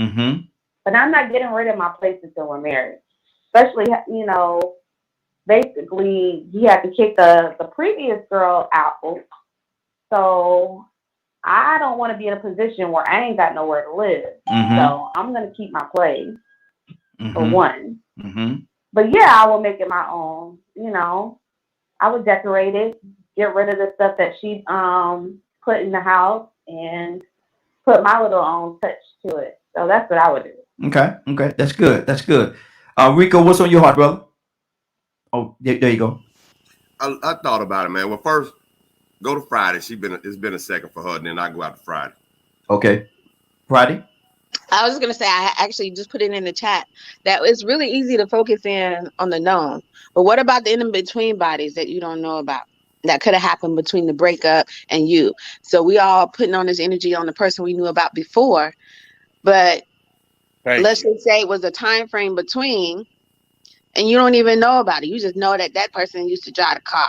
But I'm not getting rid of my place until we're married. Especially, basically, he had to kick the previous girl out. So I don't want to be in a position where I ain't got nowhere to live. So I'm going to keep my place, for one. But yeah, I will make it my own, I would decorate it, get rid of the stuff that she put in the house, and put my little own touch to it. So that's what I would do. Okay. That's good. Rico, what's on your heart, brother? Oh, there you go. I thought about it, man. Well, first, go to Friday. It's been a second for her, and then I go out to Friday. Okay. Friday? I was going to say, I actually just put it in the chat that it's really easy to focus in on the known. But what about the in-between bodies that you don't know about? That could have happened between the breakup and you. So we all putting on this energy on the person we knew about before. But let's just say it was a time frame between, and you don't even know about it. You just know that that person used to drive a car.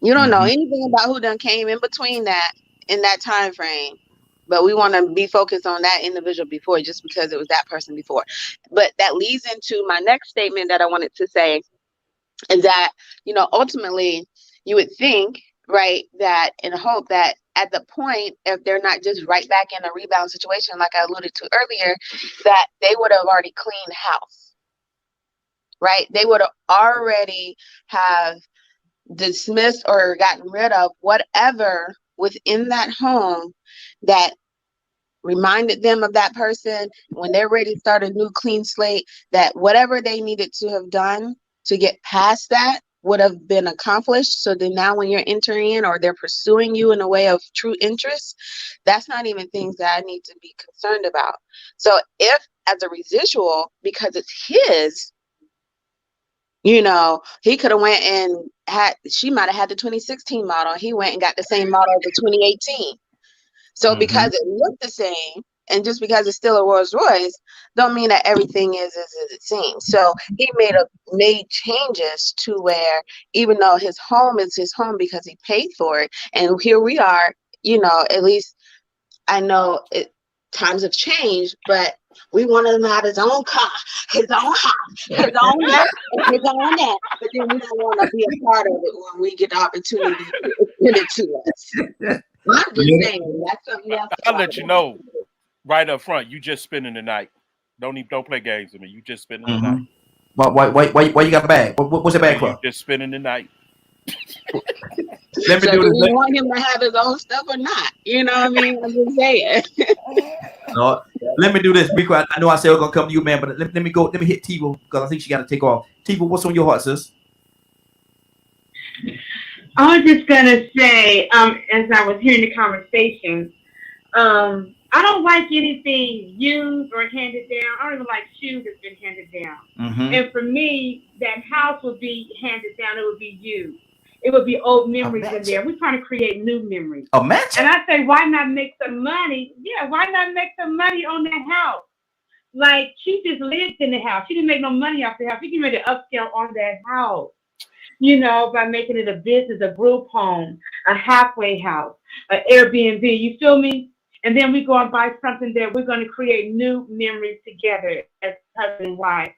You don't know anything about who done came in between that in that time frame. But we want to be focused on that individual before, just because it was that person before. But that leads into my next statement that I wanted to say, is that, ultimately you would think, right, that and hope that at the point, if they're not just right back in a rebound situation, like I alluded to earlier, that they would have already cleaned house, right? They would have already have dismissed or gotten rid of whatever within that home that reminded them of that person. When they're ready to start a new clean slate, that whatever they needed to have done to get past that, would have been accomplished. So then now when you're entering in or they're pursuing you in a way of true interest, that's not even things that I need to be concerned about. So if as a residual, because it's his, you know, he could have went and she might have had the 2016 model. He went and got the same model as the 2018. So because it looked the same, and just because it's still a Rolls Royce, don't mean that everything is as it seems. So he made changes to where even though his home is his home because he paid for it, and here we are, you know, at least I know times have changed, but we wanted him to have his own car, his own house, his own this, his own that. But then we don't want to be a part of it when we get the opportunity to extend it to us. I'm just saying that's something else. I'll let you know right up front. You just spending the night. Don't play games with me. You just spending the night. Why you got a bag? What's the bag for? You just spending the night. Let me so do do this. you want him to have his own stuff or not? You know what I mean? I'm just saying. No, let me do this. I know I said I was gonna come to you, man, but let me go. Let me hit Tivo because I think she got to take off. Tivo, what's on your heart, sis? I was just gonna say, as I was hearing the conversation, I don't like anything used or handed down. I don't even like shoes that's been handed down. And for me, that house would be handed down. It would be used. It would be old memories in there. We're trying to create new memories. Imagine. And I say, why not make some money? Yeah, why not make some money on that house? Like, she just lived in the house. She didn't make no money off the house. She can make an upscale on that house. You know, by making it a business, a group home, a halfway house, an Airbnb. You feel me? And then we go and buy something that we're going to create new memories together as husband and wife.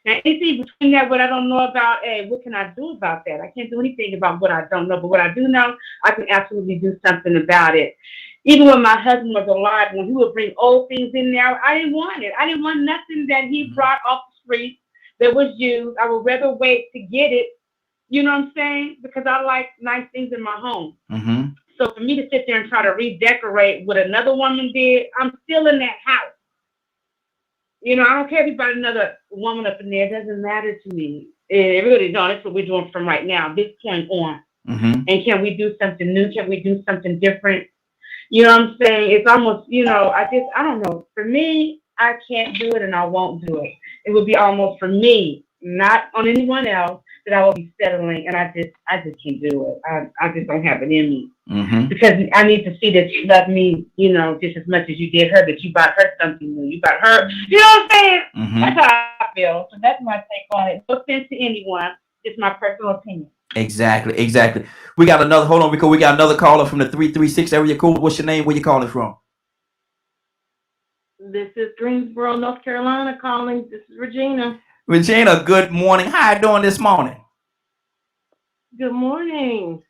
Now, anything between that, what I don't know about, hey, what can I do about that? I can't do anything about what I don't know, but what I do know, I can absolutely do something about it. Even when my husband was alive, when he would bring old things in there, I didn't want it. I didn't want nothing that he brought off the street that was used. I would rather wait to get it. You know what I'm saying? Because I like nice things in my home. So for me to sit there and try to redecorate what another woman did, I'm still in that house. You know, I don't care if you brought another woman up in there. It doesn't matter to me. It really don't. That's what we're doing from right now, this point on. And can we do something new? Can we do something different? You know what I'm saying? It's almost, you know, I don't know. For me, I can't do it and I won't do it. It would be almost for me, not on anyone else, that I will be settling, and I just can't do it. I just don't have it in me. Because I need to see that you love me, you know, just as much as you did her, that you bought her something new. You bought her, you know what I'm saying? That's how I feel. So that's my take on it. No offense to anyone. It's my personal opinion. Exactly. We got another, hold on, Rico. We got another caller from the 336 area code. What's your name? Where you calling from? This is Greensboro, North Carolina calling. This is Regina. Regina, good morning. How you doing this morning? Good morning.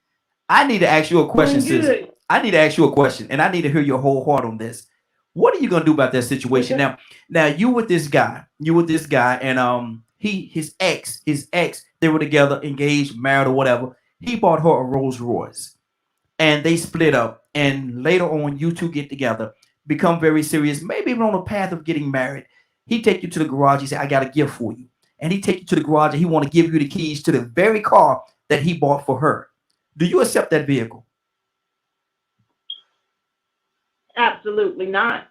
I need to ask you a question, sis. I need to ask you a question, and I need to hear your whole heart on this. What are you gonna do about that situation? Now you with this guy, and his ex, they were together, engaged, married, or whatever. He bought her a Rolls Royce, and they split up. And later on, you two get together, become very serious, maybe even on the path of getting married. He take you to the garage. He said, "I got a gift for you," and he take you to the garage, and he want to give you the keys to the very car that he bought for her. Do you accept that vehicle? Absolutely not.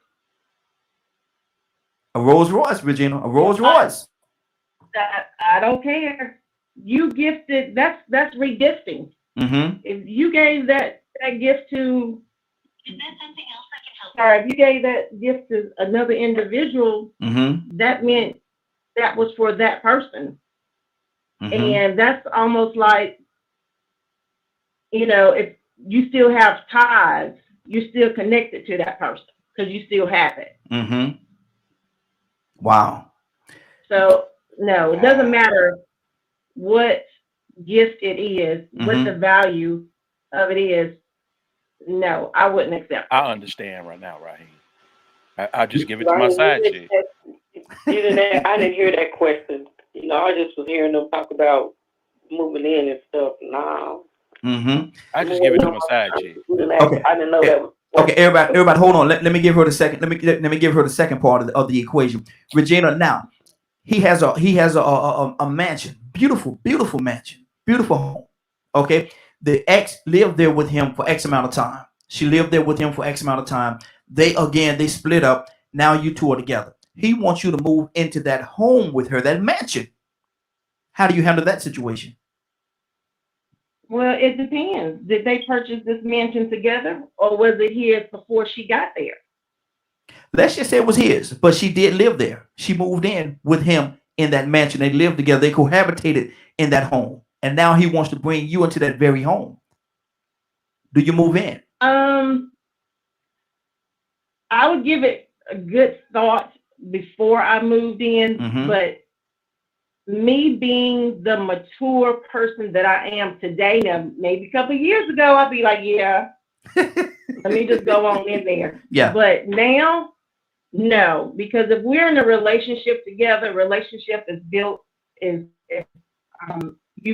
A Rolls Royce, Regina, a Rolls Royce. I don't care. You gifted, that's regifting. If you gave that gift to, is there something else I can help? Sorry, if you gave that gift to another individual, that meant that was for that person. And that's almost like, you know, if you still have ties, you're still connected to that person because you still have it. Wow. So no, it doesn't matter what gift it is, what the value of it is. No, I wouldn't accept it. I understand right now, Raheem. I just give it to my side chick. I didn't hear that question. You know, I just was hearing them talk about moving in and stuff. No. I just give it to my side chick. Okay. I didn't know that was. Okay, everybody, hold on. Let me give her the second. Let me give her the second part of the equation. Regina, now he has a mansion, beautiful mansion, beautiful home. Okay, the ex lived there with him for X amount of time. She lived there with him for X amount of time. They split up. Now you two are together. He wants you to move into that home with her, that mansion. How do you handle that situation? Well, it depends. Did they purchase this mansion together, or was it his before she got there? Let's just say it was his, but she did live there. She moved in with him in that mansion. They lived together. They cohabitated in that home. And now he wants to bring you into that very home. Do you move in? I would give it a good thought before I moved in, but me being the mature person that I am today, now maybe a couple of years ago, I'd be like, yeah, let me just go on in there. Yeah. But now, no, because if we're in a relationship together, relationship is built, you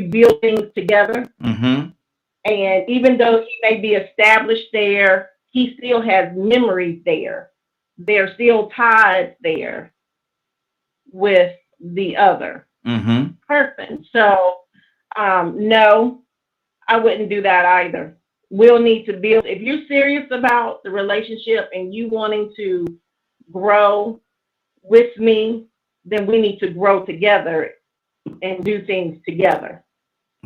build things together. And even though he may be established there, he still has memories there. There are still ties there with the other person. So, no, I wouldn't do that either. We'll need to build, if you're serious about the relationship and you wanting to grow with me, then we need to grow together and do things together.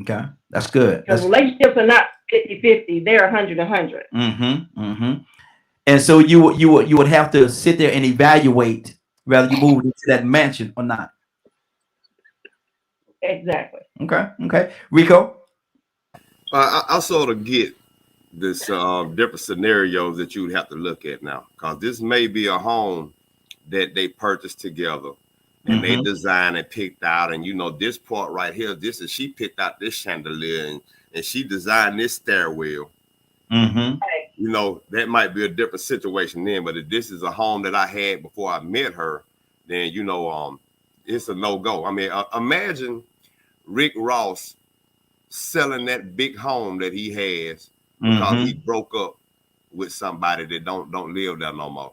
Okay, that's good. Because relationships are not 50-50; they're 100-100. And so you would have to sit there and evaluate whether you move into that mansion or not. Exactly. Okay. Rico? I sort of get this different scenarios that you would have to look at now, because this may be a home that they purchased together and they designed and picked out, and this part right here, this is, she picked out this chandelier and she designed this stairwell. That might be a different situation then, but if this is a home that I had before I met her, then it's a no-go. I mean, imagine Rick Ross selling that big home that he has because he broke up with somebody that don't live there no more.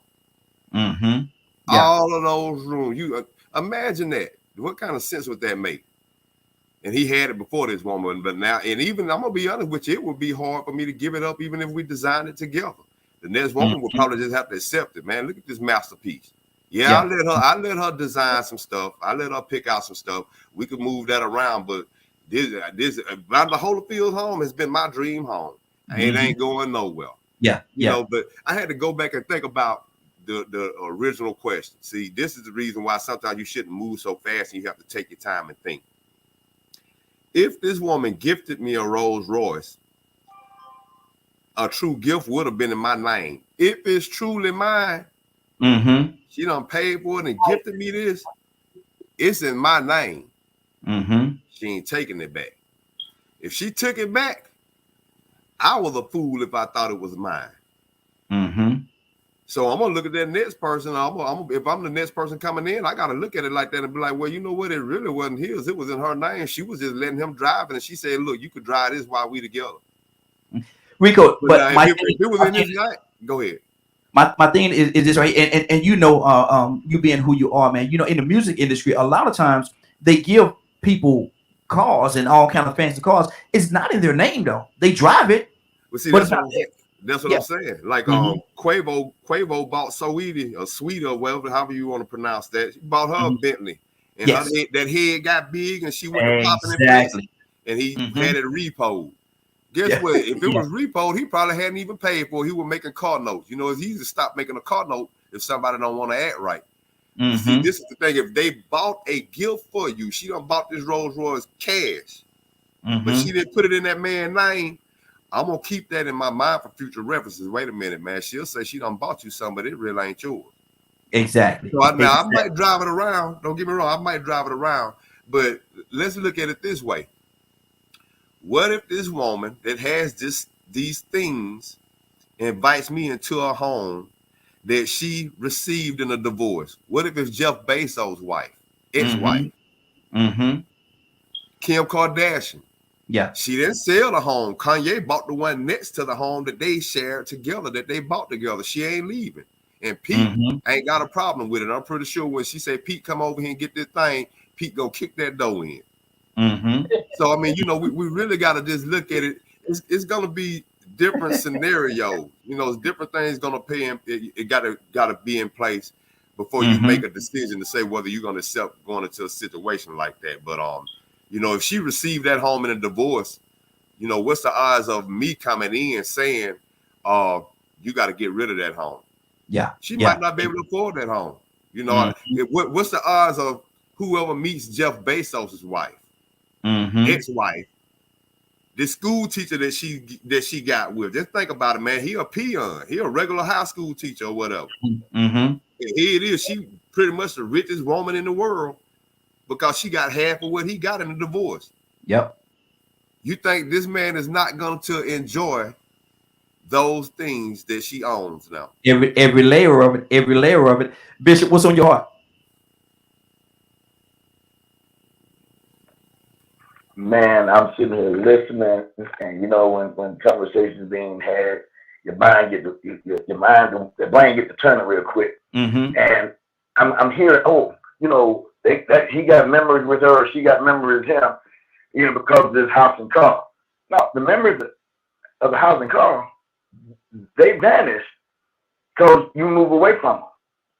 All of those rooms, you imagine that. What kind of sense would that make? And he had it before this woman, but now, and even I'm gonna be honest with you, it would be hard for me to give it up, even if we designed it together. The next woman would probably just have to accept it. Man, look at this masterpiece. I let her design some stuff. I let her pick out some stuff. We could move that around, but this the Holyfield home has been my dream home. It ain't going nowhere. But I had to go back and think about the original question. See, this is the reason why sometimes you shouldn't move so fast and you have to take your time and think. If this woman gifted me a Rolls Royce, a true gift would have been in my name. If it's truly mine, she done paid for it and gifted me this, it's in my name. She ain't taking it back. If she took it back, I was a fool if I thought it was mine. So I'm gonna look at that next person. If I'm the next person coming in, I gotta look at it like that and be like, well, you know what? It really wasn't his. It was in her name. She was just letting him drive, and she said, "Look, you could drive this while we together." Rico, but if it was in his night, go ahead. My thing is this right, and you being who you are, man. In the music industry, a lot of times they give people cars and all kind of fancy cars. It's not in their name though. They drive it, well, see, but it's not there. That's what I'm saying. Like Quavo bought Sweetie or whatever, however you want to pronounce that. He bought her a Bentley, and that head got big, and she went popping in place, and he had it repoed. Guess what? If it was repoed, he probably hadn't even paid for it. He was making car notes. It's easy to stop making a car note if somebody don't want to act right. See, this is the thing. If they bought a gift for you, she done bought this Rolls Royce cash, but she didn't put it in that man's name. I'm gonna keep that in my mind for future references. Wait a minute, man. She'll say she done bought you something, but it really ain't yours. Exactly. So I might drive it around. Don't get me wrong, I might drive it around. But let's look at it this way. What if this woman that has these things invites me into her home that she received in a divorce? What if it's Jeff Bezos' wife, ex-wife? Kim Kardashian. Yeah. She didn't sell the home. Kanye bought the one next to the home that they shared together, that they bought together. She ain't leaving. And Pete ain't got a problem with it. I'm pretty sure when she said, Pete, come over here and get this thing, Pete gonna kick that door in. So I mean, you know, we really got to just look at it. It's gonna be different scenarios. You know, different things gonna pay in. It gotta be in place before you make a decision to say whether you're gonna accept going into a situation like that. But you know, if she received that home in a divorce, you know, what's the odds of me coming in saying, you got to get rid of that home? Yeah, she might not be able to afford that home. You know, what's the odds of whoever meets Jeff Bezos' wife, ex-wife, the school teacher that she got with? Just think about it, man. He a peon. He a regular high school teacher or whatever. And here it is. She pretty much the richest woman in the world because she got half of what he got in the divorce. Yep. You think this man is not going to enjoy those things that she owns now? Every layer of it. Bishop, what's on your heart? Man, I'm sitting here listening, and you know, when conversations being had, the brain gets to turning real quick. And I'm hearing, you know, that he got memories with her, or she got memories with him, you know, because of this house and car. Now, the memories of the house and car, they vanish because you move away from them.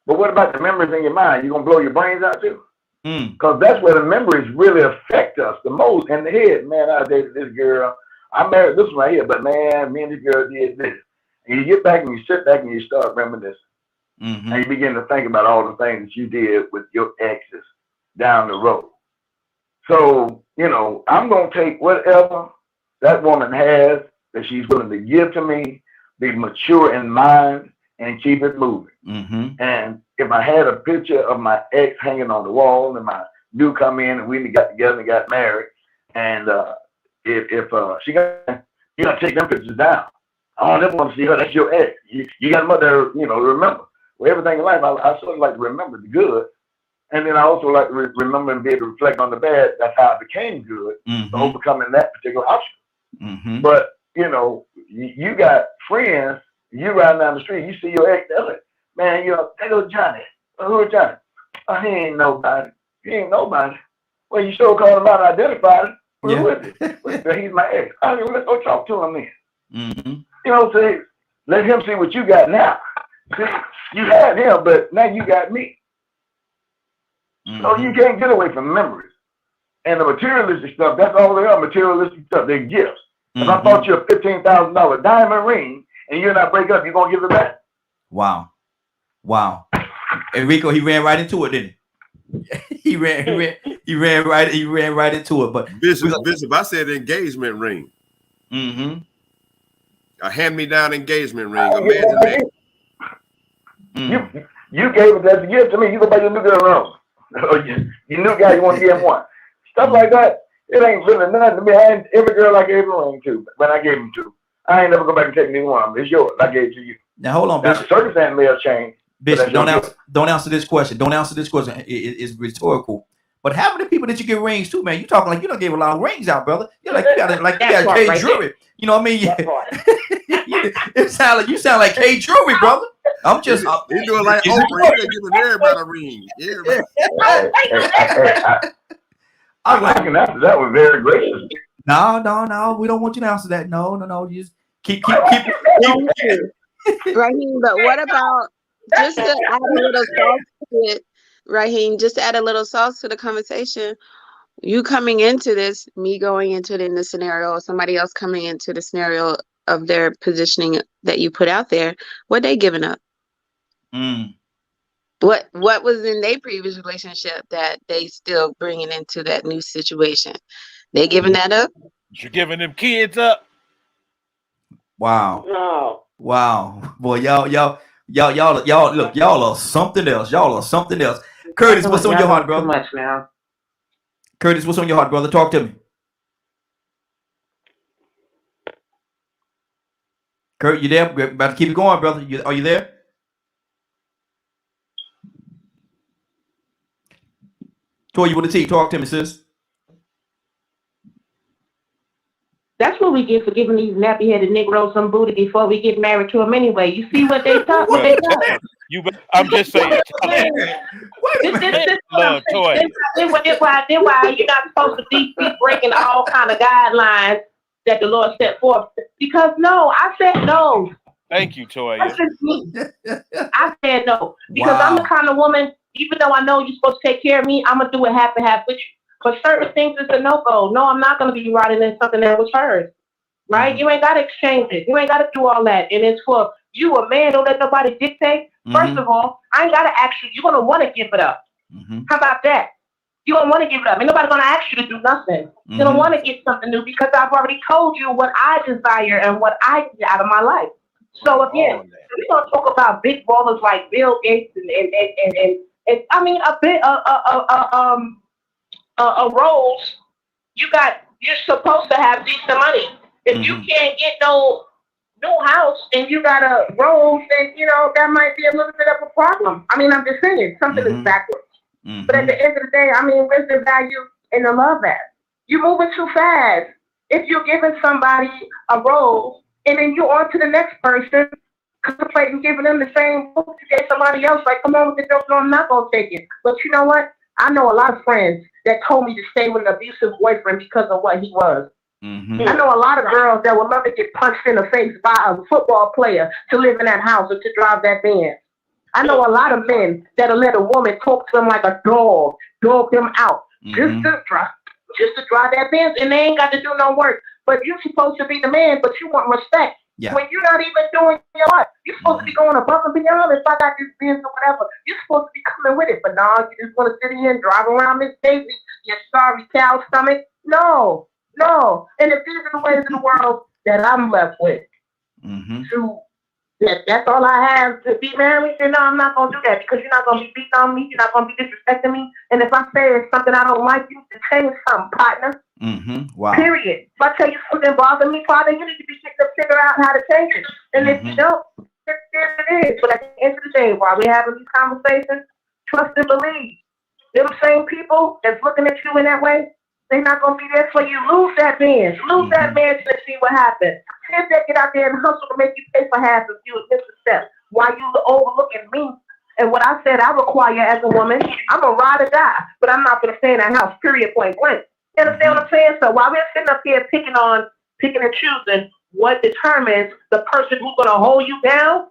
But what about the memories in your mind? You gonna blow your brains out too? Because that's where the memories really affect us the most in the head. Man, I dated this girl. I married this one right here, but man, me and this girl did this. And you get back and you sit back and you start reminiscing. And you begin to think about all the things that you did with your exes down the road. So, you know, I'm going to take whatever that woman has that she's willing to give to me, be mature in mind, and keep it moving. And if I had a picture of my ex hanging on the wall and my new come in and we got together and got married, and if she got, you got to take them pictures down. I don't ever want to see her. That's your ex. You got a mother, you know, remember. Well, everything in life, I sort of like to remember the good. And then I also like to remember and be able to reflect on the bad. That's how I became good, overcoming that particular obstacle. But, you know, you got friends, you riding down the street, you see your ex, they're like, man, you know, there goes Johnny. Who is Johnny? Oh, he ain't nobody. He ain't nobody. Well, you sure called him out and identified him. Who is it? Well, he's my ex. I mean, let's go talk to him then. You know, say, let him see what you got now. See, you had him, but now you got me. So you can't get away from memories. And the materialistic stuff, that's all they are, materialistic stuff. They're gifts. If I bought you a $15,000 diamond ring and you and I break up, you're going to give it back? Wow. Enrico, he ran right into it, didn't he? he ran right into it. But Bishop, I said engagement ring. A hand-me-down engagement ring. Imagine that. You gave it as a gift to me. You go buy your new girl a rose. Your new guy, you want to give him one. Stuff like that. It ain't really nothing to me. Every girl I gave a ring to, when I gave them to, I ain't never go back and take neither one of them. It's yours. I gave it to you. Now hold on, Bishop. Circumstance may have changed. Bishop, don't answer this question. Don't answer this question. It's rhetorical. But how many people did you give rings to, man? You talking like you don't give a lot of rings out, brother. You're like you got K right jewelry. You know what I mean? It you sound like K jewelry, brother. I'm just you doing like Oprah. You're giving everybody a ring. I can answer that one very gracious. No. We don't want you to answer that. No. You just keep. Raheem, but what about just to add a little sauce to it, Raheem? Just to add a little sauce to the conversation. You coming into this, me going into it in the scenario, or somebody else coming into the scenario of their positioning that you put out there, what they giving up? What was in their previous relationship that they still bringing into that new situation? They giving that up? You're giving them kids up. Wow. No. Wow. Boy, y'all look, y'all are something else. Curtis, what's on your heart, brother? Too much now. Curtis, what's on your heart, brother? Talk to me. Kurt, you there? We're about to keep it going, brother. Are you there? Toy, you with the T? Talk to me, sis. That's what we get for giving these nappy-headed Negroes some booty before we get married to them anyway. You see what they talk? I'm just saying. Wait Love toys. Then why you're not supposed to be breaking all kind of guidelines that the Lord set forth? Because no, I said no. Thank you, Toya. I said no because I'm the kind of woman. Even though I know you're supposed to take care of me, I'm gonna do it half and half with you. But certain things is a no-go. No, I'm not gonna be riding in something that was hers. Right? Mm-hmm. You ain't gotta exchange it. You ain't gotta do all that. And it's for you, a man. Don't let nobody dictate. First of all, I ain't gotta ask you. You're gonna want to give it up. How about that? You don't want to give it up. Ain't nobody gonna ask you to do nothing. You don't want to get something new because I've already told you what I desire and what I get out of my life. So again, we're gonna talk about big ballers like Bill Gates and I mean a Rolls. You're supposed to have decent money. If you can't get no house and you got a Rolls, then that might be a little bit of a problem. I mean, I'm just saying something is backwards. But at the end of the day, I mean, where's the value in the love at? You're moving too fast. If you're giving somebody a Rolls and then you're on to the next person, contemplating giving them the same book to get somebody else, like, come on with the joke, no, I'm not gonna take it. But you know what? I know a lot of friends that told me to stay with an abusive boyfriend because of what he was. I know a lot of girls that would love to get punched in the face by a football player to live in that house or to drive that Benz. I know a lot of men that'll let a woman talk to them like a dog them out, just to drive that Benz, and they ain't got to do no work. But you're supposed to be the man, but you want respect. Yeah. When you're not even doing your part, you're supposed to be going above and beyond. If I got this Benz or whatever, you're supposed to be coming with it. But no, you just want to sit here and drive around Miss Daisy, your sorry cow stomach. No. And if these are the ways of the world that I'm left with, that's all I have to be married, then no, I'm not going to do that because you're not going to be beating on me. You're not going to be disrespecting me. And if I say it's something I don't like, you to change something, partner. Wow. Period. If I tell you something bothers me, partner, you need to be able to figure out how to change it. And if you don't, there it is. But at the end of the day, while we're having these conversations, trust and believe. Them same people that's looking at you in that way, they're not going to be there for you. Lose that Benz. Lose that Benz and see what happens. See if they get out there and hustle to make you pay for half if you miss a step while you overlooking me. And what I said I require as a woman, I'm a ride or die, but I'm not going to stay in that house, period, point blank. You understand what I'm saying? So while we're sitting up here picking and choosing what determines the person who's going to hold you down,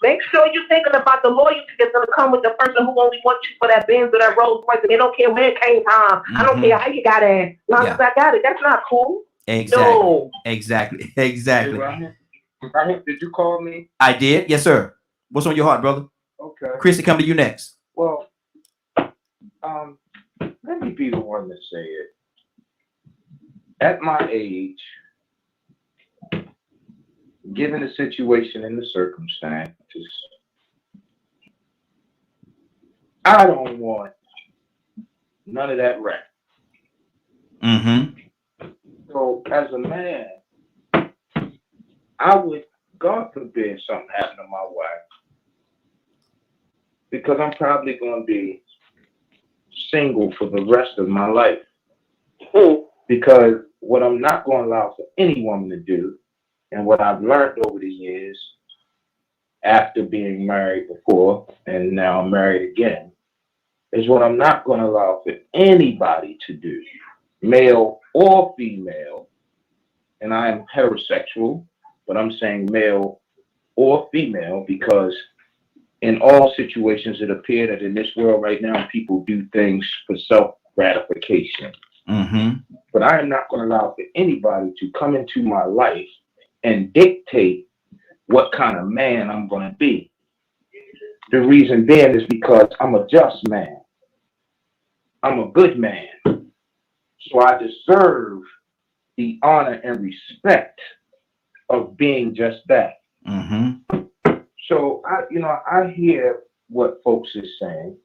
make sure you're thinking about the loyalty that's going to come with the person who only wants you for that Benz or that Rolls Royce, and they don't care where it came from. I don't care how you got it. As long as I got it, that's not cool. Exactly. No. Exactly. Hey, Rahim, did you call me? I did. Yes, sir. What's on your heart, brother? Okay. Christy, come to you next. Well, let me be the one to say it. At my age, given the situation and the circumstances, I don't want none of that rap. So as a man, I would, God forbid something happened to my wife, because I'm probably going to be single for the rest of my life. Because what I'm not going to allow for any woman to do, and what I've learned over the years, after being married before and now I'm married again, is what I'm not going to allow for anybody to do, male or female. And I am heterosexual, but I'm saying male or female because in all situations it appears that in this world right now people do things for self-gratification. But I am not going to allow for anybody to come into my life and dictate what kind of man I'm going to be. The reason being is because I'm a just man. I'm a good man. So I deserve the honor and respect of being just that. So I hear what folks is saying,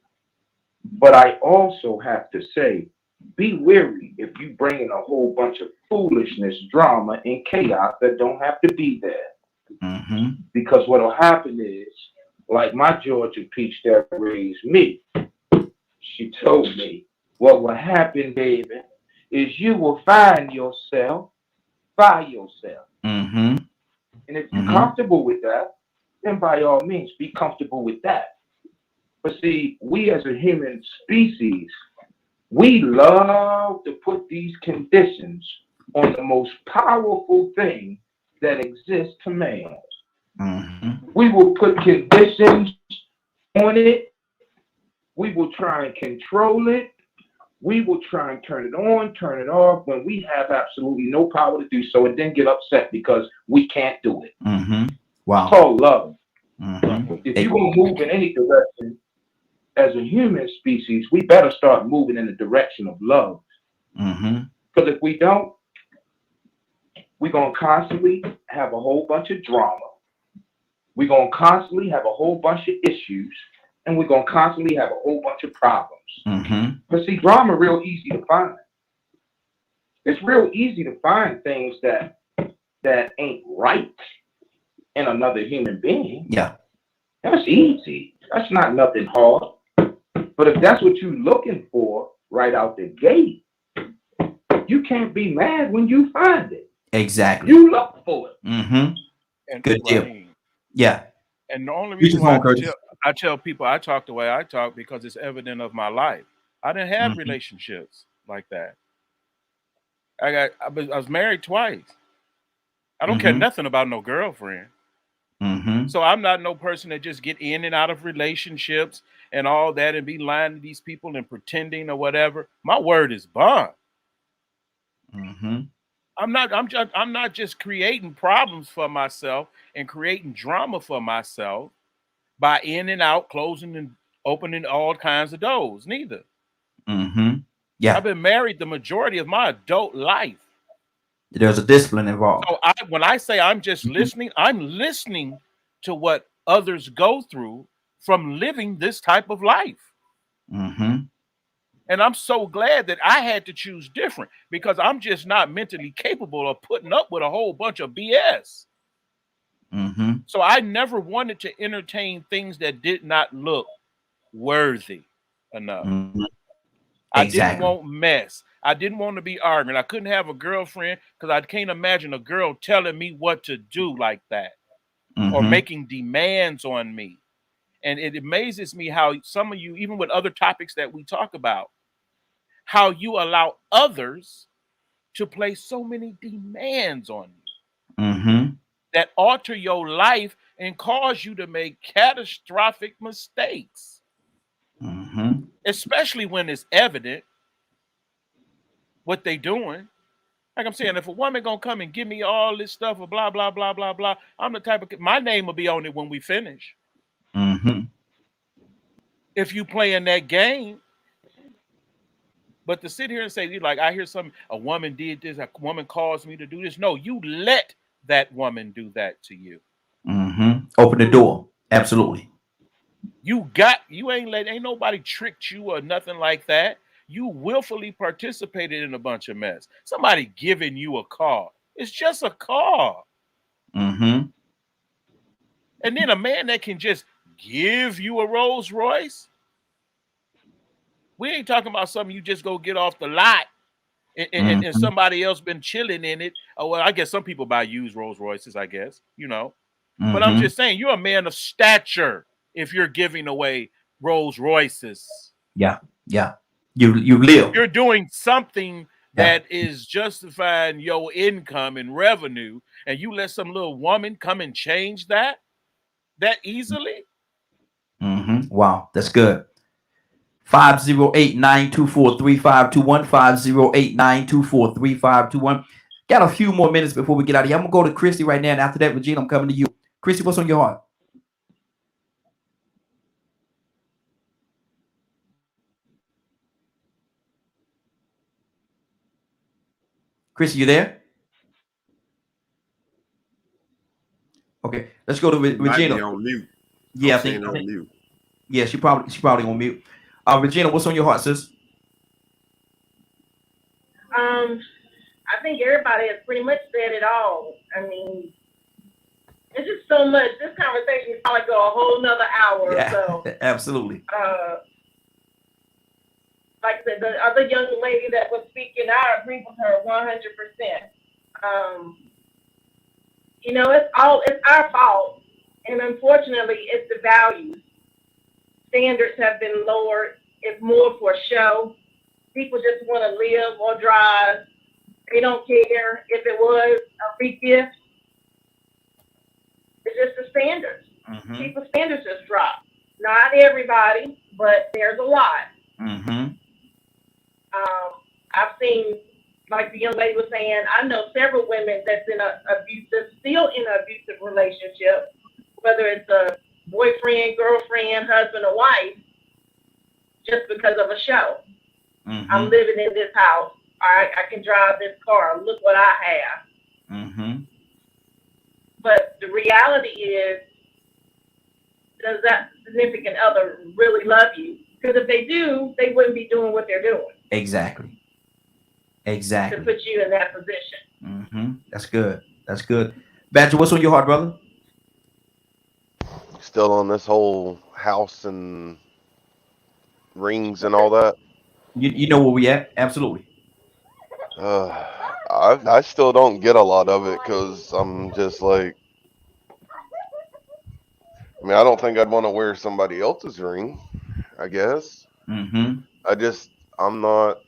but I also have to say, be wary if you bring in a whole bunch of foolishness, drama, and chaos that don't have to be there. Because what will happen is, like my Georgia peach that raised me, she told me, what will happen, baby, is you will find yourself by yourself. And if you're comfortable with that, then by all means, be comfortable with that. But see, we as a human species, we love to put these conditions on the most powerful thing that exists to man. We will put conditions on it. We will try and control it. We will try and turn it on, turn it off when we have absolutely no power to do so, and then get upset because we can't do it. Wow. It's called love. If you're going to move in any direction as a human species, we better start moving in the direction of love. Because if we don't, we're going to constantly have a whole bunch of drama. We're going to constantly have a whole bunch of issues, and we're going to constantly have a whole bunch of problems. But see, drama real easy to find. It's real easy to find things that ain't right in another human being. Yeah. That's easy. That's not nothing hard. But if that's what you're looking for right out the gate, you can't be mad when you find it. Exactly. You look for it. And Good deal. Yeah. And the only Use reason your why phone, Curtis. I tell people I talk the way I talk because it's evident of my life. I didn't have relationships like that. I was married twice. I don't care nothing about no girlfriend. So I'm not no person that just get in and out of relationships and all that and be lying to these people and pretending or whatever. My word is bond. I'm not just creating problems for myself and creating drama for myself by in and out, closing and opening all kinds of doors. Neither. Yeah. I've been married the majority of my adult life. There's a discipline involved. So when I say I'm just listening, I'm listening to what others go through from living this type of life. And I'm so glad that I had to choose different because I'm just not mentally capable of putting up with a whole bunch of BS. So I never wanted to entertain things that did not look worthy enough. I didn't want mess. I didn't want to be arguing. I couldn't have a girlfriend because I can't imagine a girl telling me what to do like that or making demands on me. And it amazes me how some of you, even with other topics that we talk about, how you allow others to place so many demands on you that alter your life and cause you to make catastrophic mistakes, especially when it's evident what they doing. Like I'm saying, if a woman gonna come and give me all this stuff or blah, blah, blah, blah, blah, I'm the type of, my name will be on it when we finish. If you playing that game. But to sit here and say, like, I hear a woman did this, a woman caused me to do this. No, you let that woman do that to you. Open the door. Absolutely. Ain't nobody tricked you or nothing like that. You willfully participated in a bunch of mess. Somebody giving you a car. It's just a car. And then a man that can just give you a Rolls Royce. We ain't talking about something you just go get off the lot and somebody else been chilling in it. Oh, well, I guess some people buy used Rolls Royces, I guess, But I'm just saying, you're a man of stature if you're giving away Rolls Royces. Yeah. You live. You're doing something that is justifying your income and revenue, and you let some little woman come and change that easily. Wow, that's good. 508-924-3521. 508-924-3521. Got a few more minutes before we get out of here. I'm gonna go to Christy right now, and after that, Regina, I'm coming to you. Christy, what's on your heart? Christy, you there? Okay, let's go to Regina. On mute. Yeah, I think. On mute. Yeah, she probably on mute. Regina, what's on your heart, sis? I think everybody has pretty much said it all. I mean, it's just so much. This conversation is probably go a whole nother hour or so. Absolutely. Like I said, the other young lady that was speaking, I agree with her 100%. It's our fault, and unfortunately, it's the values. standards have been lowered. It's more for show. People just want to live or drive. They don't care if it was a free gift. It's just the standards. People's standards just drop. Not everybody, but there's a lot. I've seen, like the young lady was saying, I know several women that's in still in an abusive relationship, whether it's a boyfriend, girlfriend, husband, or wife, just because of a show. I'm living in this house. I can drive this car. Look what I have. But the reality is, does that significant other really love you? Because if they do, they wouldn't be doing what they're doing. Exactly. To put you in that position. That's good. That's good. Badger, what's on your heart, brother? Still on this whole house and rings and all that. You know where we at? Absolutely. I still don't get a lot of it because I'm just like, I mean, I don't think I'd want to wear somebody else's ring, I guess. I'm not,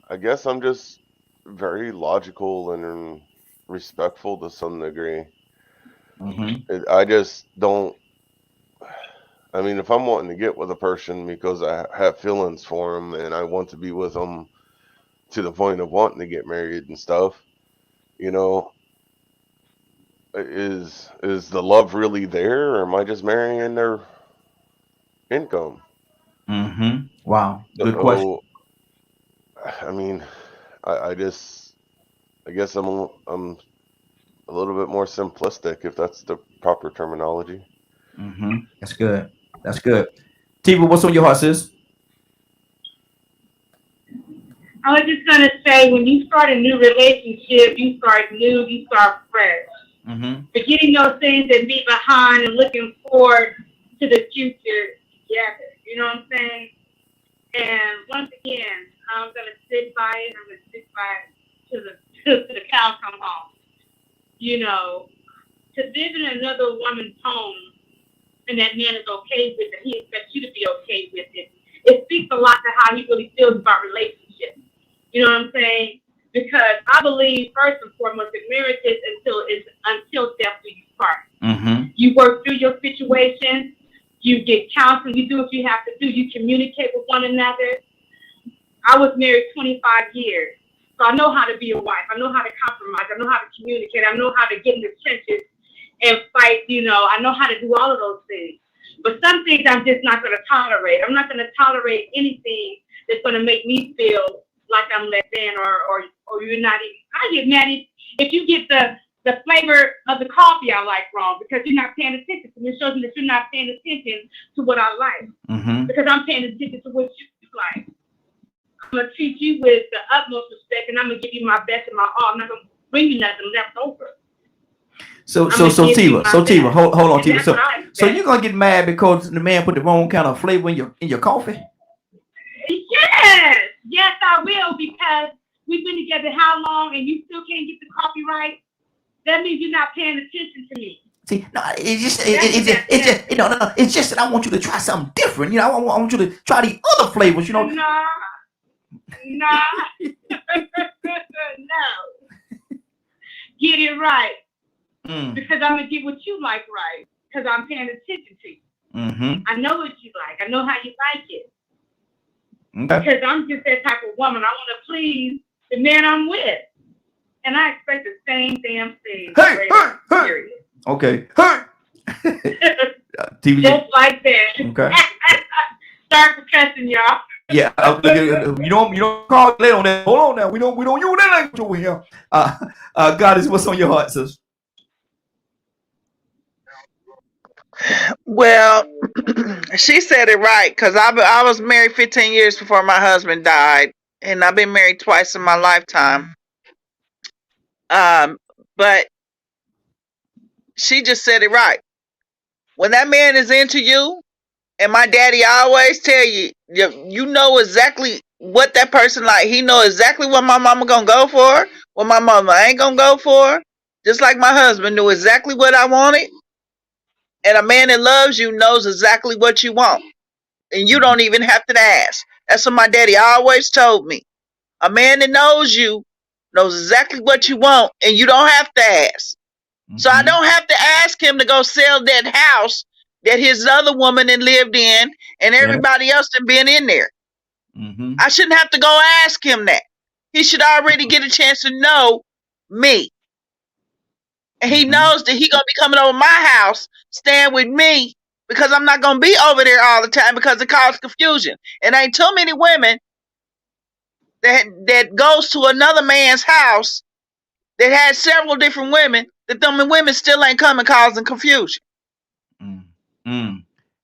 I guess I'm just very logical and respectful to some degree. I just don't, I mean, if I'm wanting to get with a person because I have feelings for them and I want to be with them to the point of wanting to get married and stuff, you know, is the love really there, or am I just marrying their income? Wow. Good question. I mean, I guess I'm a little bit more simplistic, if that's the proper terminology. That's good. That's good. Tiva, what's on your heart, sis? I was just gonna say, when you start a new relationship, you start new, you start fresh. Forgetting those things that be behind and looking forward to the future together. You know what I'm saying? And once again, I'm gonna sit by it. I'm gonna sit by it till the cows come home. You know, to live in another woman's home and that man is okay with it, he expects you to be okay with it. It speaks a lot to how he really feels about relationships. You know what I'm saying? Because I believe, first and foremost, that marriage is until death do you part. You work through your situation, you get counseling, you do what you have to do, you communicate with one another. I was married 25 years, so I know how to be a wife. I know how to compromise. I know how to communicate. I know how to get in the trenches and fight. You know, I know how to do all of those things. But some things I'm just not going to tolerate. I'm not going to tolerate anything that's going to make me feel like I'm less than or you're not even. I get mad if you get the flavor of the coffee I like wrong because you're not paying attention to me. It shows me that you're not paying attention to what I like because I'm paying attention to what you like. I'm going to treat you with the utmost respect, and I'm going to give you my best and my all. I'm not going to bring you nothing left over. So Tiva, hold on, Tiva. So you're going to get mad because the man put the wrong kind of flavor in your coffee? Yes, I will, because we've been together how long, and you still can't get the coffee right? That means you're not paying attention to me. See, no, it's just that I want you to try something different. You know, I want you to try the other flavors. You know. No. Get it right. Because I'm gonna get what you like right. Because I'm paying attention to you. I know what you like. I know how you like it. Because I'm just that type of woman. I want to please the man I'm with, and I expect the same damn thing. Hey. Okay. TV. Just like that. Okay. Start cussing, y'all. Yeah, you don't call late on that. Hold on now. We don't use that language over here. Goddess, what's on your heart, sis? Well, she said it right, because I was married 15 years before my husband died, and I've been married twice in my lifetime. But she just said it right. When that man is into you, and my daddy always tell you, you know exactly what that person like. He know exactly what my mama gonna go for, what my mama ain't gonna go for. Just like my husband knew exactly what I wanted. And a man that loves you knows exactly what you want. And you don't even have to ask. That's what my daddy always told me. A man that knows you knows exactly what you want, and you don't have to ask. So I don't have to ask him to go sell that house that his other woman had lived in and everybody else had been in there. I shouldn't have to go ask him that. He should already get a chance to know me. And he knows that he gonna be coming over my house, staying with me, because I'm not gonna be over there all the time because it causes confusion. And ain't too many women that goes to another man's house that has several different women, that them women still ain't coming causing confusion.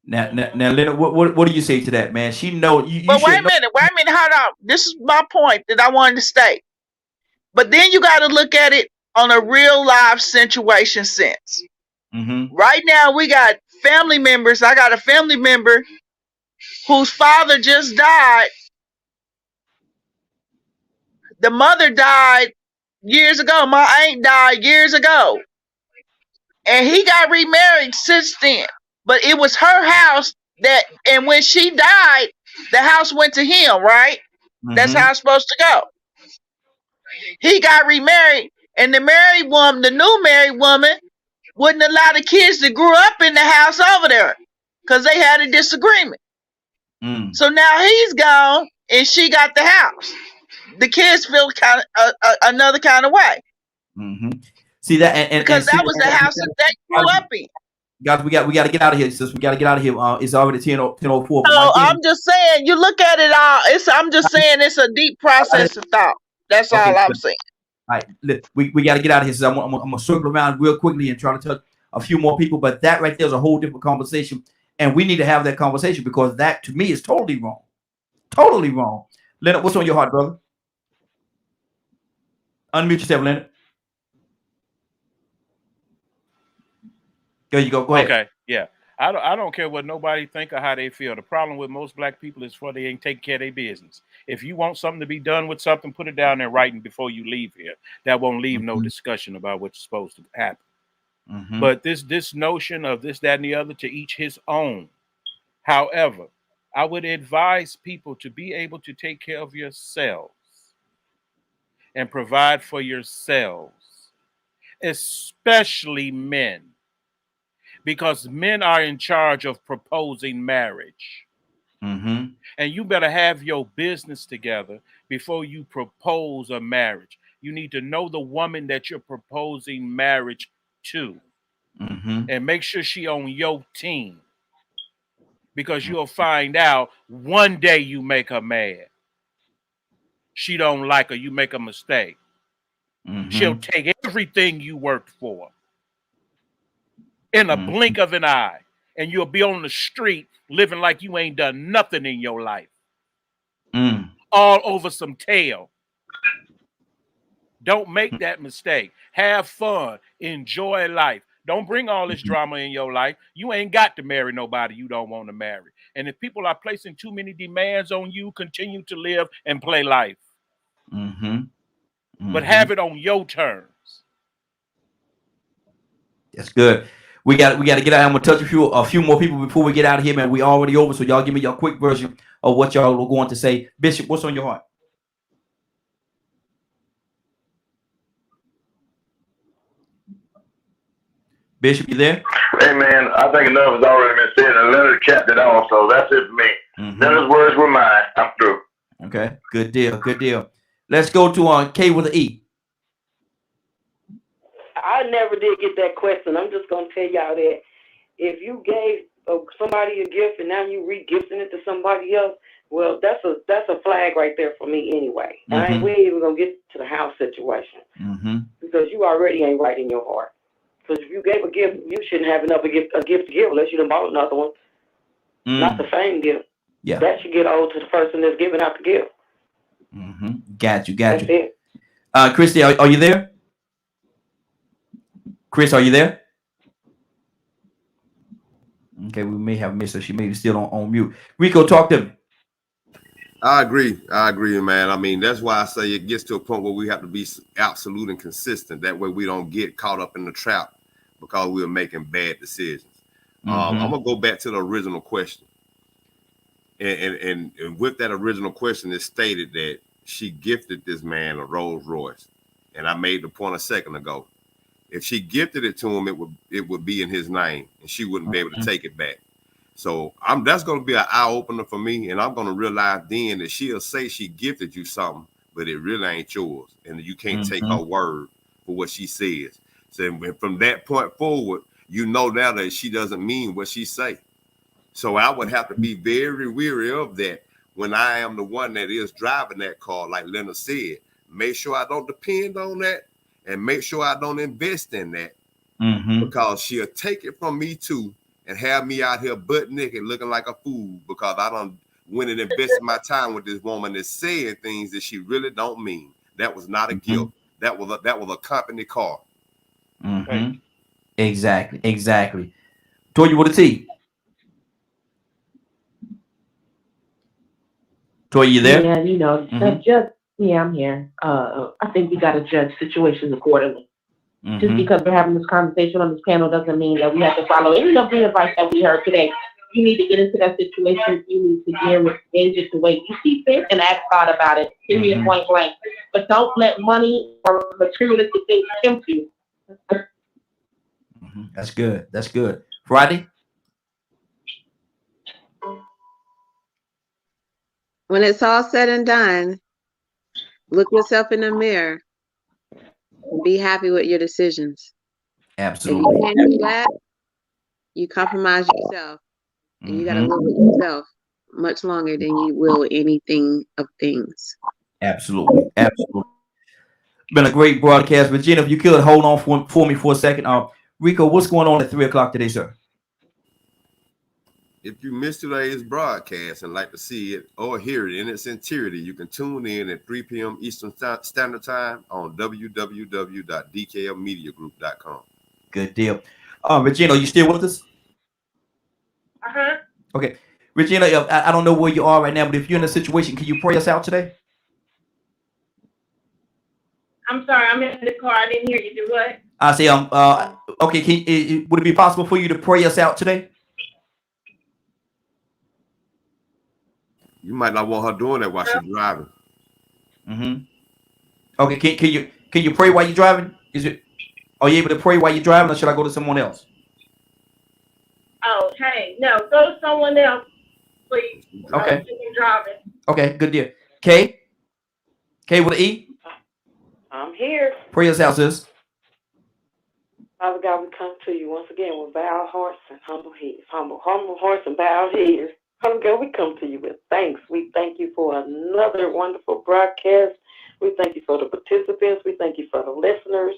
Now, Leonard, what do you say to that, man? She know you. But wait a minute, hold on. This is my point that I wanted to state. But then you got to look at it on a real life situation sense. Right now, we got family members. I got a family member whose father just died. The mother died years ago. My aunt died years ago. And he got remarried since then. But it was her house and when she died, the house went to him, right? That's how it's supposed to go. He got remarried, and the new married woman wouldn't allow the kids that grew up in the house over there because they had a disagreement. So now he's gone, and she got the house. The kids feel kind of another kind of way. See that, because that was the house that they grew up in. Guys, we got to get out of here, sis. We got to get out of here. It's already 10:04. So I'm just saying, you look at it all. I'm just saying, it's a deep process of thought. That's all I'm saying. All right, we got to get out of here. So I'm gonna circle around real quickly and try to touch a few more people. But that right there is a whole different conversation, and we need to have that conversation because that to me is totally wrong. Totally wrong. Leonard, what's on your heart, brother? Unmute yourself, Leonard. There you go. Go ahead. Okay, yeah. I don't care what nobody think or how they feel. The problem with most black people is they ain't taking care of their business. If you want something to be done with something, put it down in writing before you leave here. That won't leave no discussion about what's supposed to happen. But this notion of this, that, and the other, to each his own. However, I would advise people to be able to take care of yourselves and provide for yourselves, especially men. Because men are in charge of proposing marriage. And you better have your business together before you propose a marriage. You need to know the woman that you're proposing marriage to. And make sure she on your team. Because you'll find out one day you make her mad. She don't like her, you make a mistake. She'll take everything you worked for in a blink of an eye, and you'll be on the street living like you ain't done nothing in your life. All over some tail. Don't make that mistake. Have fun. Enjoy life. Don't bring all this drama in your life. You ain't got to marry nobody you don't want to marry. And if people are placing too many demands on you, continue to live and play life. But have it on your terms. That's good. We got to get out. I'm gonna touch a few more people before we get out of here, man. We already over, so y'all give me your quick version of what y'all were going to say. Bishop, what's on your heart? Bishop, you there? Hey man, I think enough has already been said, and Leonard capped it off, so that's it for me. Leonard's words were mine. I'm through. Okay, good deal, good deal. Let's go to K with an E. I never did get that question. I'm just gonna tell y'all that if you gave somebody a gift and now you re-gifting it to somebody else, well, that's a flag right there for me anyway. We ain't even gonna get to the house situation because you already ain't right in your heart. Because if you gave a gift, you shouldn't have a gift to give unless you done bought another one. Not the same gift. Yeah, that should get owed to the person that's giving out the gift. Got you. Christy, are you there? Chris, are you there? Okay, we may have missed her. She may be still on mute. Rico, talk to me. I agree, man. I mean, that's why I say it gets to a point where we have to be absolute and consistent. That way we don't get caught up in the trap because we're making bad decisions. I'm gonna go back to the original question. And with that original question, it stated that she gifted this man a Rolls Royce. And I made the point a second ago. If she gifted it to him, it would be in his name, and she wouldn't be able to take it back. So that's going to be an eye opener for me, and I'm going to realize then that she'll say she gifted you something, but it really ain't yours, and you can't take her word for what she says. So from that point forward, you know now that she doesn't mean what she say. So I would have to be very weary of that when I am the one that is driving that car, like Leonard said. Make sure I don't depend on that, and make sure I don't invest in that, because she'll take it from me too and have me out here butt naked looking like a fool because I done went and invested my time with this woman that's saying things that she really don't mean. That was not a gift. That was a company car. Exactly. Told you what a T. Toy, you there? Yeah, you know, I'm here. I think we got to judge situations accordingly. Just because we're having this conversation on this panel doesn't mean that we have to follow any of the advice that we heard today. You need to get into that situation. You need to engage it the way you see fit and ask God about it. Period, point blank. But don't let money or materialistic things tempt you. That's good. Friday? When it's all said and done, look yourself in the mirror and be happy with your decisions. Absolutely. If you can't do that, you compromise yourself, and you got to live with yourself much longer than you will anything of things. Absolutely. Been a great broadcast. Regina, if you could hold on for me for a second. Rico, what's going on at 3:00 today, sir? If you missed today's broadcast and like to see it or hear it in its entirety, you can tune in at 3 p.m. Eastern Standard Time on www.dklmediagroup.com. Good deal. Regina, you still with us? Okay. Regina, I don't know where you are right now, but if you're in a situation, can you pray us out today? I'm sorry, I'm in the car. I didn't hear you. Do what? I say, okay. Would it be possible for you to pray us out today? You might not want her doing that while she's driving. Okay, can you pray while you're driving? Are you able to pray while you're driving, or should I go to someone else? Oh, hey, no, go to someone else, please. Okay. I'm driving. Okay, good deal. K with an E. I'm here. Pray us out, sis. Father God, we come to you once again with bowed hearts and humble heads. Humble hearts and bowed heads. Father God, we come to you with thanks. We thank you for another wonderful broadcast. We thank you for the participants. We thank you for the listeners,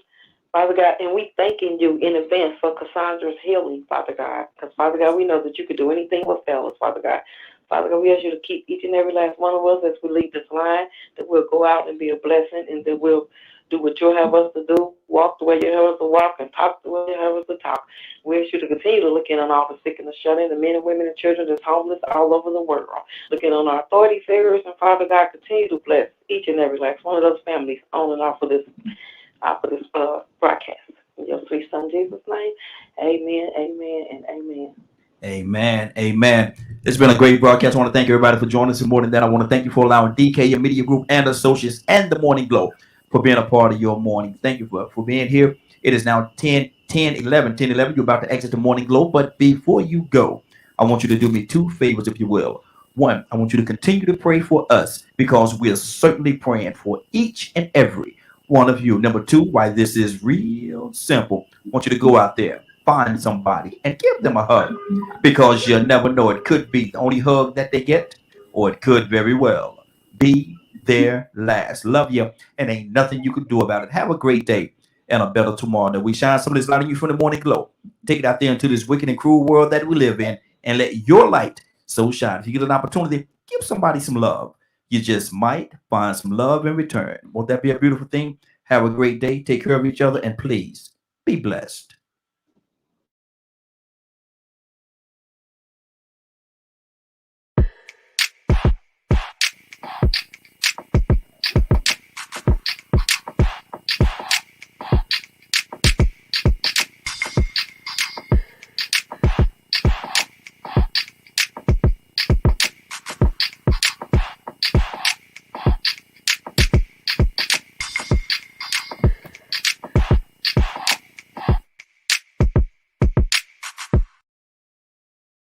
Father God. And we thanking you in advance for Cassandra's healing, Father God. Because, Father God, we know that you could do anything with fellas, Father God. Father God, we ask you to keep each and every last one of us as we leave this line, that we'll go out and be a blessing, and that we'll do what you'll have us to do, walk the way you have us to walk, and talk the way you have us to talk. We ask you to continue to look in on all the sick and the shut-in, the men and women and children that's homeless all over the world. Looking on our authority figures, and Father God, continue to bless each and every last one of those families on and off of this broadcast. In your sweet Son Jesus' name, amen, amen, and amen. Amen. It's been a great broadcast. I want to thank everybody for joining us. And more than that, I want to thank you for allowing DKM Media Group and Associates and the Morning Glow for being a part of your morning. Thank you for being here. It is now 10:11. You're about to exit the Morning Glow. But before you go, I want you to do me two favors, if you will. One, I want you to continue to pray for us, because we are certainly praying for each and every one of you. Number two, why this is real simple, I want you to go out there, find somebody and give them a hug, because you never know. It could be the only hug that they get, or it could very well be their last. Love you, and ain't nothing you can do about it. Have a great day and a better tomorrow. That we shine some of this light on you from the Morning Glow. Take it out there into this wicked and cruel world that we live in, and let your light so shine. If you get an opportunity, give somebody some love. You just might find some love in return. Won't that be a beautiful thing? Have a great day. Take care of each other, and please be blessed.